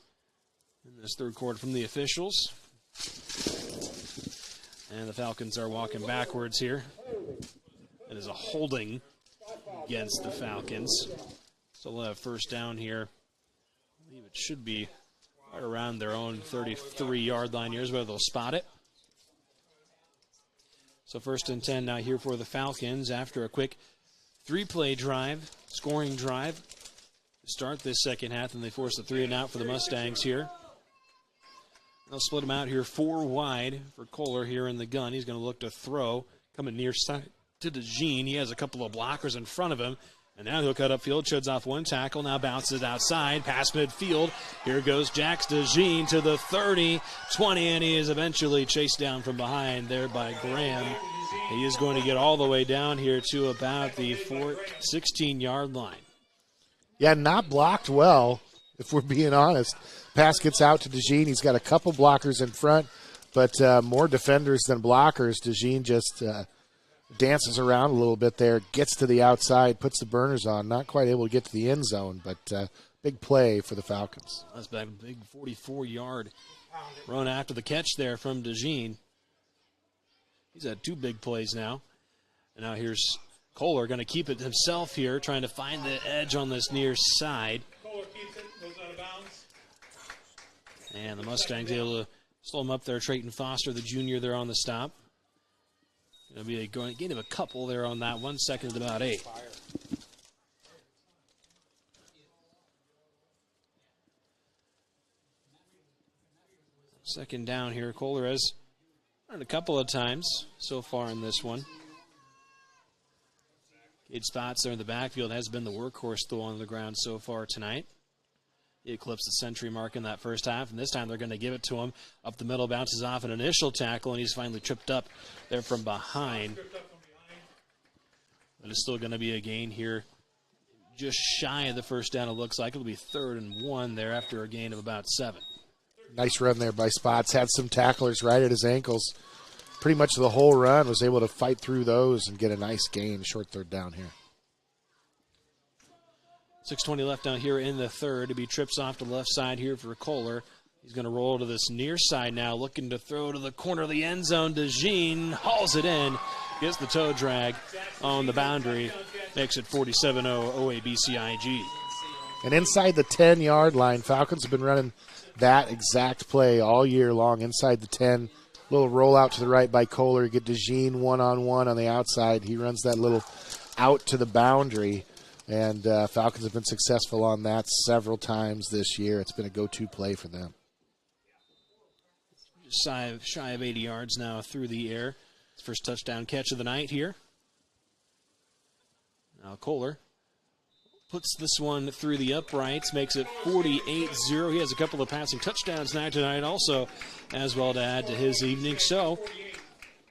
in this third quarter from the officials. And the Falcons are walking backwards here. It is a holding against the Falcons. So we'll have first down here. I believe it should be right around their own 33-yard line. Here's where they'll spot it. So 1st and 10 now here for the Falcons after a quick 3-play drive, scoring drive to start this second half, and they force the 3-and-out for the Mustangs here. They'll split them out here 4 wide for Kohler here in the gun. He's going to look to throw, coming near side to DeJean. He has a couple of blockers in front of him, and now he'll cut upfield, chuds off one tackle, now bounces outside, past midfield. Here goes Jax DeJean to the 30, 20, and he is eventually chased down from behind there by Graham. He is going to get all the way down here to about the 16-yard line. Yeah, not blocked well, if we're being honest. Pass gets out to DeJean. He's got a couple blockers in front, but more defenders than blockers. DeJean just dances around a little bit there, gets to the outside, puts the burners on. Not quite able to get to the end zone, but big play for the Falcons. That's back, big 44-yard run after the catch there from DeJean. He's had 2 big plays now. And now here's Kohler going to keep it himself here, trying to find the edge on this near side. Kohler keeps it, goes out of bounds. And the Mustangs able to slow him up there. Trayton Foster, the junior, there on the stop. It'll be a gain of a couple there on that one, second at about 8. Second down here. Kohler has run a couple of times so far in this one. Gage Spots there in the backfield has been the workhorse though on the ground so far tonight. He eclipsed the century mark in that first half, and this time they're going to give it to him. Up the middle, bounces off an initial tackle, and he's finally tripped up there from behind. But it's still going to be a gain here. Just shy of the first down, it looks like. It'll be 3rd and 1 there after a gain of about 7. Nice run there by Spots. Had some tacklers right at his ankles. Pretty much the whole run, was able to fight through those and get a nice gain, short 3rd down here. 6:20 left down here in the third. To be trips off the left side here for Kohler. He's going to roll to this near side now, looking to throw to the corner of the end zone. DeJean hauls it in, gets the toe drag on the boundary, makes it 47-0 OABCIG. And inside the 10-yard line, Falcons have been running that exact play all year long. Inside the 10, little rollout to the right by Kohler. Get DeJean one-on-one on the outside. He runs that little out to the boundary. And Falcons have been successful on that several times this year. It's been a go-to play for them. Just shy of 80 yards now through the air. His first touchdown catch of the night here. Now Kohler puts this one through the uprights, makes it 48-0. He has a couple of passing touchdowns now tonight also as well to add to his evening. So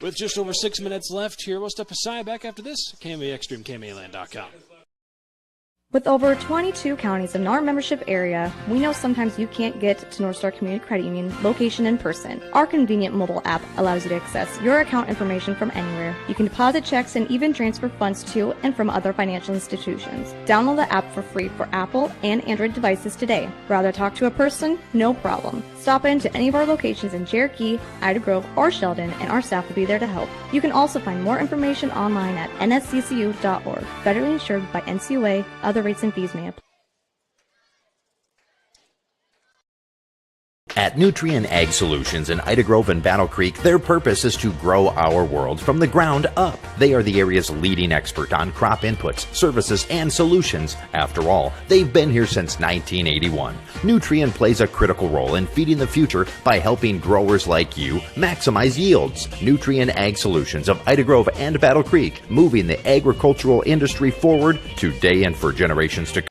with just over 6 minutes left here, we'll step aside. Back after this. KMA Extreme, KMAland.com. With over 22 counties in our membership area, we know sometimes you can't get to North Star Community Credit Union location in person. Our convenient mobile app allows you to access your account information from anywhere. You can deposit checks and even transfer funds to and from other financial institutions. Download the app for free for Apple and Android devices today. Rather talk to a person? No problem. Stop into any of our locations in Cherokee, Ida Grove, or Sheldon, and our staff will be there to help. You can also find more information online at nsccu.org. Federally insured by NCUA. Other rates and fees may apply. At Nutrien Ag Solutions in Ida Grove and Battle Creek, their purpose is to grow our world from the ground up. They are the area's leading expert on crop inputs, services, and solutions. After all, they've been here since 1981. Nutrien plays a critical role in feeding the future by helping growers like you maximize yields. Nutrien Ag Solutions of Ida Grove and Battle Creek, moving the agricultural industry forward today and for generations to come.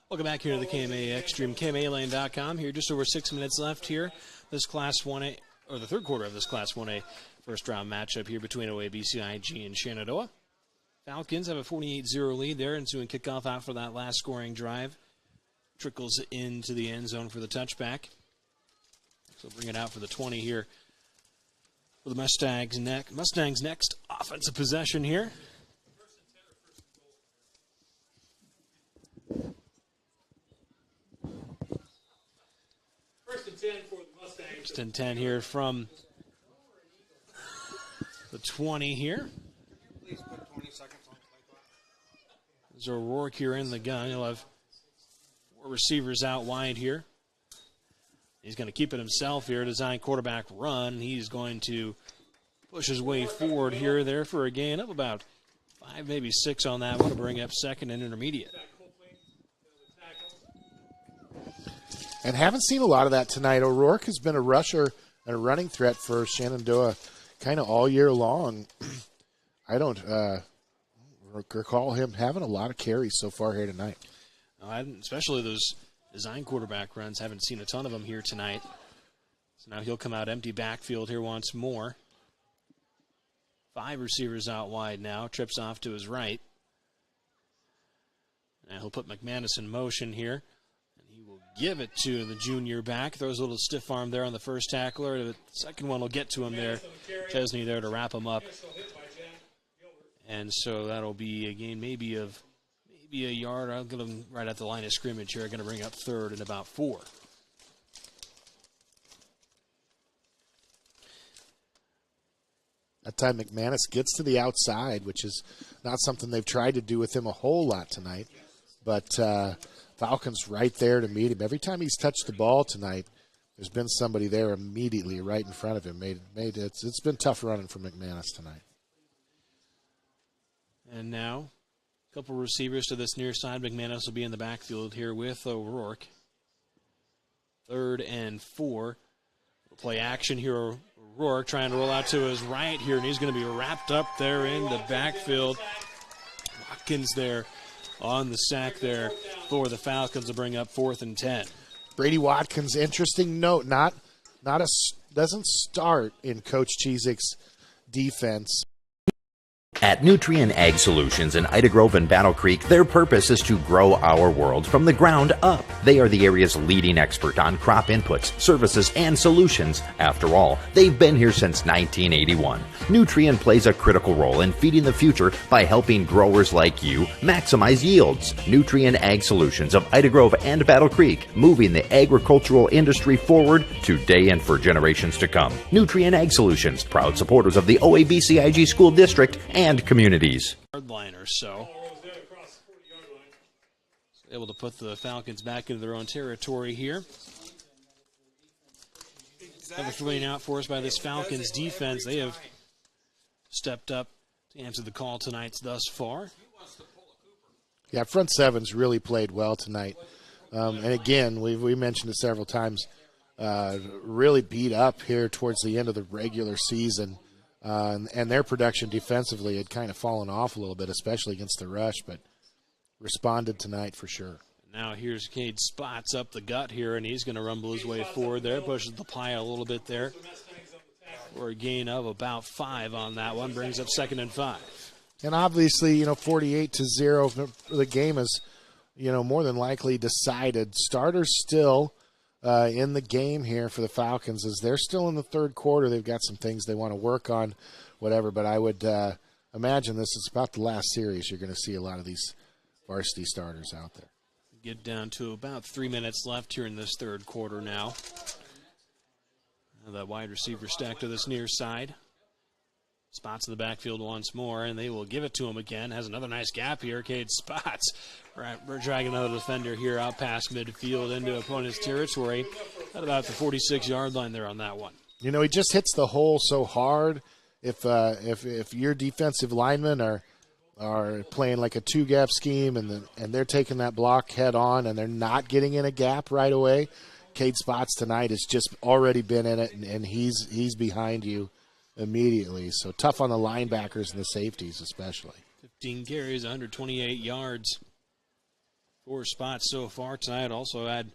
Welcome back here to the KMA Extreme, KMALane.com. Here, just over 6 minutes left here. This Class 1A, or the third quarter of this Class 1A first round matchup here between OABCIG and Shenandoah. Falcons have a 48-0 lead there, and soon kickoff out for that last scoring drive. Trickles into the end zone for the touchback. So bring it out for the 20 here for the Mustangs. Mustangs next offensive possession here. First and 10 for the Mustangs. First and 10 here from the 20 here. Please put 20 seconds on There's O'Rourke here in the gun. He'll have 4 receivers out wide here. He's going to keep it himself here. Design quarterback run. He's going to push his way forward here, there for a gain of about 5, maybe 6 on that one to bring up second and intermediate. And haven't seen a lot of that tonight. O'Rourke has been a rusher and a running threat for Shenandoah kind of all year long. I don't recall him having a lot of carries so far here tonight. Especially those design quarterback runs. Haven't seen a ton of them here tonight. So now he'll come out empty backfield here once more. 5 receivers out wide now. Trips off to his right. And he'll put McManus in motion here. Give it to the junior back. Throws a little stiff arm there on the first tackler. The second one will get to him there. Chesney there to wrap him up. And so that'll be a gain maybe a yard. I'll get him right at the line of scrimmage here. Going to bring up third and about 4. That time McManus gets to the outside, which is not something they've tried to do with him a whole lot tonight. But Falcons right there to meet him. Every time he's touched the ball tonight, there's been somebody there immediately right in front of him. It's been tough running for McManus tonight. And now, a couple receivers to this near side. McManus will be in the backfield here with O'Rourke. 3rd and 4. Play action here. O'Rourke trying to roll out to his right here, and he's going to be wrapped up there in the backfield. Watkins there on the sack there for the Falcons to bring up 4th and 10. Brady Watkins, interesting note, doesn't start in Coach Chizik's defense. At Nutrien Ag Solutions in Ida Grove and Battle Creek, their purpose is to grow our world from the ground up. They are the area's leading expert on crop inputs, services, and solutions. After all, they've been here since 1981. Nutrien plays a critical role in feeding the future by helping growers like you maximize yields. Nutrien Ag Solutions of Ida Grove and Battle Creek, moving the agricultural industry forward today and for generations to come. Nutrien Ag Solutions, proud supporters of the OABCIG School District and communities. Yard line or so. Able to put the Falcons back into their own territory here. Another 3 out for us by this Falcons defense. They have stepped up to answer the call tonight thus far. Yeah, front seven's really played well tonight. And again, we mentioned it several times, really beat up here towards the end of the regular season. And their production defensively had kind of fallen off a little bit, especially against the rush, but responded tonight for sure. Now here's Cade Spots up the gut here, and he's going to rumble his way forward there, pushes the pile a little bit there for a gain of about 5 on that one, brings up 2nd and 5. And obviously, 48-0, the game is, more than likely decided. Starters still in the game here for the Falcons as they're still in the third quarter. They've got some things they want to work on, whatever, but I would imagine this is about the last series. You're going to see a lot of these varsity starters out there. Get down to about 3 minutes left here in this third quarter now. The wide receiver stack to this near side. Spots in the backfield once more, and they will give it to him again. Has another nice gap here. Cade Spots. We're dragging another defender here out past midfield into opponent's territory at about the 46-yard line there on that one. He just hits the hole so hard. If your defensive linemen are playing like a 2-gap scheme and they're taking that block head on and they're not getting in a gap right away, Cade Spots tonight has just already been in it, and he's behind you immediately. So tough on the linebackers and the safeties especially. 15 carries, 128 yards 4 spots so far tonight. Also had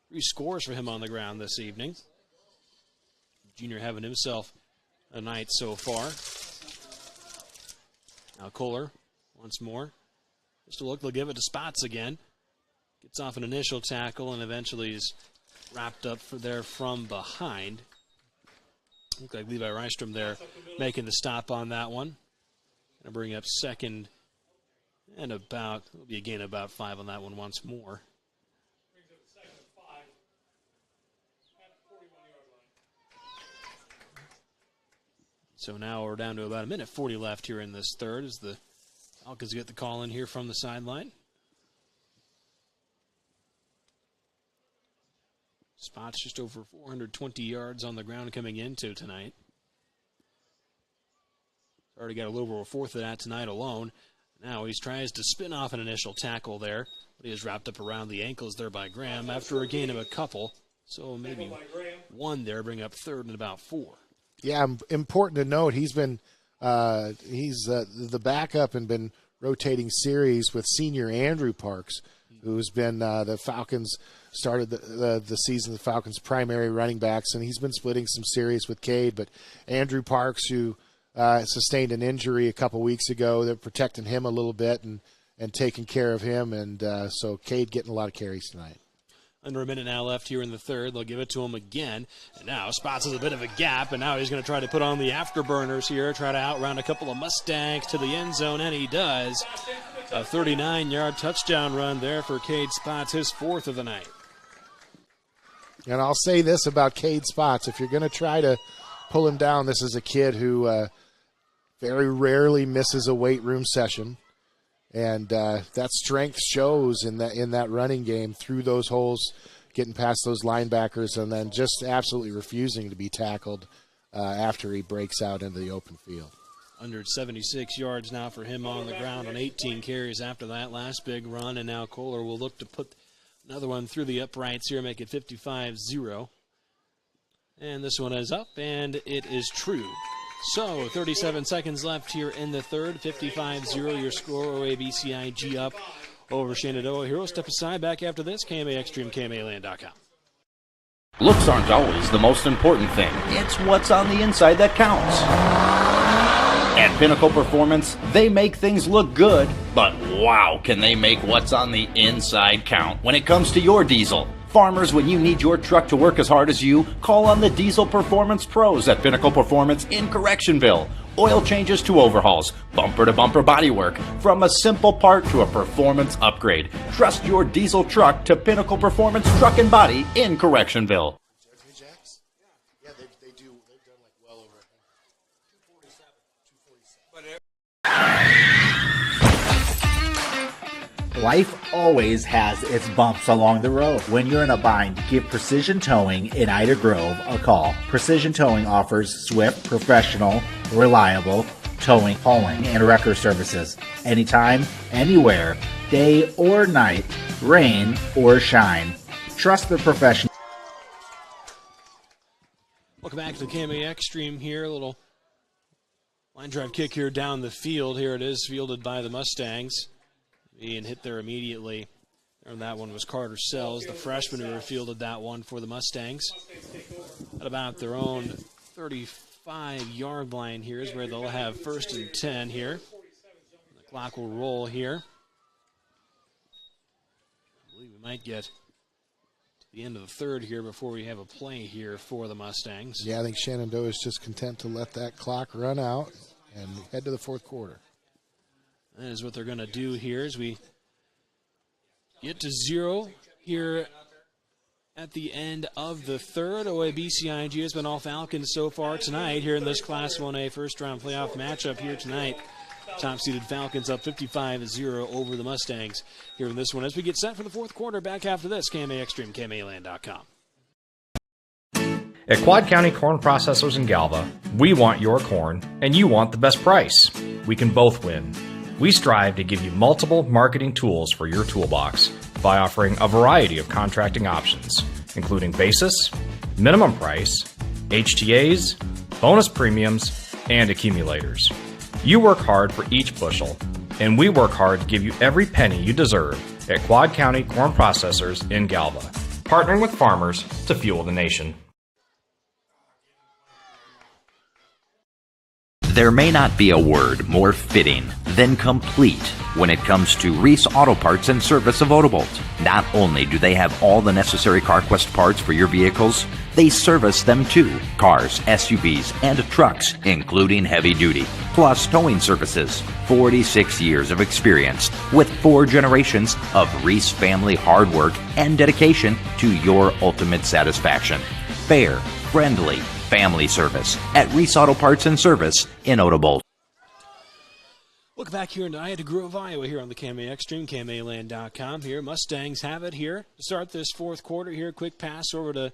3 scores for him on the ground this evening. Junior having himself a night so far. Now Kohler once more. Just a look, they'll give it to Spots again. Gets off an initial tackle and eventually is wrapped up there from behind. Look like Levi Rystrom there making the stop on that one. Gonna bring up second and it'll be a gain of about 5 on that one once more. So now we're down to about 1:40 left here in this third as the Falcons get the call in here from the sideline. Spots just over 420 yards on the ground coming into tonight. Already got a little over a fourth of that tonight alone. Now he tries to spin off an initial tackle there, but he is wrapped up around the ankles there by Graham after a gain of a couple. So maybe 1 there, bring up third and about 4. Yeah, important to note, he's been the backup and been rotating series with senior Andrew Parks, who's been the Falcons started the season, the Falcons' primary running backs, and he's been splitting some series with Cade. But Andrew Parks, who sustained an injury a couple weeks ago, they're protecting him a little bit and taking care of him, and so Cade getting a lot of carries tonight. Under a minute now left here in the third. They'll give it to him again. And now Spots has a bit of a gap, and now he's going to try to put on the afterburners here, try to outrun a couple of Mustangs to the end zone, and he does. A 39-yard touchdown run there for Cade Spots, his 4th of the night. And I'll say this about Cade Spots. If you're going to try to pull him down, this is a kid who very rarely misses a weight room session. And that strength shows in that running game through those holes, getting past those linebackers, and then just absolutely refusing to be tackled after he breaks out into the open field. 176 yards now for him on the ground on 18 carries after that last big run, and now Kohler will look to put another one through the uprights here, make it 55-0. And this one is up, and it is true. So, 37 seconds left here in the third. 55-0, your score. OABCIG up over Shenandoah. Hero, step aside. Back after this. KMA Extreme, KMAland.com. Looks aren't always the most important thing. It's what's on the inside that counts. At Pinnacle Performance, they make things look good, but wow, can they make what's on the inside count when it comes to your diesel. Farmers, when you need your truck to work as hard as you, call on the Diesel Performance Pros at Pinnacle Performance in Correctionville. Oil changes to overhauls, bumper-to-bumper bodywork, from a simple part to a performance upgrade. Trust your diesel truck to Pinnacle Performance Truck and Body in Correctionville. Yeah, they do. They've done like well over 247. Life always has its bumps along the road. When you're in a bind, give Precision Towing in Ida Grove a call. Precision Towing offers swift, professional, reliable towing, hauling, and wrecker services. Anytime, anywhere, day or night, rain or shine. Trust the professional. Welcome back to the KMA Extreme here. A little line drive kick here down the field. Here it is, fielded by the Mustangs. Being hit there immediately. And that one was Carter Sells, the freshman who fielded that one for the Mustangs. At about their own 35-yard line here is where they'll have 1st and 10 here. The clock will roll here. I believe we might get to the end of the third here before we have a play here for the Mustangs. Yeah, I think Shenandoah is just content to let that clock run out and head to the fourth quarter. That is what they're going to do here as we get to 0 here at the end of the third. OABCIG has been all Falcons so far tonight here in this Class 1A first-round playoff matchup here tonight. Top-seeded Falcons up 55-0 over the Mustangs here in this one. As we get set for the fourth quarter, back after this, KMA Extreme, KMAland.com. At Quad County Corn Processors in Galva, we want your corn, and you want the best price. We can both win. We strive to give you multiple marketing tools for your toolbox by offering a variety of contracting options, including basis, minimum price, HTAs, bonus premiums, and accumulators. You work hard for each bushel, and we work hard to give you every penny you deserve at Quad County Corn Processors in Galva, partnering with farmers to fuel the nation. There may not be a word more fitting than complete when it comes to Reese Auto Parts and Service of Odebolt. Not only do they have all the necessary CarQuest parts for your vehicles, they service them too. Cars, SUVs, and trucks, including heavy duty, plus towing services. 46 years of experience with 4 generations of Reese family hard work and dedication to your ultimate satisfaction. Fair, friendly, family service at Reese Auto Parts and Service in Odebolt. Look back here in Ida Grove, Iowa, here on the KMAX stream, KMAland.com here. Mustangs have it here to start this fourth quarter here. Quick pass over to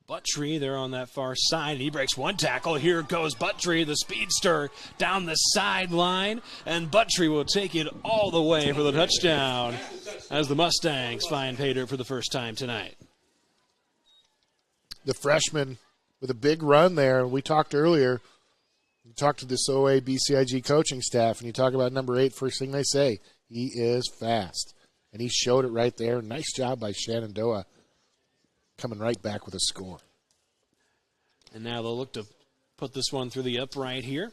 Buttrey there on that far side. And he breaks one tackle. Here goes Buttrey, the speedster, down the sideline. And Buttrey will take it all the way for the touchdown as the Mustangs find pay dirt for the first time tonight. The freshman with a big run there. We talked earlier. You talk to this OABCIG coaching staff, and you talk about number 8, first thing they say, he is fast. And he showed it right there. Nice job by Shenandoah coming right back with a score. And now they'll look to put this one through the upright here.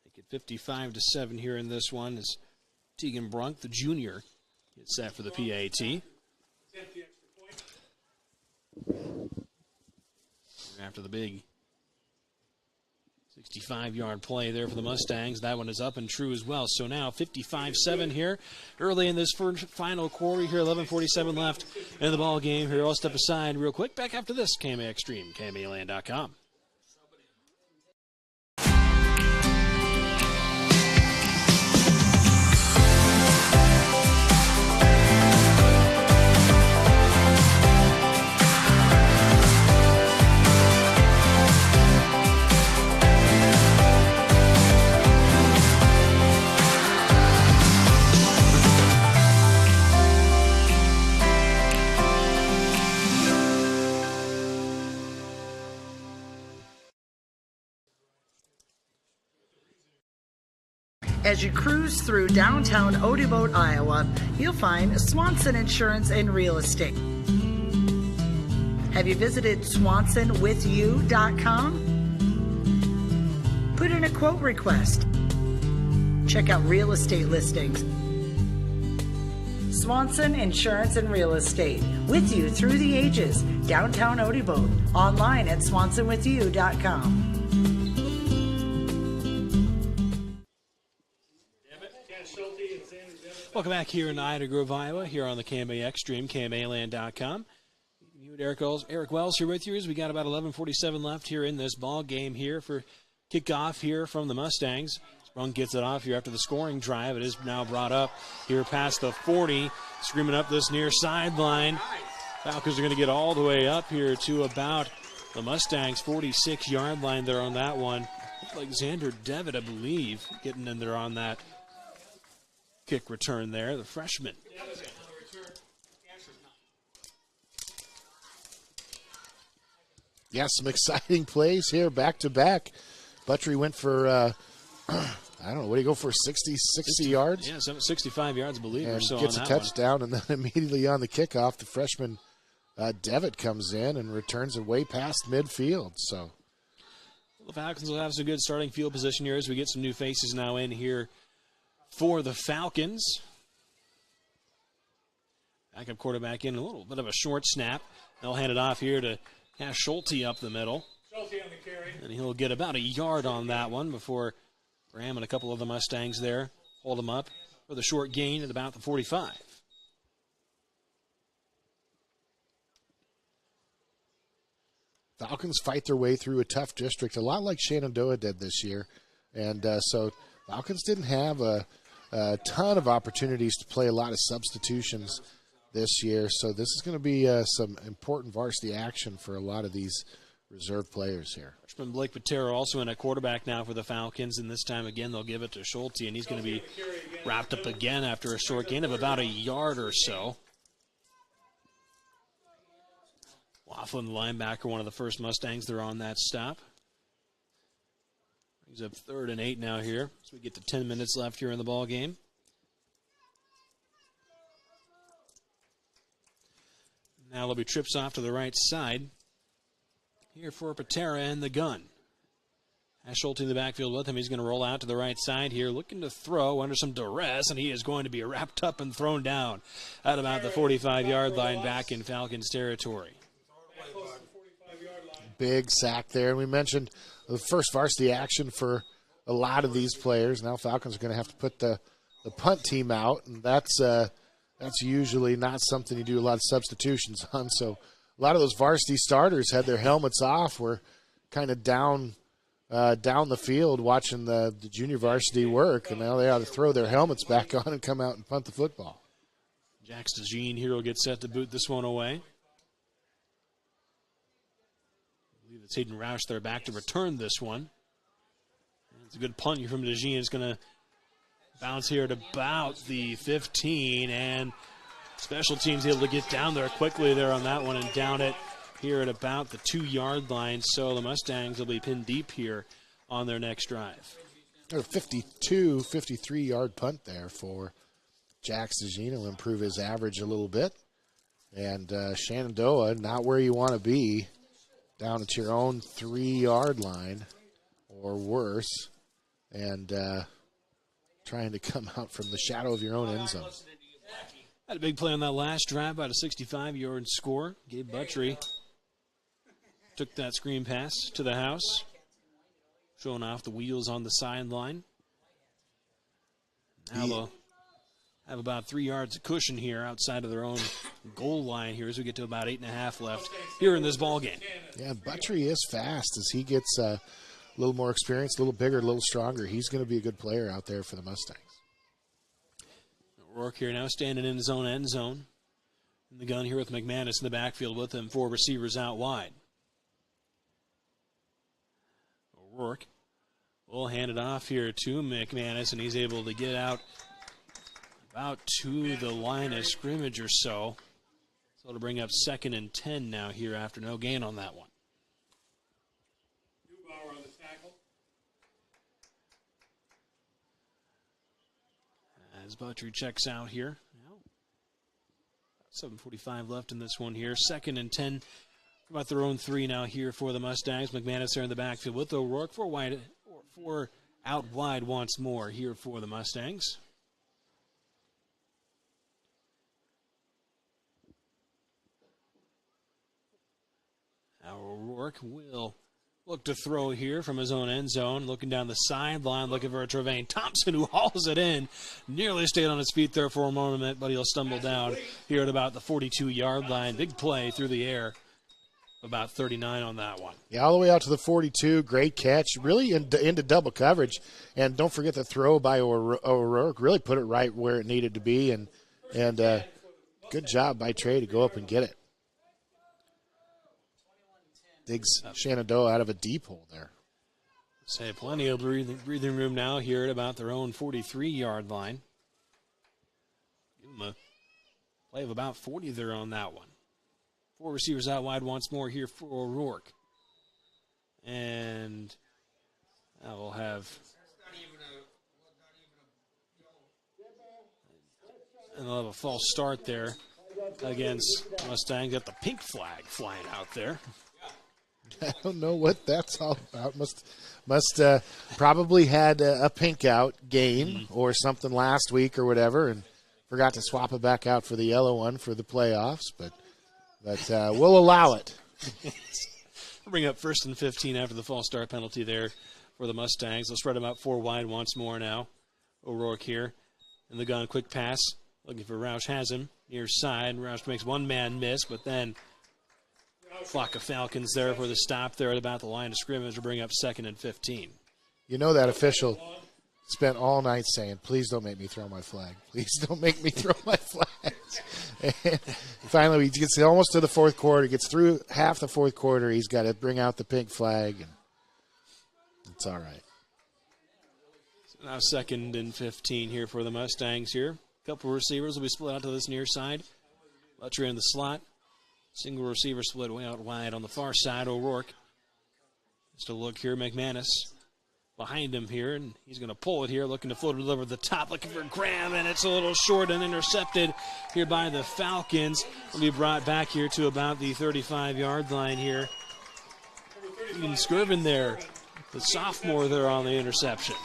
Make it 55-7 here in this one as Tegan Brunk, the junior, gets set for the PAT. After the big 65-yard play there for the Mustangs, that one is up and true as well. So now 55-7 here early in this final quarter here, 11:47 left in the ball game here. I'll step aside real quick. Back after this, KMAX stream, KMAland.com. As you cruise through downtown Odebolt, Iowa, you'll find Swanson Insurance and Real Estate. Have you visited swansonwithyou.com? Put in a quote request. Check out real estate listings. Swanson Insurance and Real Estate, with you through the ages. Downtown Odebolt, online at swansonwithyou.com. Welcome back here in Ida Grove, Iowa, here on the KMAX stream, KMAland.com. You and Eric Wells here with you as we got about 11:47 left here in this ball game here for kickoff here from the Mustangs. Sprung gets it off here after the scoring drive. It is now brought up here past the 40, screaming up this near sideline. Falcons are going to get all the way up here to about the Mustangs' 46-yard line there on that one. Looks like Xander Devitt, I believe, getting in there on that kick return there, the freshman. Yeah, some exciting plays here, back-to-back. Buttrey went for, I don't know, what do you go for, 60 yards? Yeah, 65 yards, I believe, and or so gets on a that touchdown, one. and then immediately on the kickoff, the freshman Devitt comes in and returns it way past midfield. So the Falcons will have some good starting field position here as we get some new faces now in here for the Falcons. Backup quarterback in, a little bit of a short snap. They'll hand it off here to Cash Schulte up the middle. Schulte on the carry. And he'll get about a yard on that one before Graham and a couple of the Mustangs there hold him up for the short gain at about the 45. Falcons fight their way through a tough district, a lot like Shenandoah did this year. And so Falcons didn't have a ton of opportunities to play a lot of substitutions this year. So this is going to be some important varsity action for a lot of these reserve players here. Freshman Blake Patero also in at quarterback now for the Falcons, and this time again they'll give it to Schulte, and he's going to be wrapped up again after a short gain of about a yard or so. Laughlin, the linebacker, one of the first Mustangs, they're on that stop. He's up 3rd and 8 now here. So we get to 10 minutes left here in the ball game. Now there'll be trips off to the right side. Here for Patera and the gun. Has Schulte in the backfield with him. He's going to roll out to the right side here, looking to throw under some duress, and he is going to be wrapped up and thrown down at about the 45-yard line back in Falcons territory. Big sack there. And we mentioned the first varsity action for a lot of these players. Now Falcons are going to have to put the punt team out, and that's usually not something you do a lot of substitutions on. So a lot of those varsity starters had their helmets off, were kind of down the field watching the junior varsity work, and now they ought to throw their helmets back on and come out and punt the football. Jax DeJean here will get set to boot this one away. I believe it's Hayden Roush there back to return this one. It's a good punt here from DeJean. It's going to bounce here at about the 15, and special teams able to get down there quickly there on that one and down it here at about the 2-yard line. So the Mustangs will be pinned deep here on their next drive. A 53-yard punt there for Jax DeJean. Will improve his average a little bit. And Shenandoah, not where you want to be, down at your own 3-yard line or worse, and trying to come out from the shadow of your own end zone. Had a big play on that last drive, about a 65-yard score. Gabe Buttrey took that screen pass to the house, showing off the wheels on the sideline. Now they'll have about 3 yards of cushion here outside of their own goal line here as we get to about 8.5 left here in this ball game. Yeah, Buttrey is fast as he gets a little more experience, a little bigger, a little stronger. He's going to be a good player out there for the Mustangs. Rourke here now standing in his own end zone. And the gun here with McManus in the backfield with him, 4 receivers out wide. Rourke will hand it off here to McManus, and he's able to get out about to the line of scrimmage or so. So it'll bring up 2nd and 10 now here after no gain on that one. Neubauer on the tackle. As Buttrey checks out here. 7:45 left in this one here. 2nd and 10. About their own 3 now here for the Mustangs. McManus there in the backfield with O'Rourke. 4 out wide once more here for the Mustangs. Now O'Rourke will look to throw here from his own end zone. Looking down the sideline, looking for a Trevane Thompson who hauls it in. Nearly stayed on his feet there for a moment, but he'll stumble down here at about the 42-yard line. Big play through the air. About 39 on that one. Yeah, all the way out to the 42. Great catch. Really into double coverage. And don't forget the throw by O'Rourke. Really put it right where it needed to be. And good job by Trey to go up and get it. Digs Shenandoah out of a deep hole there. Say plenty of breathing room now here at about their own 43-yard line. Give them a play of about 40 there on that one. 4 receivers out wide once more here for O'Rourke. And we'll have a false start there against Mustang. Got the pink flag flying out there. I don't know what that's all about. Must probably had a pink out game or something last week or whatever, and forgot to swap it back out for the yellow one for the playoffs. But we'll allow it. Bring up 1st and 15 after the false start penalty there for the Mustangs. They'll spread them out 4 wide once more now. O'Rourke here in the gun, quick pass, looking for Roush. Has him near side. Roush makes one man miss, but then flock of Falcons there for the stop there at about the line of scrimmage to bring up 2nd and 15. You know that official spent all night saying, please don't make me throw my flag. Please don't make me throw my flag. And finally, he gets almost to the 4th quarter, gets through half the 4th quarter. He's got to bring out the pink flag, and it's all right. So now 2nd and 15 here for the Mustangs here. A couple receivers will be split out to this near side. Buttrey in the slot. Single receiver split way out wide on the far side. O'Rourke. Just a look here. McManus behind him here, and he's going to pull it here, looking to float it over the top, looking for Graham, and it's a little short and intercepted here by the Falcons. Will be brought back here to about the 35-yard line here. Even Skirvin there, the sophomore there on the interception.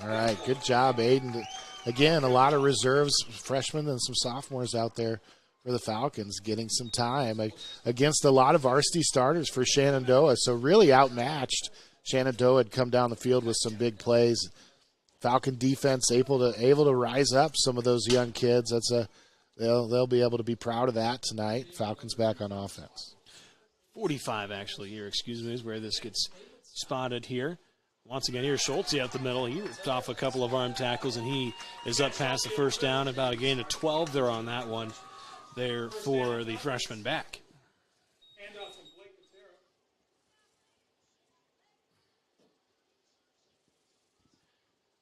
All right, good job, Aiden. Again, a lot of reserves, freshmen and some sophomores out there for the Falcons, getting some time against a lot of varsity starters for Shenandoah. So really outmatched. Shenandoah had come down the field with some big plays. Falcon defense able to rise up some of those young kids. They'll be able to be proud of that tonight. Falcons back on offense. 45 actually here, excuse me, is where this gets spotted here. Once again, here's Schulte out the middle. He ripped off a couple of arm tackles, and he is up past the first down. About a gain of 12 there on that one there for the freshman back.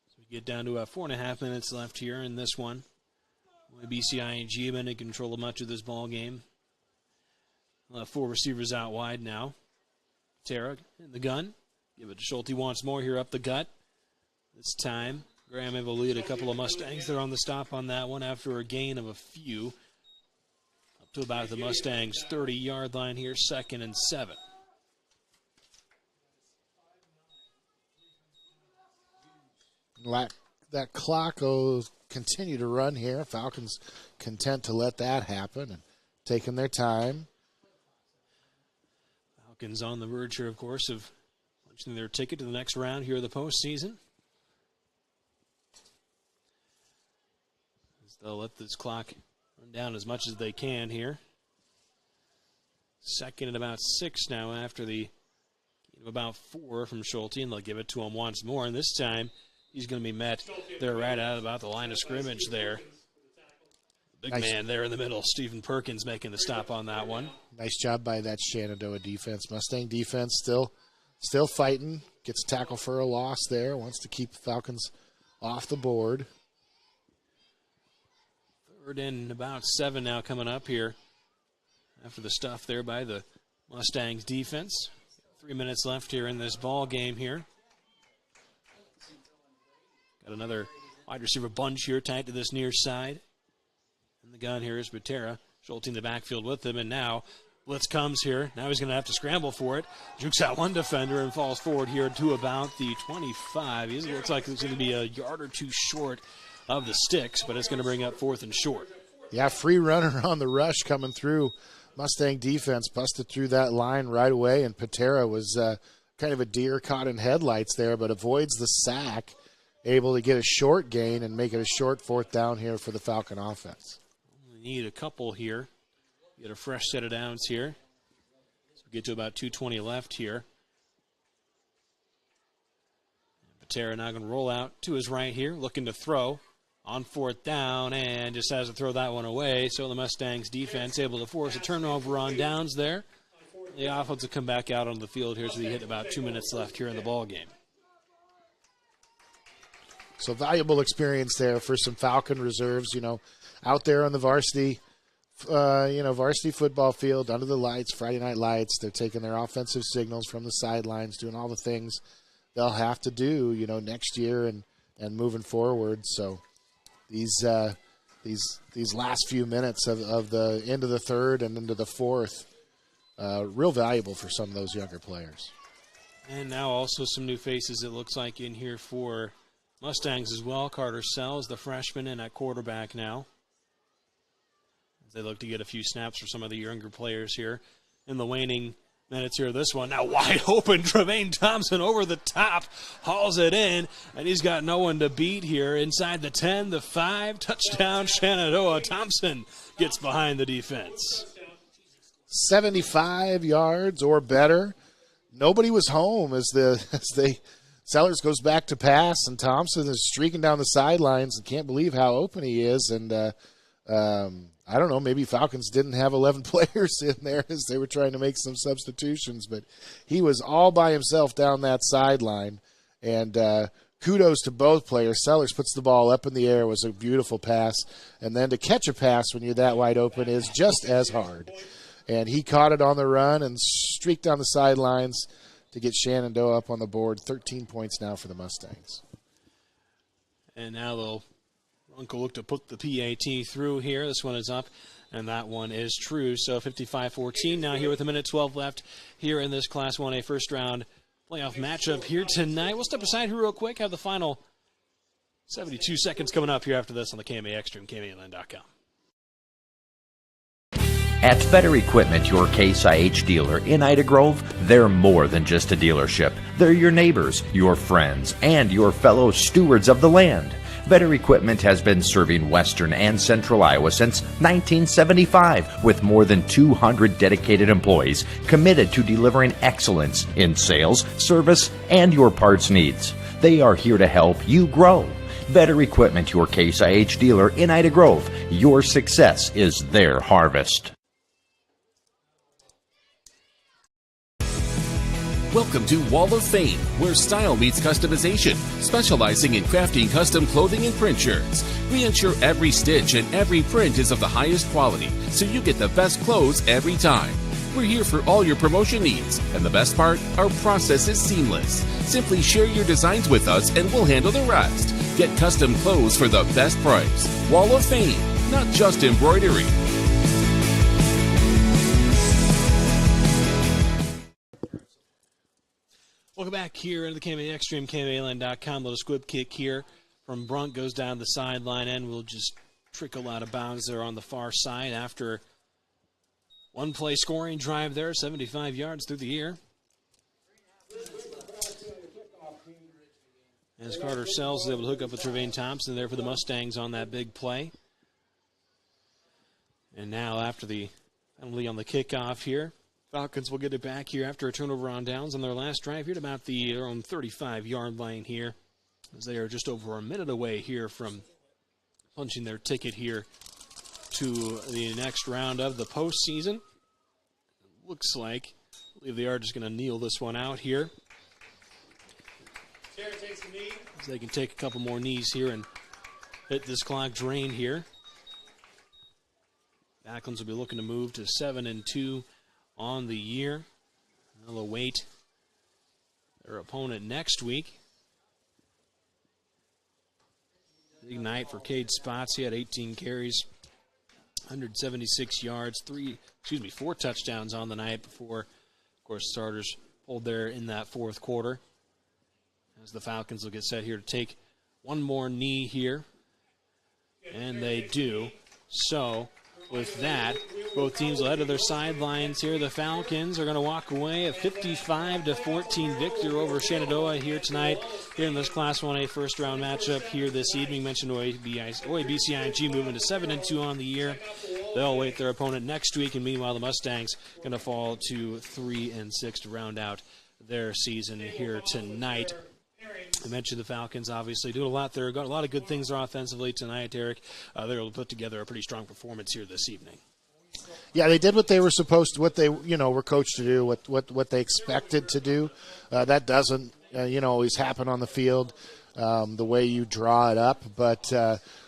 So we get down to 4.5 minutes left here in this one. OABCIG have been in control of much of this ball game. Four receivers out wide now. Tara in the gun. Give it to Schulte once more here up the gut. This time, Graham able to lead a couple of Mustangs. They're on the stop on that one after a gain of a few. Up to about the Mustangs' 30-yard line here, 2nd and 7. That clock will continue to run here. Falcons content to let that happen and taking their time. Falcons on the verge here, of course, of punching their ticket to the next round here of the postseason. As they'll let this clock run down as much as they can here. 2nd and about 6 now after the gain of about 4 from Schulte, and they'll give it to him once more. And this time, he's going to be met there right out about the line of scrimmage there. Big nice man there in the middle, Stephen Perkins making the stop on that one. Nice job by that Shenandoah defense. Mustang defense still fighting. Gets a tackle for a loss there. Wants to keep the Falcons off the board. 3rd and about 7 now coming up here after the stuff there by the Mustangs defense. 3 minutes left here in this ball game here. Got another wide receiver bunch here tied to this near side. And the gun here is Butera. Schulte in the backfield with him, and now blitz comes here. Now he's going to have to scramble for it. Jukes out one defender and falls forward here to about the 25. It looks like it's going to be a yard or two short of the sticks, but it's going to bring up 4th and short. Yeah, free runner on the rush coming through. Mustang defense busted through that line right away, and Patera was kind of a deer caught in headlights there, but avoids the sack, able to get a short gain and make it a short 4th down here for the Falcon offense. We need a couple here. Get a fresh set of downs here. So we get to about 2:20 left here. Patera now going to roll out to his right here, looking to throw on 4th down, and just has to throw that one away. So the Mustangs defense able to force a turnover on downs there. The offense will come back out on the field here, so we hit about 2 minutes left here in the ball game. So valuable experience there for some Falcon reserves, out there on the varsity, varsity football field under the lights, Friday night lights. They're taking their offensive signals from the sidelines, doing all the things they'll have to do, next year and moving forward. So these last few minutes of the end of the 3rd and into the 4th, real valuable for some of those younger players. And now also some new faces, it looks like, in here for Mustangs as well. Carter Sells, the freshman, in at quarterback now. As they look to get a few snaps for some of the younger players here in the waning minutes here. This one now wide open. Tremaine Thompson over the top, hauls it in, and he's got no one to beat here. Inside the 10, the 5, touchdown Shenandoah. Thompson gets behind the defense. 75 yards or better. Nobody was home as Sellers goes back to pass, and Thompson is streaking down the sidelines and can't believe how open he is. And I don't know, maybe Falcons didn't have 11 players in there as they were trying to make some substitutions, but he was all by himself down that sideline. And kudos to both players. Sellers puts the ball up in the air, was a beautiful pass. And then to catch a pass when you're that wide open is just as hard. And he caught it on the run and streaked down the sidelines to get Shenandoah up on the board. 13 points now for the Mustangs. And now they'll Uncle look to put the PAT through here. This one is up, and that one is true. So 55-14 now here with a minute 12 left here in this Class 1A first round playoff matchup here tonight. We'll step aside here real quick, have the final 72 seconds coming up here after this on the KMA Extreme, KMAland.com. At Better Equipment, your Case IH dealer in Ida Grove, they're more than just a dealership. They're your neighbors, your friends, and your fellow stewards of the land. Better Equipment has been serving western and central Iowa since 1975 with more than 200 dedicated employees committed to delivering excellence in sales, service, and your parts needs. They are here to help you grow. Better Equipment, your Case IH dealer in Ida Grove. Your success is their harvest. Welcome to Wall of Fame, where style meets customization, specializing in crafting custom clothing and print shirts. We ensure every stitch and every print is of the highest quality, so you get the best clothes every time. We're here for all your promotion needs, and the best part, our process is seamless. Simply share your designs with us and we'll handle the rest. Get custom clothes for the best price. Wall of Fame, not just embroidery. Welcome back here into the KMA Extreme, KMAland.com. Little squib kick here from Brunk goes down the sideline and will just trickle out of bounds there on the far side after one play scoring drive there, 75 yards through the air. As Carter Sells is able to hook up with Trevane Thompson there for the Mustangs on that big play. And now after the penalty on the kickoff here, Falcons will get it back here after a turnover on downs on their last drive here at about their own 35-yard line here, as they are just over a minute away here from punching their ticket here to the next round of the postseason. Looks like, I believe they are just going to kneel this one out here. Takes a knee. So they can take a couple more knees here and hit this clock drain here. Falcons will be looking to move to 7-2 on the year. They'll await their opponent next week. Big night for Cade Spots. He had 18 carries, 176 yards, 4 touchdowns on the night before, of course, starters pulled there in that fourth quarter. As the Falcons will get set here to take one more knee here. And they do. So, with that, both teams will head to their sidelines here. The Falcons are going to walk away a 55-14 victory over Shenandoah here tonight, here in this Class 1A first-round matchup here this evening. Mentioned OABCIG moving to 7-2 on the year. They'll await their opponent next week, and meanwhile the Mustangs going to fall to 3-6 to round out their season here tonight. I mentioned the Falcons obviously doing a lot there. Got a lot of good things there offensively tonight, Eric. They're able to put together a pretty strong performance here this evening. Yeah, they did what they were supposed to, what they were coached to do, what they expected to do. That doesn't always happen on the field the way you draw it up. But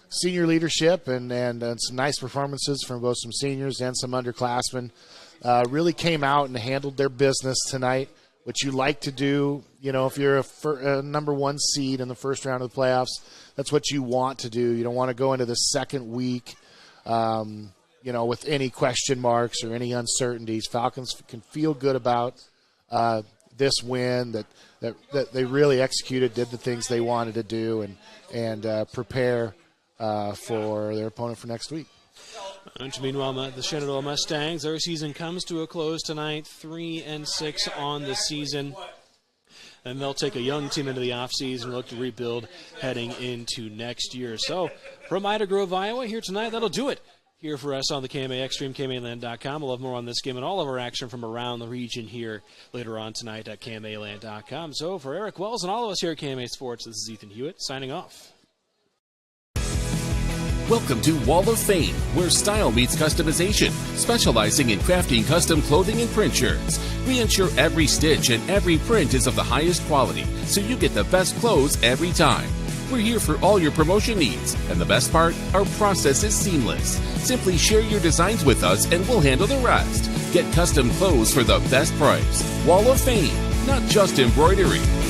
senior leadership and some nice performances from both some seniors and some underclassmen really came out and handled their business tonight. What you like to do, if you're a number one seed in the first round of the playoffs, that's what you want to do. You don't want to go into the second week, with any question marks or any uncertainties. Falcons can feel good about this win, that they really executed, did the things they wanted to do, and prepare for their opponent for next week. Meanwhile, the Shenandoah Mustangs, their season comes to a close tonight, 3-6 on the season. And they'll take a young team into the offseason and look to rebuild heading into next year. So, from Ida Grove, Iowa, here tonight, that'll do it here for us on the KMA Extreme, KMAland.com. We'll have more on this game and all of our action from around the region here later on tonight at KMAland.com. So, for Eric Wells and all of us here at KMA Sports, this is Ethan Hewitt signing off. Welcome to Wall of Fame, where style meets customization, specializing in crafting custom clothing and print shirts. We ensure every stitch and every print is of the highest quality, so you get the best clothes every time. We're here for all your promotion needs, and the best part, our process is seamless. Simply share your designs with us and we'll handle the rest. Get custom clothes for the best price. Wall of Fame, not just embroidery.